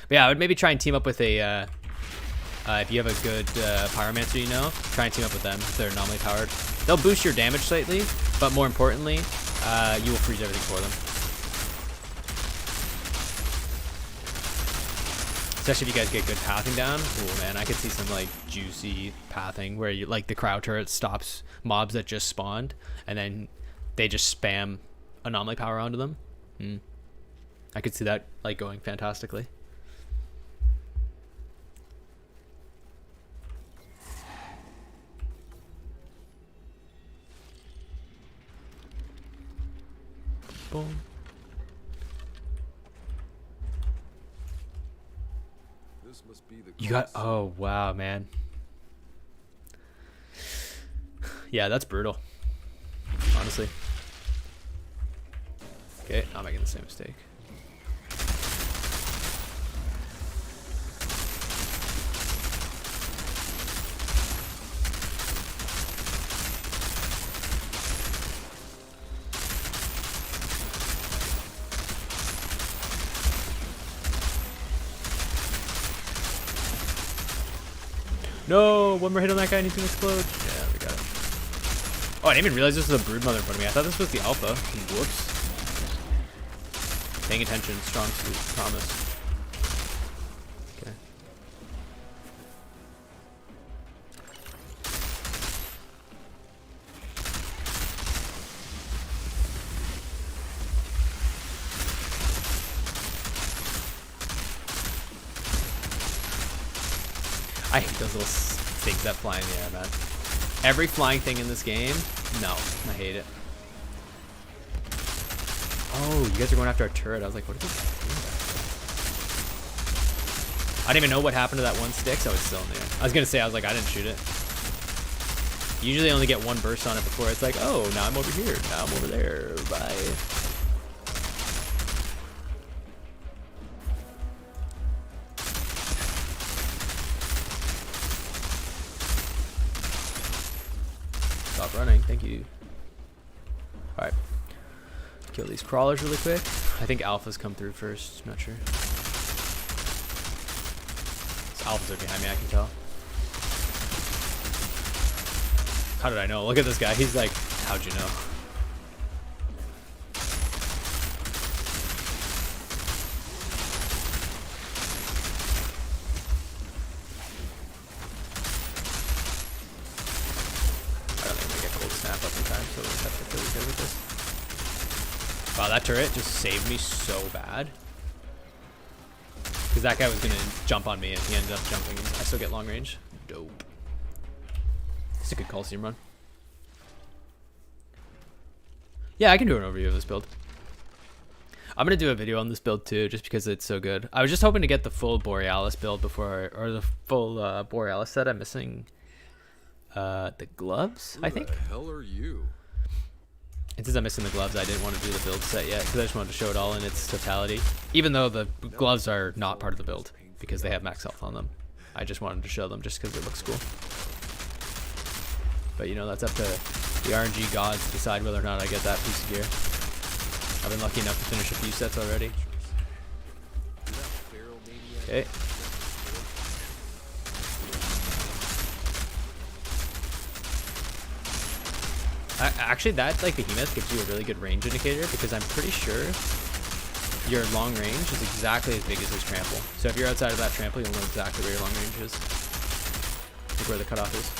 But yeah, I would maybe try and team up with a, if you have a good Pyromancer, you know, try and team up with them if they're anomaly powered. They'll boost your damage slightly, but more importantly, you will freeze everything for them. Especially if you guys get good pathing down. Oh man, I could see some like juicy pathing where you like the crowd turret stops mobs that just spawned and then they just spam anomaly power onto them. I could see that like going fantastically. Boom. This must be the You got, oh wow, man. Yeah, that's brutal, honestly. Okay, not making the same mistake. No, one more hit on that guy and he's gonna explode. Yeah, we got it. Oh, I didn't even realize this was a brood mother in front of me. I thought this was the alpha. Whoops. Paying attention, strong suit, promise. Okay. I hate those little things that fly in the air, man. Every flying thing in this game, no, I hate it. Oh, you guys are going after our turret. I was like, what are you doing? I didn't even know what happened to that one stick, so it's still in there. I was gonna say, I was like, I didn't shoot it. You usually only get one burst on it before it's like, oh, now I'm over here, now I'm over there, bye. Stop running, thank you. Alright. Kill these crawlers really quick. I think alphas come through first, I'm not sure. These alphas are behind me, I can tell. How did I know? Look at this guy, he's like, how'd you know? Wow, that turret just saved me so bad. Because that guy was going to jump on me and he ended up jumping and I still get long range. Dope. It's a good Coliseum run. Yeah, I can do an overview of this build. I'm going to do a video on this build too, just because it's so good. I was just hoping to get the full Borealis build before, or the full Borealis set. I'm missing the gloves, I think. Who the hell are you? And since I'm missing the gloves, I didn't want to do the build set yet because I just wanted to show it all in its totality. Even though the gloves are not part of the build because they have max health on them. I just wanted to show them just because it looks cool. But you know, that's up to the RNG gods to decide whether or not I get that piece of gear. I've been lucky enough to finish a few sets already. Okay. Actually, that like behemoth gives you a really good range indicator because I'm pretty sure your long range is exactly as big as his trample. So if you're outside of that trample, you'll know exactly where your long range is. Like where the cutoff is.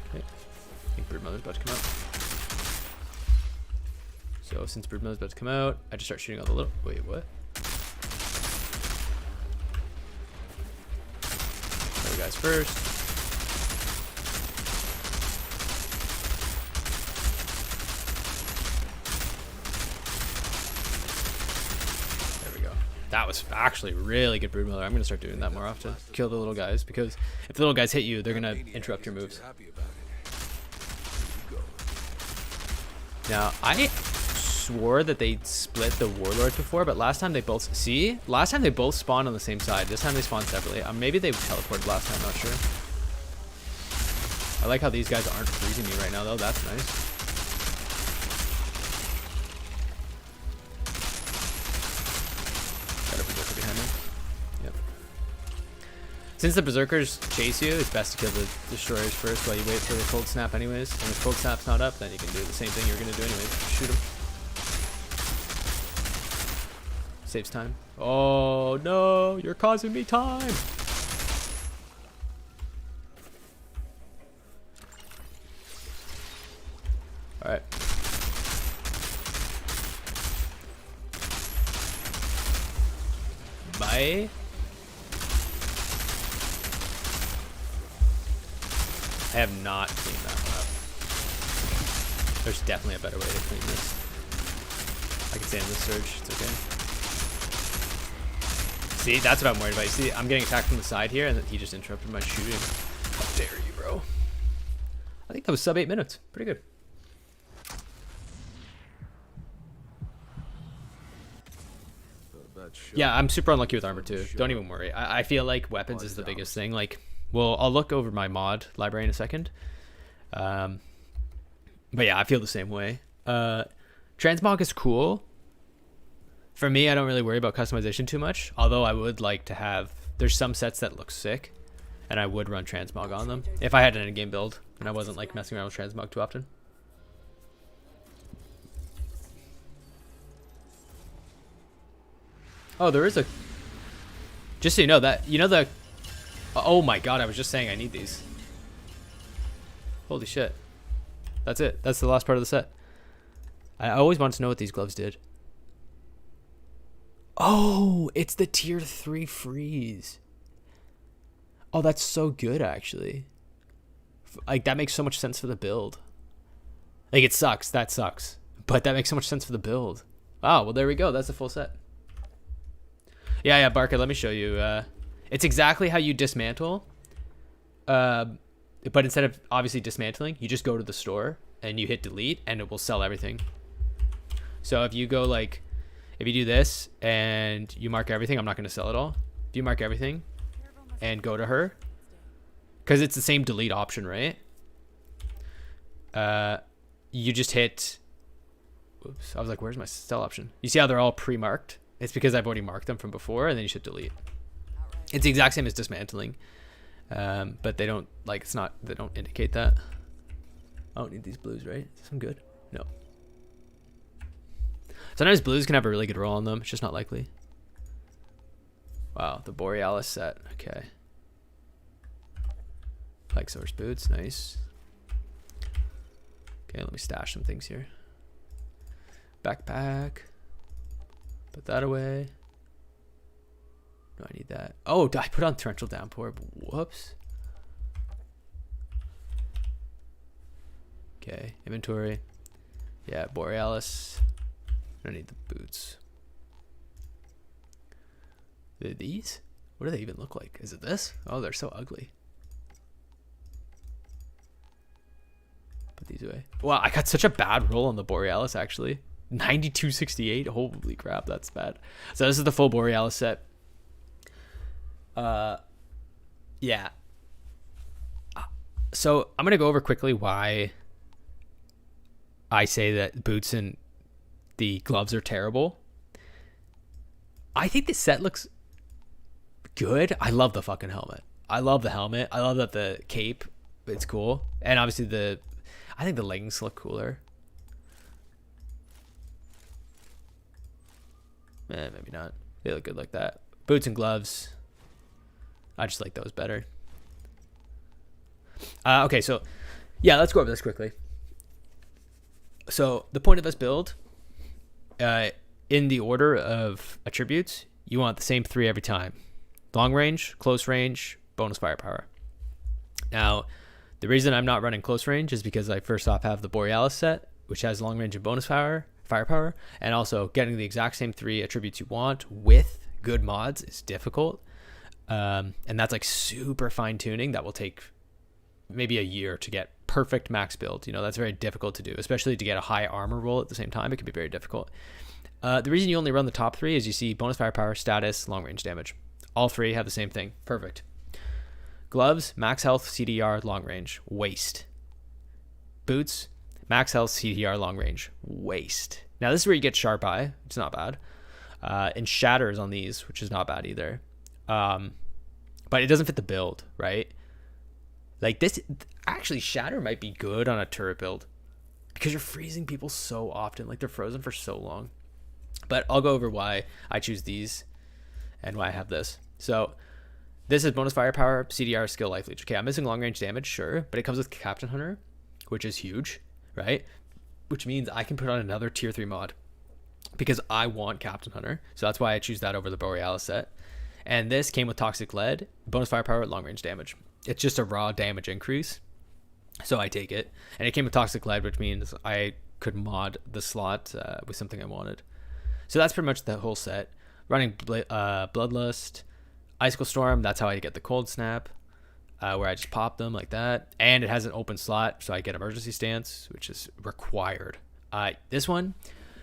Okay. I think Broodmother's about to come out. So since Broodmother's about to come out, I just start shooting all the little... Wait, what? There guys first. That was actually really good Broodmother. I'm going to start doing that more often. Kill the little guys, because if the little guys hit you, they're going to interrupt your moves. Now, I swore that they split the Warlords before, but last time they both... See? Last time they both spawned on the same side. This time they spawned separately. Maybe they teleported last time, not sure. I like how these guys aren't freezing me right now, though. That's nice. Since the Berserkers chase you, it's best to kill the Destroyers first while you wait for the Cold Snap anyways. And if Cold Snap's not up, then you can do the same thing you're going to do anyways. Shoot them. Saves time. Oh, no. You're causing me time. Alright. Bye. I have not cleaned that one up. There's definitely a better way to clean this. I can stay in this surge. It's okay. See, that's what I'm worried about. You see, I'm getting attacked from the side here, and then he just interrupted my shooting. How dare you, bro? I think that was sub 8 minutes. Pretty good. Yeah, I'm super unlucky with armor too. Don't even worry. I feel like weapons is the biggest thing. Like, well, I'll look over my mod library in a second. But yeah, I feel the same way. Transmog is cool. For me, I don't really worry about customization too much. Although I would like to have... There's some sets that look sick. And I would run transmog on them. If I had an in-game build. And I wasn't like messing around with transmog too often. Oh, there is a... Just so you know that... You know the... Oh my god, I was just saying I need these. Holy shit. That's it. That's the last part of the set. I always wanted to know what these gloves did. Oh, it's the tier 3 freeze. Oh, that's so good, actually. Like, that makes so much sense for the build. Like, it sucks. That sucks. But that makes so much sense for the build. Oh, well, there we go. That's the full set. Yeah, Barker, let me show you. It's exactly how you dismantle. But instead of obviously dismantling, you just go to the store and you hit delete and it will sell everything. So if you go like, if you do this and you mark everything, I'm not going to sell it all. If you mark everything and go to her, because it's the same delete option, right? You just hit, oops, I was like, where's my sell option? You see how they're all pre-marked? It's because I've already marked them from before, and then you should delete. It's the exact same as dismantling, but they don't, like, it's not, they don't indicate that. I don't need these blues, right? Is this one good? No. Sometimes blues can have a really good roll on them. It's just not likely. Wow, the Borealis set. Okay. Like source boots, nice. Okay, let me stash some things here. Backpack. Put that away. No, I need that. Oh, I put on torrential downpour. Whoops. Okay, inventory. Yeah, Borealis. I don't need the boots. These? What do they even look like? Is it this? Oh, they're so ugly. Put these away. Wow, I got such a bad roll on the Borealis, actually. 9268. Holy crap, that's bad. So this is the full Borealis set. Yeah. So I'm gonna go over quickly why I say that boots and the gloves are terrible. I think the set looks good. I love the fucking helmet. I love the helmet. I love that the cape, it's cool. And obviously I think the leggings look cooler. Maybe not. They look good like that. Boots and gloves. I just like those better. Okay, so yeah, let's go over this quickly. So the point of this build, in the order of attributes, you want the same 3 every time. Long range, close range, bonus firepower. Now, the reason I'm not running close range is because I first off have the Borealis set, which has long range and bonus firepower, and also getting the exact same 3 attributes you want with good mods is difficult. And that's like super fine tuning that will take maybe a year to get perfect max build. You know, that's very difficult to do, especially to get a high armor roll at the same time. It can be very difficult. The reason you only run the top 3 is you see bonus firepower, status, long range damage. All 3 have the same thing. Perfect. Gloves, max health, CDR, long range, waste. Boots, max health, CDR, long range, waste. Now this is where you get sharp eye. It's not bad. And shatters on these, which is not bad either. But it doesn't fit the build, right? Like this, actually shatter might be good on a turret build because you're freezing people so often. Like they're frozen for so long. But I'll go over why I choose these and why I have this. So this is bonus firepower, CDR, skill, life leech. Okay, I'm missing long range damage, sure, but it comes with Captain Hunter, which is huge, right? Which means I can put on another tier 3 mod because I want Captain Hunter. So that's why I choose that over the Borealis set. And this came with Toxic Lead, bonus firepower, long range damage. It's just a raw damage increase, so I take it. And it came with Toxic Lead, which means I could mod the slot with something I wanted. So that's pretty much the whole set. Running Bloodlust, Icicle Storm, that's how I get the Cold Snap, where I just pop them like that. And it has an open slot, so I get Emergency Stance, which is required. This one,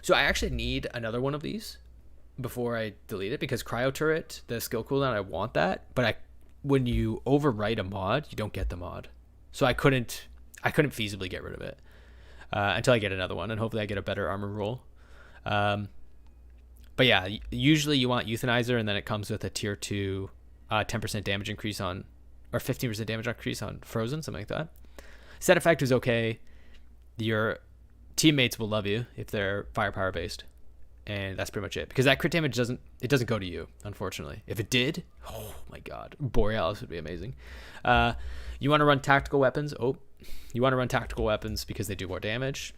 so I actually need another one of these before I delete it, because Cryo Turret, the skill cooldown, I want that, but when you overwrite a mod, you don't get the mod. So I couldn't feasibly get rid of it until I get another one, and hopefully I get a better armor roll. But yeah, usually you want Euthanizer, and then it comes with a tier 2 10% damage increase on, or 15% damage increase on Frozen, something like that. Set effect is okay. Your teammates will love you if they're firepower based. And that's pretty much it, because that crit damage doesn't go to you, unfortunately. If it did, oh my god, Borealis would be amazing. You want to run tactical weapons. You want to run tactical weapons because they do more damage,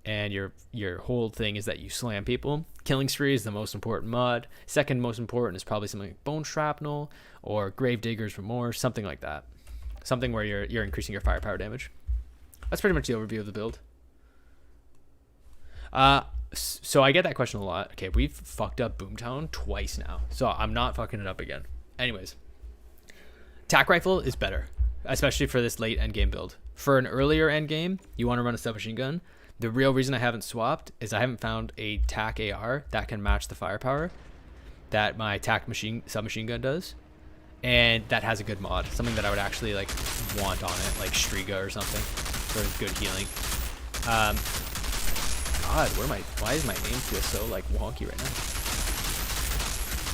and your whole thing is that you slam people. Killing Spree is the most important mod. Second most important is probably something like Bone Shrapnel or Gravedigger's Remorse, something like that. Something where you're increasing your firepower damage. That's pretty much the overview of the build. So I get that question a lot. Okay, we've fucked up Boomtown twice now, so I'm not fucking it up again. Anyways, tac rifle is better, especially for this late endgame build. For an earlier endgame, you want to run a submachine gun. The real reason I haven't swapped is I haven't found a tac AR that can match the firepower that my tac submachine gun does, and that has a good mod, something that I would actually like want on it, like Striga or something for good healing. God, why is my aim feel so like wonky right now?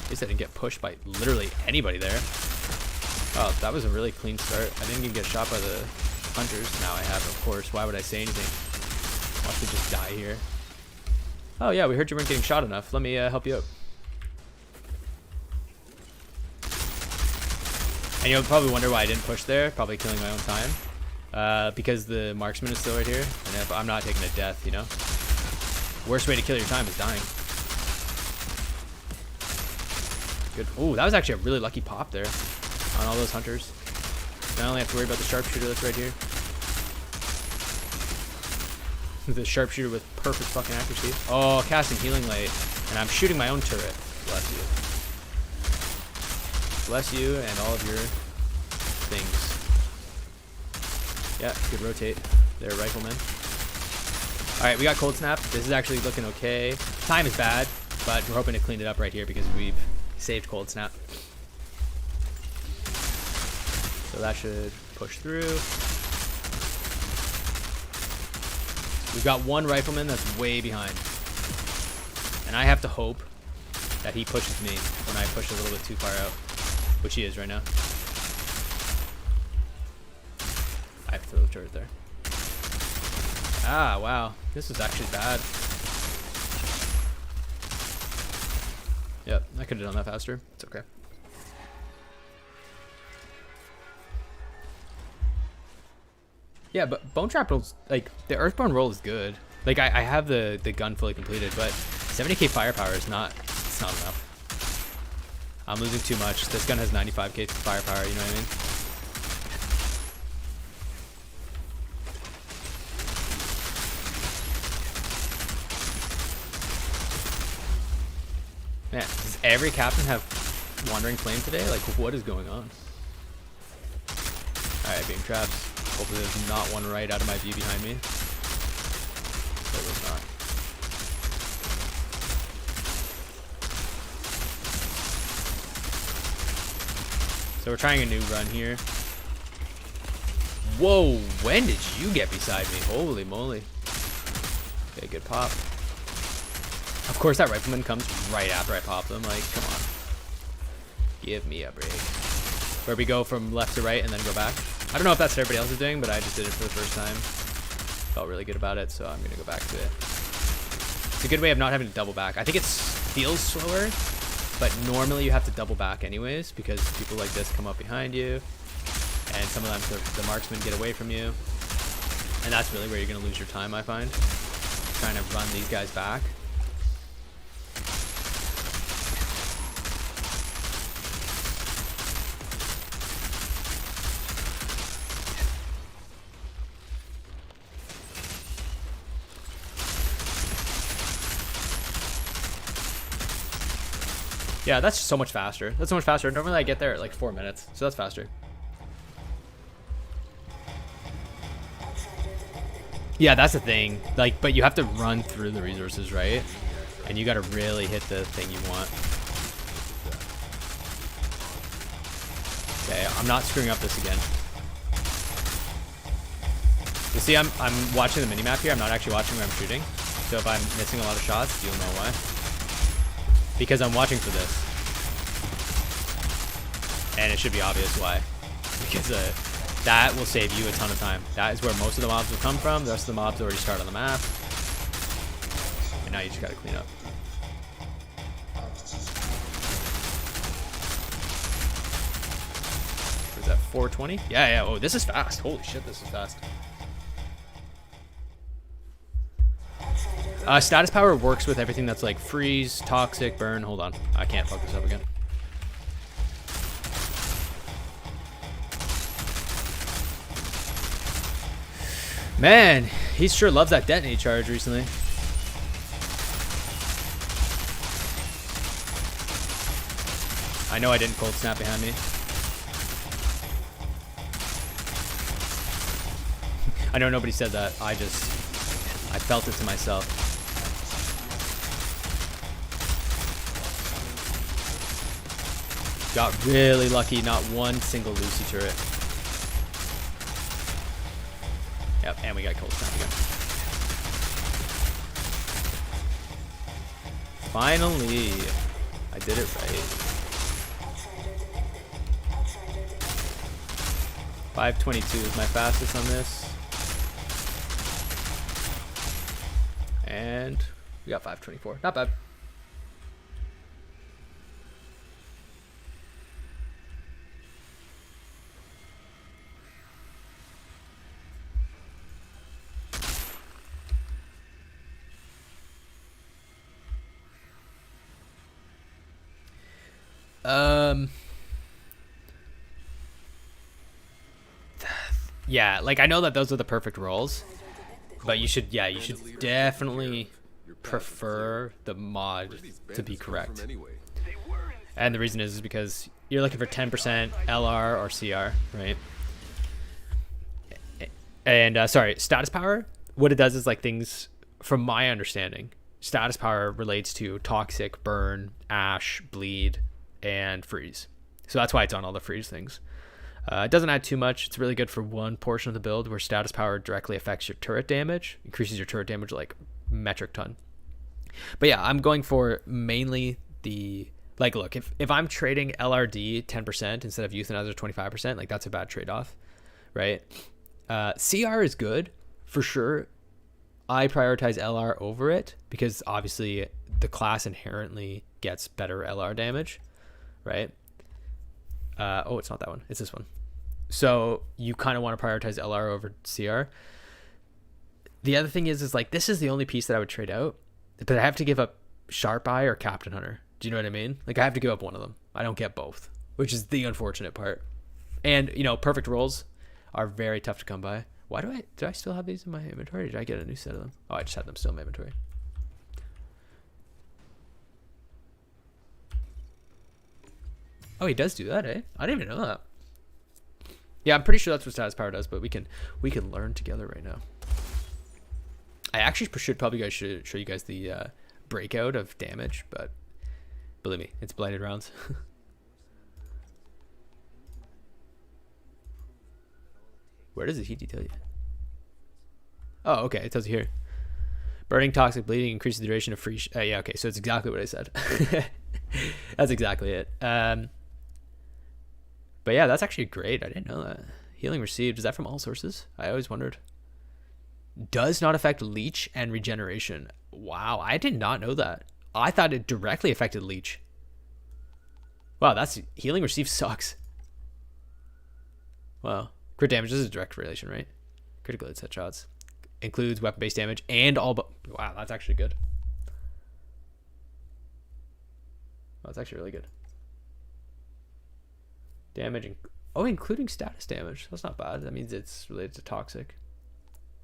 At least I didn't get pushed by literally anybody there. Oh, that was a really clean start. I didn't even get shot by the hunters. Now I have, of course. Why would I say anything? Watch me just die here. Oh yeah, we heard you weren't getting shot enough. Let me help you out. And you'll probably wonder why I didn't push there. Probably killing my own time. Because the marksman is still right here, and if I'm not taking a death, you know. Worst way to kill your time is dying. Good. Oh, that was actually a really lucky pop there on all those hunters. Now I only have to worry about the sharpshooter that's right here. The sharpshooter with perfect fucking accuracy. Oh, casting healing light, and I'm shooting my own turret. Bless you. Bless you and all of your things. Yeah, good rotate. There, rifleman. Alright, we got Cold Snap. This is actually looking okay. Time is bad, but we're hoping to clean it up right here because we've saved Cold Snap. So that should push through. We've got one rifleman that's way behind. And I have to hope that he pushes me when I push a little bit too far out, which he is right now. I have to throw the turret there. Ah, wow. This is actually bad. Yep, I could have done that faster. It's okay. Yeah, but Bone Trap rolls, like, the Earthborn roll is good. Like, I have the gun fully completed, but 70k firepower is not, it's not enough. I'm losing too much. This gun has 95k firepower, you know what I mean? Man, does every captain have Wandering Flame today? Like, what is going on? Alright, being traps. Hopefully there's not one right out of my view behind me. There was not. So we're trying a new run here. Whoa, when did you get beside me? Holy moly. Okay, good pop. Of course that rifleman comes right after I pop them. Like, come on. Give me a break. Where we go from left to right and then go back. I don't know if that's what everybody else is doing, but I just did it for the first time. Felt really good about it, so I'm going to go back to it. It's a good way of not having to double back. I think it feels slower, but normally you have to double back anyways because people like this come up behind you, and sometimes the marksmen get away from you. And that's really where you're going to lose your time, I find. Trying to run these guys back. Yeah, that's so much faster. That's so much faster. Normally I get there at like 4 minutes, so that's faster. Yeah, that's the thing. Like, but you have to run through the resources, right? And you got to really hit the thing you want. Okay, I'm not screwing up this again. You see, I'm watching the minimap here. I'm not actually watching where I'm shooting. So if I'm missing a lot of shots, you'll know why. Because I'm watching for this. And it should be obvious why. Because that will save you a ton of time. That is where most of the mobs will come from. The rest of the mobs already start on the map. And now you just gotta clean up. Is that 420? Yeah, yeah. Oh, this is fast. Holy shit, this is fast. Status power works with everything that's like freeze, toxic, burn. Hold on. I can't fuck this up again. Man, he sure loves that detonate charge recently. I know I didn't cold snap behind me. I know nobody said that. I felt it to myself. Got really lucky, not one single Lucy turret. Yep, and we got cold snap again. Finally, I did it right. 522 is my fastest on this. And we got 524, not bad. Yeah, like I know that those are the perfect rolls, but you should definitely prefer the mod to be correct. And the reason is because you're looking for 10% LR or CR, right? And sorry, status power, what it does is like things, from my understanding, status power relates to toxic, burn, ash, bleed, and freeze. So that's why it's on all the freeze things. It doesn't add too much. It's really good for one portion of the build where status power directly affects your turret damage, increases your turret damage like metric ton. But yeah, I'm going for mainly the, like, look, if I'm trading LRD 10% instead of Euthanizer 25%, like that's a bad trade-off, right? CR is good for sure. I prioritize LR over it because obviously the class inherently gets better LR damage, right? Oh, it's not that one. It's this one. So you kind of want to prioritize LR over CR. The other thing is like, this is the only piece that I would trade out, but I have to give up Sharp Eye or Captain Hunter. Do you know what I mean? Like, I have to give up one of them. I don't get both, which is the unfortunate part. And, you know, perfect rolls are very tough to come by. Why do I still have these in my inventory? Did I get a new set of them? Oh, I just had them still in my inventory. Oh, he does do that, eh? I didn't even know that. Yeah, I'm pretty sure that's what status power does, but we can learn together right now. I actually should show you guys the breakout of damage, but believe me, it's blighted rounds. Where does the heat tell you? Oh, okay, it tells you here. Burning, toxic, bleeding increases the duration of free. Yeah, okay, so it's exactly what I said. That's exactly it. But yeah, that's actually great. I didn't know that. Healing received, is that from all sources? I always wondered. Does not affect leech and regeneration. Wow, I did not know that. I thought it directly affected leech. Wow, that's healing received sucks. Wow. Crit damage, this is a direct relation, right? Critical hits, headshots. Includes weapon-based damage and all but... Wow, that's actually good. That's actually really good. Damage, including status damage. That's not bad. That means it's related to toxic.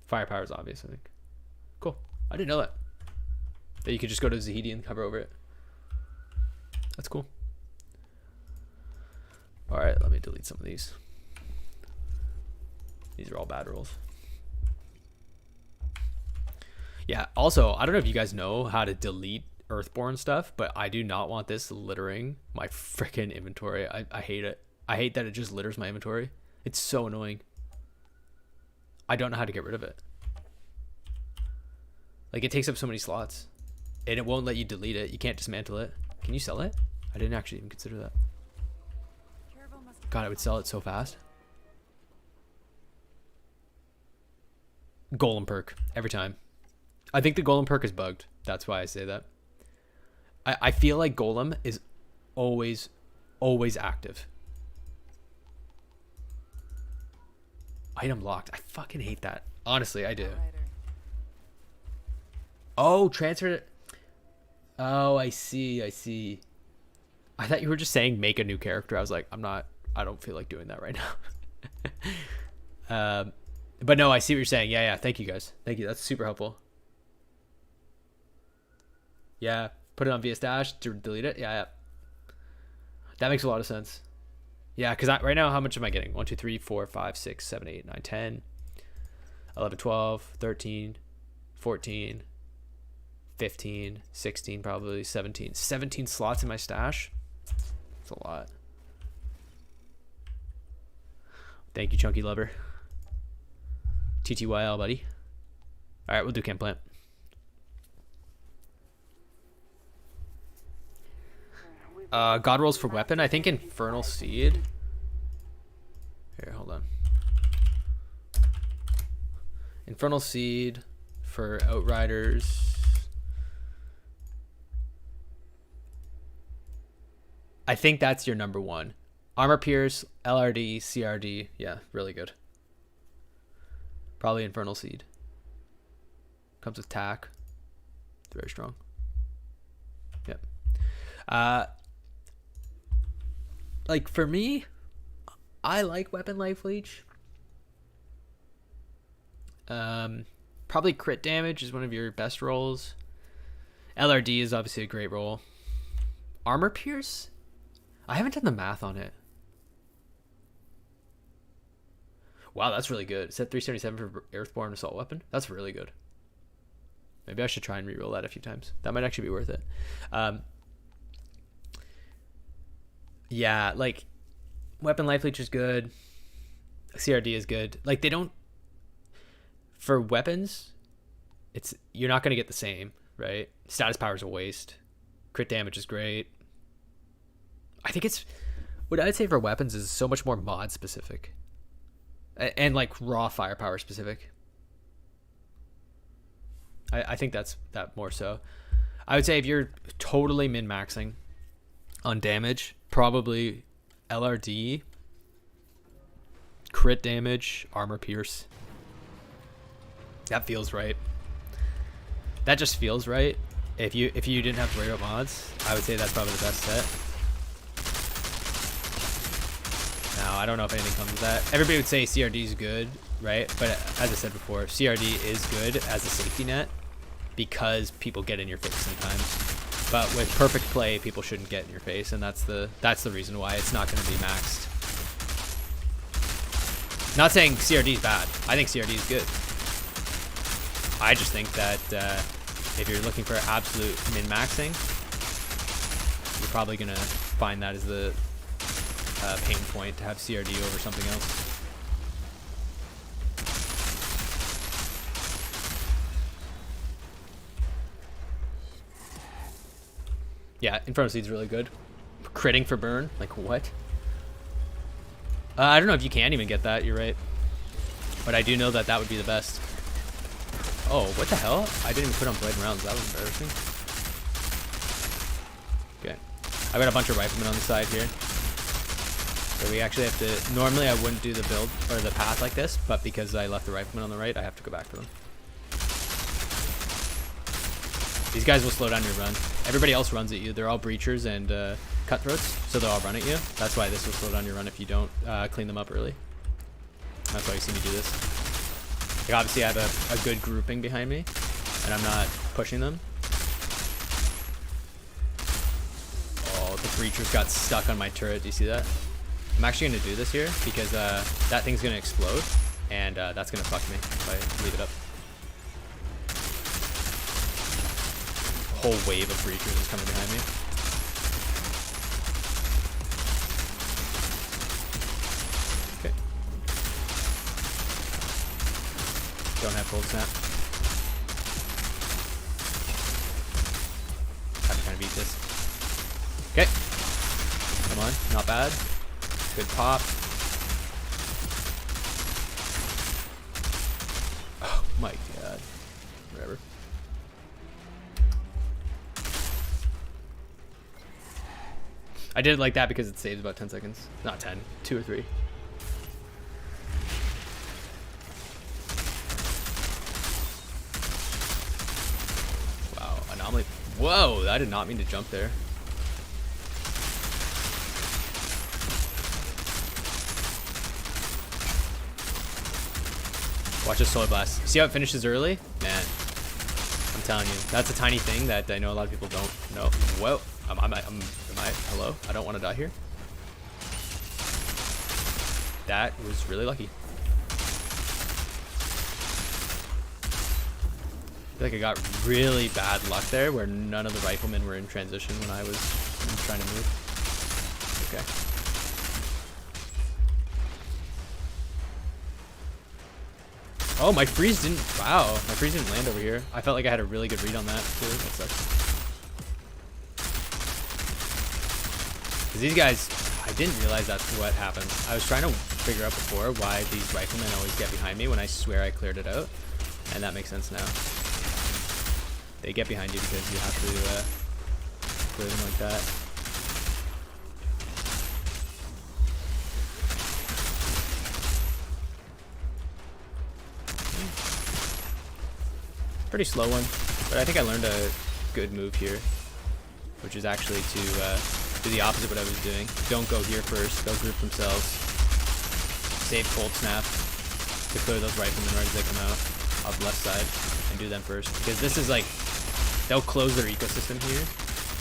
Firepower is obvious, I think. Cool. I didn't know that. That you could just go to Zahedi and cover over it. That's cool. Alright, let me delete some of these. These are all bad rolls. Yeah, also, I don't know if you guys know how to delete Earthborn stuff, but I do not want this littering my freaking inventory. I hate it. I hate that it just litters my inventory. It's so annoying. I don't know how to get rid of it. Like, it takes up so many slots. And it won't let you delete it. You can't dismantle it. Can you sell it? I didn't actually even consider that. God, I would sell it so fast. Golem perk. Every time. I think the Golem perk is bugged. That's why I say that. I feel like Golem is always active. Item locked. I fucking hate that. Honestly, I do. Oh, transfer it. Oh, I see. I thought you were just saying make a new character. I was like, I don't feel like doing that right now. But no, I see what you're saying. Yeah. Thank you guys. Thank you. That's super helpful. Yeah. Put it on VS Dash to delete it. Yeah. That makes a lot of sense. Yeah, because right now, how much am I getting? 1, 2, 3, 4, 5, 6, 7, 8, 9, 10, 11, 12, 13, 14, 15, 16, probably 17. 17 slots in my stash. That's a lot. Thank you, Chunky Lover. TTYL, buddy. All right, we'll do Chem Plant. God rolls for weapon. I think Infernal Seed. Here, hold on. Infernal Seed for Outriders. I think that's your number one. Armor Pierce, LRD, CRD. Yeah, really good. Probably Infernal Seed. Comes with tack. It's very strong. Yep. Like, for me, I like Weapon Life Leech. Probably crit damage is one of your best rolls. LRD is obviously a great roll. Armor Pierce? I haven't done the math on it. Wow, that's really good. Set 377 for Earthborn Assault Weapon. That's really good. Maybe I should try and reroll that a few times. That might actually be worth it. Yeah, like, Weapon Life Leech is good. CRD is good. Like, they don't... For weapons, you're not going to get the same, right? Status power is a waste. Crit damage is great. I think it's... What I'd say for weapons is so much more mod specific. And like, raw firepower specific. I think that's that more so. I would say if you're totally min-maxing on damage, probably LRD, crit damage, armor pierce. That feels right. That just feels right. If you didn't have to worry about mods, I would say that's probably the best set. Now, I don't know if anything comes with that. Everybody would say CRD is good, right? But as I said before, CRD is good as a safety net because people get in your face sometimes. But with perfect play, people shouldn't get in your face, and that's the reason why it's not going to be maxed. Not saying CRD is bad. I think CRD is good. I just think that if you're looking for absolute min-maxing, you're probably going to find that as the pain point to have CRD over something else. Yeah, Inferno Seed's really good. Critting for burn? Like, what? I don't know if you can even get that, you're right. But I do know that that would be the best. Oh, what the hell? I didn't even put on blade rounds. That was embarrassing. Okay. I've got a bunch of riflemen on the side here. So we actually have to... Normally I wouldn't do the build or the path like this, but because I left the riflemen on the right, I have to go back for them. These guys will slow down your run. Everybody else runs at you. They're all breachers and cutthroats, so they'll all run at you. That's why this will slow down your run if you don't clean them up early. That's why you see me do this. Like obviously I have a good grouping behind me, and I'm not pushing them. Oh, the breachers got stuck on my turret. Do you see that? I'm actually going to do this here because that thing's going to explode, and that's going to fuck me if I leave it up. A whole wave of breachers is coming behind me. Okay. Don't have cold snap. Have to kind of beat this. Okay. Come on. Not bad. Good pop. Oh my god. Whatever. I did it like that because it saves about 10 seconds. Not 10. 2 or 3. Wow. Anomaly. Whoa! I did not mean to jump there. Watch this solar blast. See how it finishes early? Man, I'm telling you, that's a tiny thing that I know a lot of people don't know. Whoa, am I, hello? I don't want to die here. That was really lucky. I feel like I got really bad luck there where none of the riflemen were in transition when I was trying to move. Okay. Oh, my freeze didn't... Wow, my freeze didn't land over here. I felt like I had a really good read on that, too. That sucks. Because these guys... I didn't realize that's what happened. I was trying to figure out before why these riflemen always get behind me when I swear I cleared it out. And that makes sense now. They get behind you because you have to clear them like that. Pretty slow one, but I think I learned a good move here, which is actually to do the opposite of what I was doing. Don't go here first. They'll group themselves. Save cold snap to clear those riflemen right as they come out off the left side, and do them first. Because this is like, they'll close their ecosystem here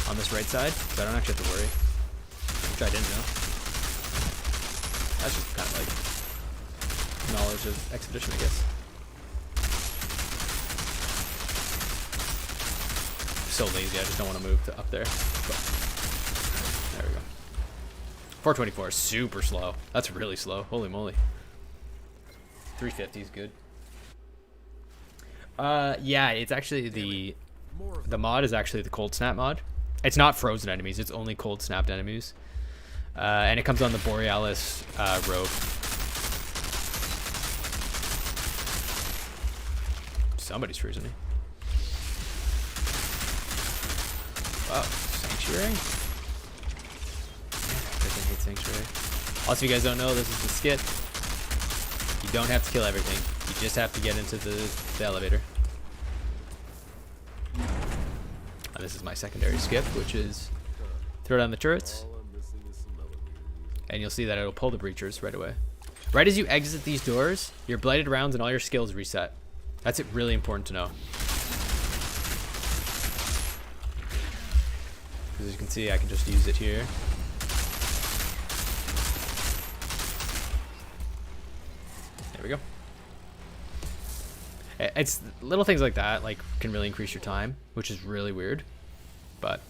on this right side, so I don't actually have to worry, which I didn't know. That's just kind of like knowledge of Expedition, I guess. So lazy, I just don't want to move to up there. But there we go. 424 is super slow. That's really slow. Holy moly. 350 is good. Yeah, it's actually the mod is actually the cold snap mod. It's not frozen enemies, it's only cold snapped enemies. And it comes on the Borealis robe. Somebody's freezing me. Wow, Sanctuary? Man, I freaking hate Sanctuary. Also, if you guys don't know, this is the skit. You don't have to kill everything. You just have to get into the elevator. And this is my secondary skip, which is throw down the turrets. All I'm missing is some elevators. And you'll see that it'll pull the breachers right away. Right as you exit these doors, your blighted rounds and all your skills reset. That's really important to know. As you can see, I can just use it here. There we go. It's little things like that, like, can really increase your time, which is really weird. But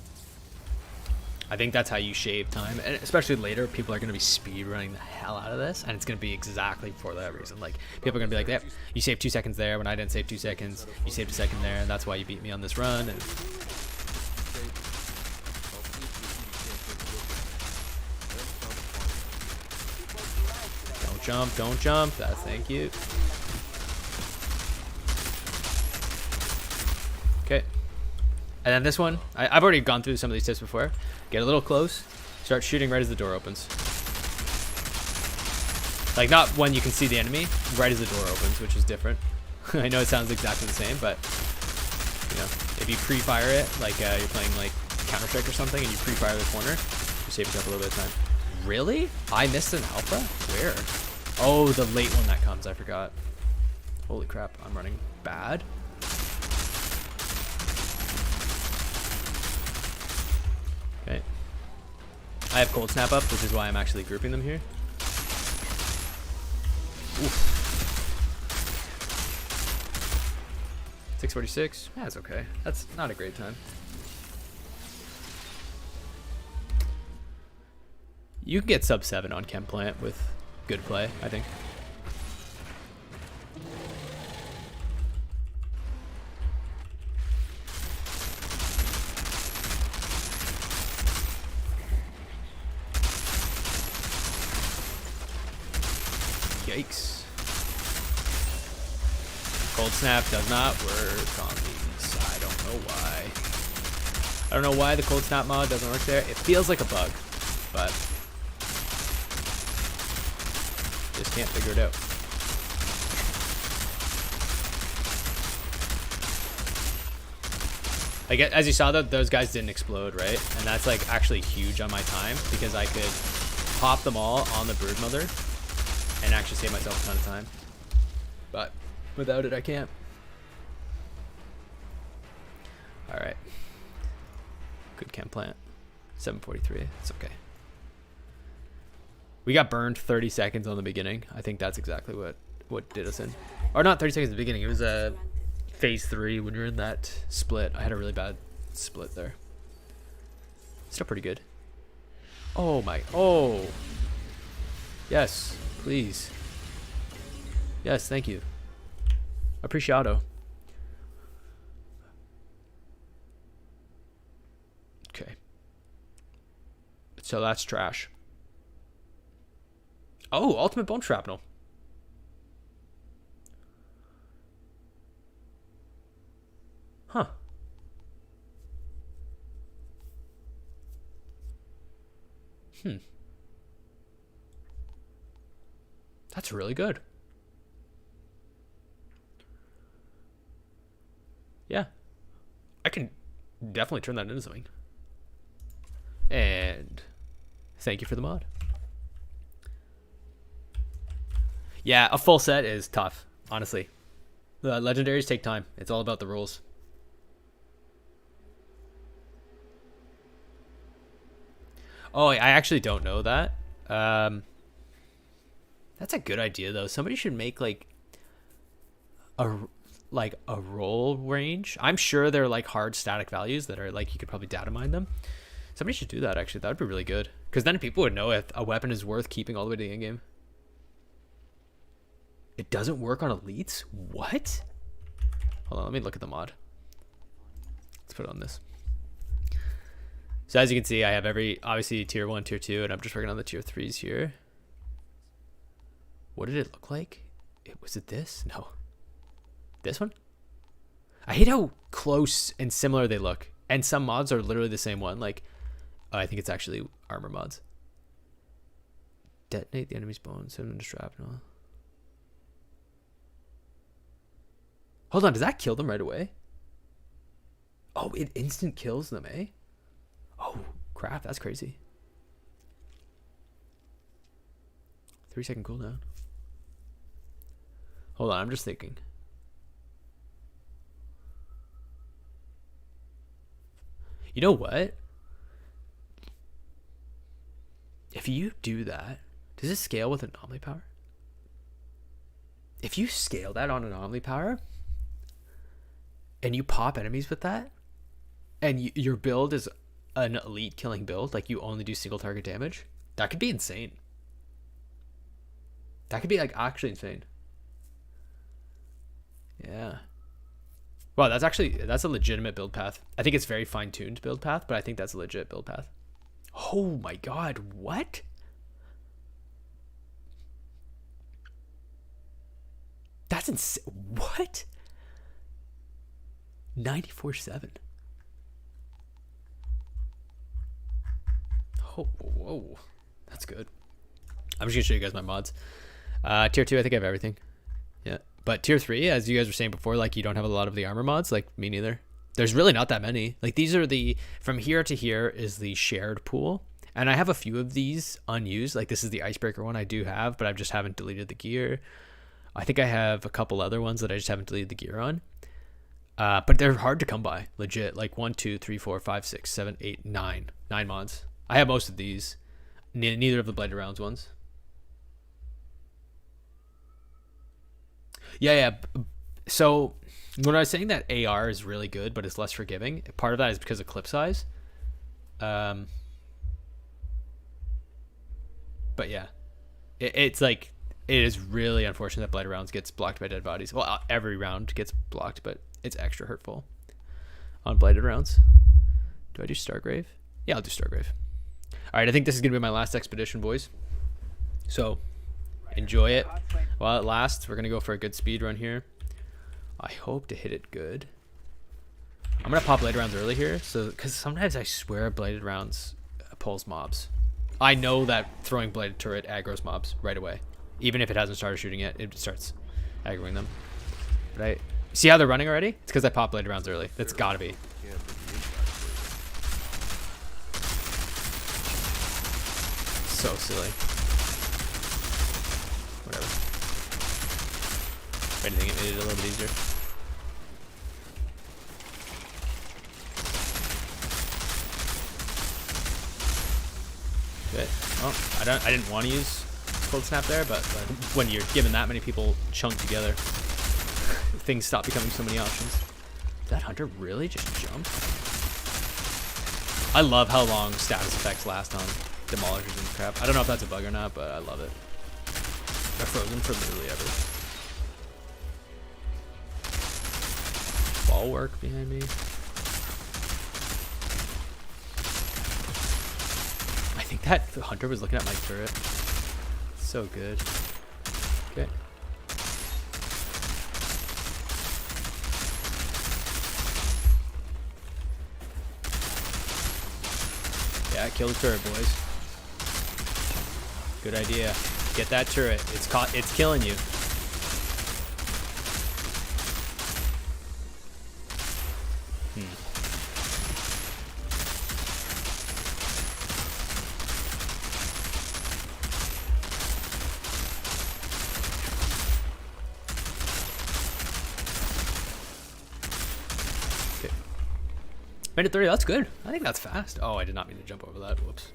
I think that's how you shave time, and especially later, people are going to be speed running the hell out of this, and it's going to be exactly for that reason. Like, people are going to be like, "Yep, you saved 2 seconds there when I didn't save 2 seconds. You saved a second there, and that's why you beat me on this run." And don't jump. Thank you. Okay. And then this one, I've already gone through some of these tips before. Get a little close, start shooting right as the door opens. Like, not when you can see the enemy, right as the door opens, which is different. I know it sounds exactly the same, but, you know, if you pre-fire it, like you're playing like Counter-Strike or something, and you pre-fire the corner, you save yourself a little bit of time. Really? I missed an alpha? Where? Oh, the late one that comes, I forgot. Holy crap, I'm running bad. Okay. I have cold snap up, which is why I'm actually grouping them here. Oof. 646. Yeah, that's okay. That's not a great time. You can get sub 7 on Chem Plant with good play, I think. Yikes. Cold snap does not work on these. I don't know why. I don't know why the cold snap mod doesn't work there. It feels like a bug, but just can't figure it out. Like, as you saw, those guys didn't explode, right? And that's like actually huge on my time, because I could pop them all on the brood mother and actually save myself a ton of time. But without it, I can't. All right. Good Chem Plant. 743. It's okay. We got burned 30 seconds on the beginning. I think that's exactly what did us in. Or not 30 seconds at the beginning. It was phase 3 when you're in that split. I had a really bad split there. Still pretty good. Oh my. Oh. Yes. Please. Yes, thank you. Appreciado. Okay. So that's trash. Oh, ultimate bone shrapnel. Huh. That's really good. Yeah. I can definitely turn that into something. And thank you for the mod. Yeah, a full set is tough, honestly. The legendaries take time. It's all about the rules. Oh, I actually don't know that. That's a good idea, though. Somebody should make like a roll range. I'm sure they're like hard static values that are like you could probably data mine them. Somebody should do that, actually. That would be really good, because then people would know if a weapon is worth keeping all the way to the end game. It doesn't work on elites? What? Hold on, let me look at the mod. Let's put it on this. So as you can see, I have obviously tier 1, tier 2, and I'm just working on the tier 3s here. What did it look like? Was it this? No. This one? I hate how close and similar they look. And some mods are literally the same one. Like, I think it's actually armor mods. Detonate the enemy's bones, send them to shrapnel. Hold on, does that kill them right away? Oh, it instant kills them, eh? Oh, crap, that's crazy. 3-second cooldown. Hold on, I'm just thinking. You know what? If you do that, does it scale with anomaly power? If you scale that on anomaly power, and you pop enemies with that, and your build is an elite killing build, like you only do single target damage, that could be insane. That could be like actually insane. Yeah. Wow, that's a legitimate build path. I think it's very fine-tuned build path, but I think that's a legit build path. Oh my god, what? That's insane. What? 94/7. Oh, whoa. That's good. I'm just gonna show you guys my mods. Tier 2, I think I have everything. Yeah. But tier 3, as you guys were saying before, like you don't have a lot of the armor mods, like me neither. There's really not that many. Like these are from here to here is the shared pool. And I have a few of these unused. Like this is the icebreaker one I do have, but I just haven't deleted the gear. I think I have a couple other ones that I just haven't deleted the gear on. But they're hard to come by, legit. Like 1, 2, 3, 4, 5, 6, 7, 8, 9. 9 mods. I have most of these. Neither of the Bladed Rounds ones. Yeah. So when I was saying that AR is really good, but it's less forgiving, part of that is because of clip size. But yeah, it's like, it is really unfortunate that Bladed Rounds gets blocked by dead bodies. Well, every round gets blocked, but it's extra hurtful on Bladed Rounds. Do I do Stargrave? Yeah, I'll do Stargrave. All right, I think this is going to be my last expedition, boys. So enjoy it while it lasts. We're going to go for a good speed run here. I hope to hit it good. I'm going to pop Bladed Rounds early here, because sometimes I swear Bladed Rounds pulls mobs. I know that throwing Bladed Turret aggroes mobs right away. Even if it hasn't started shooting yet, it starts aggroing them. But I see how they're running already? It's because I popped Bladed Rounds early. That's got to be. So silly. Whatever. If anything, it made it a little bit easier. Good. Well, I didn't want to use Cold Snap there, but when you're given that many people chunked together, things stop becoming so many options. Did that hunter really just jump? I love how long status effects last on demolishers and crap. I don't know if that's a bug or not, but I love it. They're frozen for literally ever. Ball work behind me. I think that hunter was looking at my turret. So good. Okay. Yeah, kill the turret, boys. Good idea. Get that turret. It's killing you. Minute 30, that's good. I think that's fast. Oh, I did not mean to jump over that. Whoops.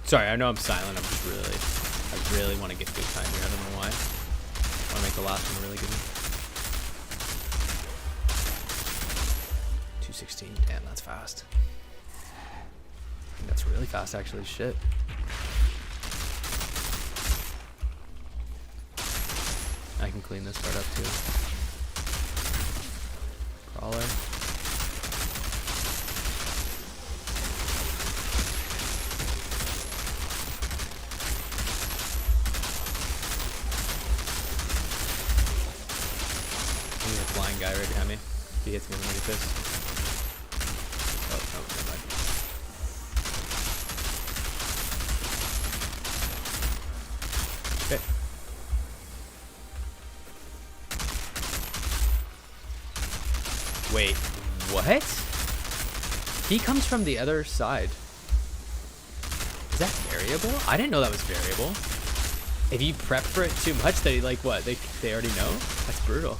Sorry, I know I'm silent. I really want to get good time here. I don't know why. I want to make the last one a really good one. 216. Damn, that's fast. That's really fast, actually. Shit. I can clean this part up too. Crawler. There's a flying guy right behind me. If he hits me, I'm gonna get this. Oh, no, never mind. Okay. Wait, what? He comes from the other side. Is that variable? I didn't know that was variable. If you prep for it too much, they like what? They already know? That's brutal.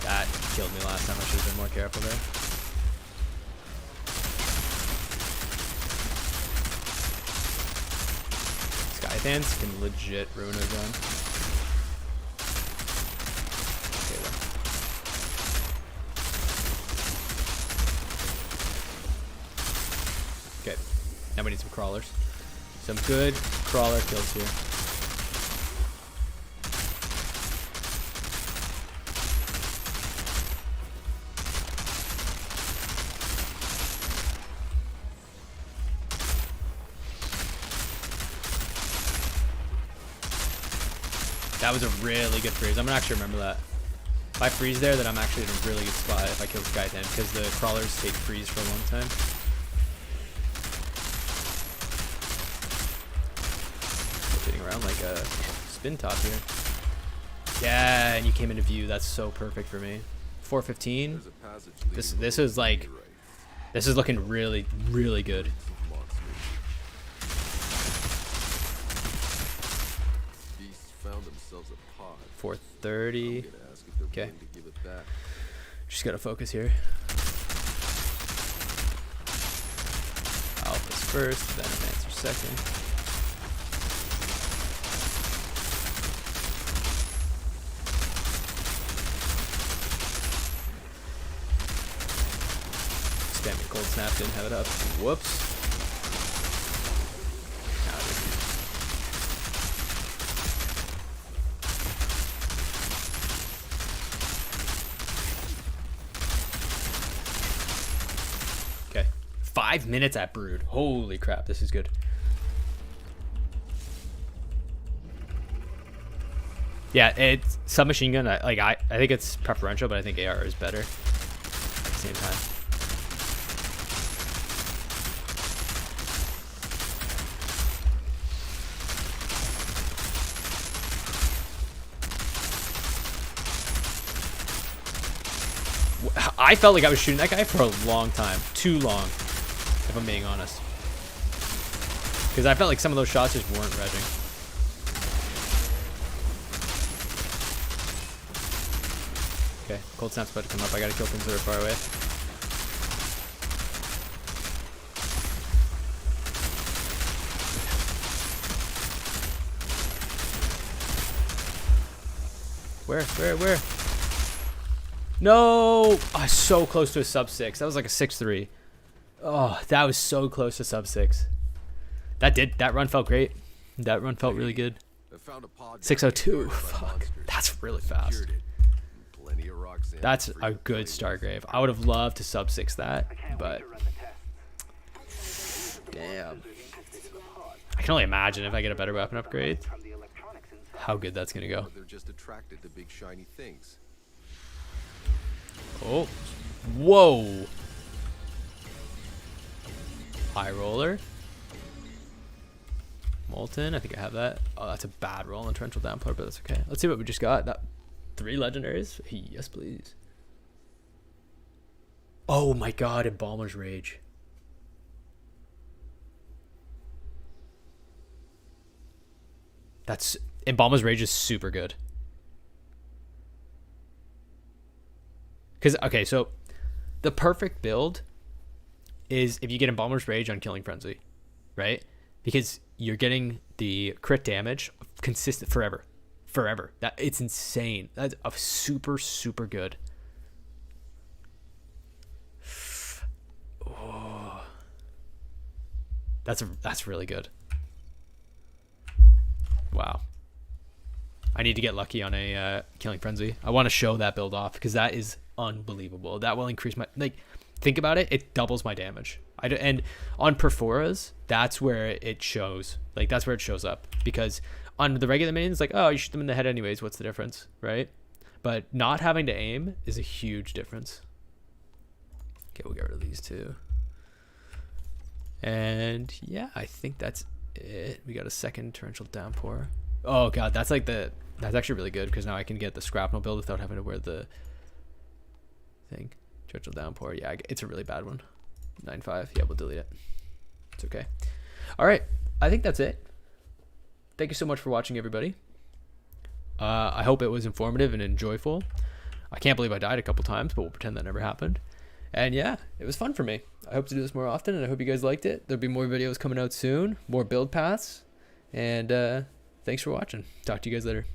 That killed me last time. I should have been more careful there. Skythans can legit ruin a gun. Okay, now we need some crawlers. Some good crawler kills here. That was a really good freeze. I'm gonna actually remember that. If I freeze there, then I'm actually in a really good spot if I kill Skythan, because the crawlers take freeze for a long time. Rotating around like a spin top here. Yeah, and you came into view. That's so perfect for me. 415. This is like, this is looking really, really good. 430. Okay. Just gotta focus here. Alpha's first, Technomancer second. Spamming cold snap, didn't have it up. Whoops. Okay, 5 minutes at Brood. Holy crap, this is good. Yeah, it's submachine gun. I think it's preferential, but I think AR is better at the same time. I felt like I was shooting that guy for a long time. Too long, if I'm being honest. Because I felt like some of those shots just weren't regging. Okay, cold snap's about to come up. I gotta kill things that are far away. Where? No! Oh, so close to a sub 6. That was like a 6-3. Oh, that was so close to sub 6. That run felt great. That run felt really good. 602. Fuck. That's really fast. That's a good Stargrave. I would have loved to sub 6 that, but damn. I can only imagine if I get a better weapon upgrade, how good that's gonna go. They're just attracted to big shiny things. Oh, whoa. High roller. Molten, I think I have that. Oh, that's a bad roll on torrential downpour, but that's okay. Let's see what we just got. That 3 legendaries. Hey, yes, please. Oh my god, Embalmer's Rage. That's Embalmer's Rage is super good. Because, okay, so the perfect build is if you get Embalmer's Rage on Killing Frenzy, right? Because you're getting the crit damage consistent forever. That it's insane. That's a super good. Oh, That's really good. Wow. I need to get lucky on a Killing Frenzy. I want to show that build off because that is unbelievable. That will increase my, like, think about it. It doubles my damage. And on Perforas, that's where it shows. Like, that's where it shows up. Because on the regular minions, like, oh, you shoot them in the head anyways. What's the difference, right? But not having to aim is a huge difference. Okay, we'll get rid of these two. And yeah, I think that's it. We got a second torrential downpour. Oh god, that's actually really good because now I can get the scrapnel build without having to wear the thing. Torrential downpour, yeah, it's a really bad one. 9.5, yeah, we'll delete it. It's okay. All right, I think that's it. Thank you so much for watching, everybody. I hope it was informative and enjoyable. I can't believe I died a couple times, but we'll pretend that never happened. And yeah, it was fun for me. I hope to do this more often, and I hope you guys liked it. There'll be more videos coming out soon, more build paths, and thanks for watching. Talk to you guys later.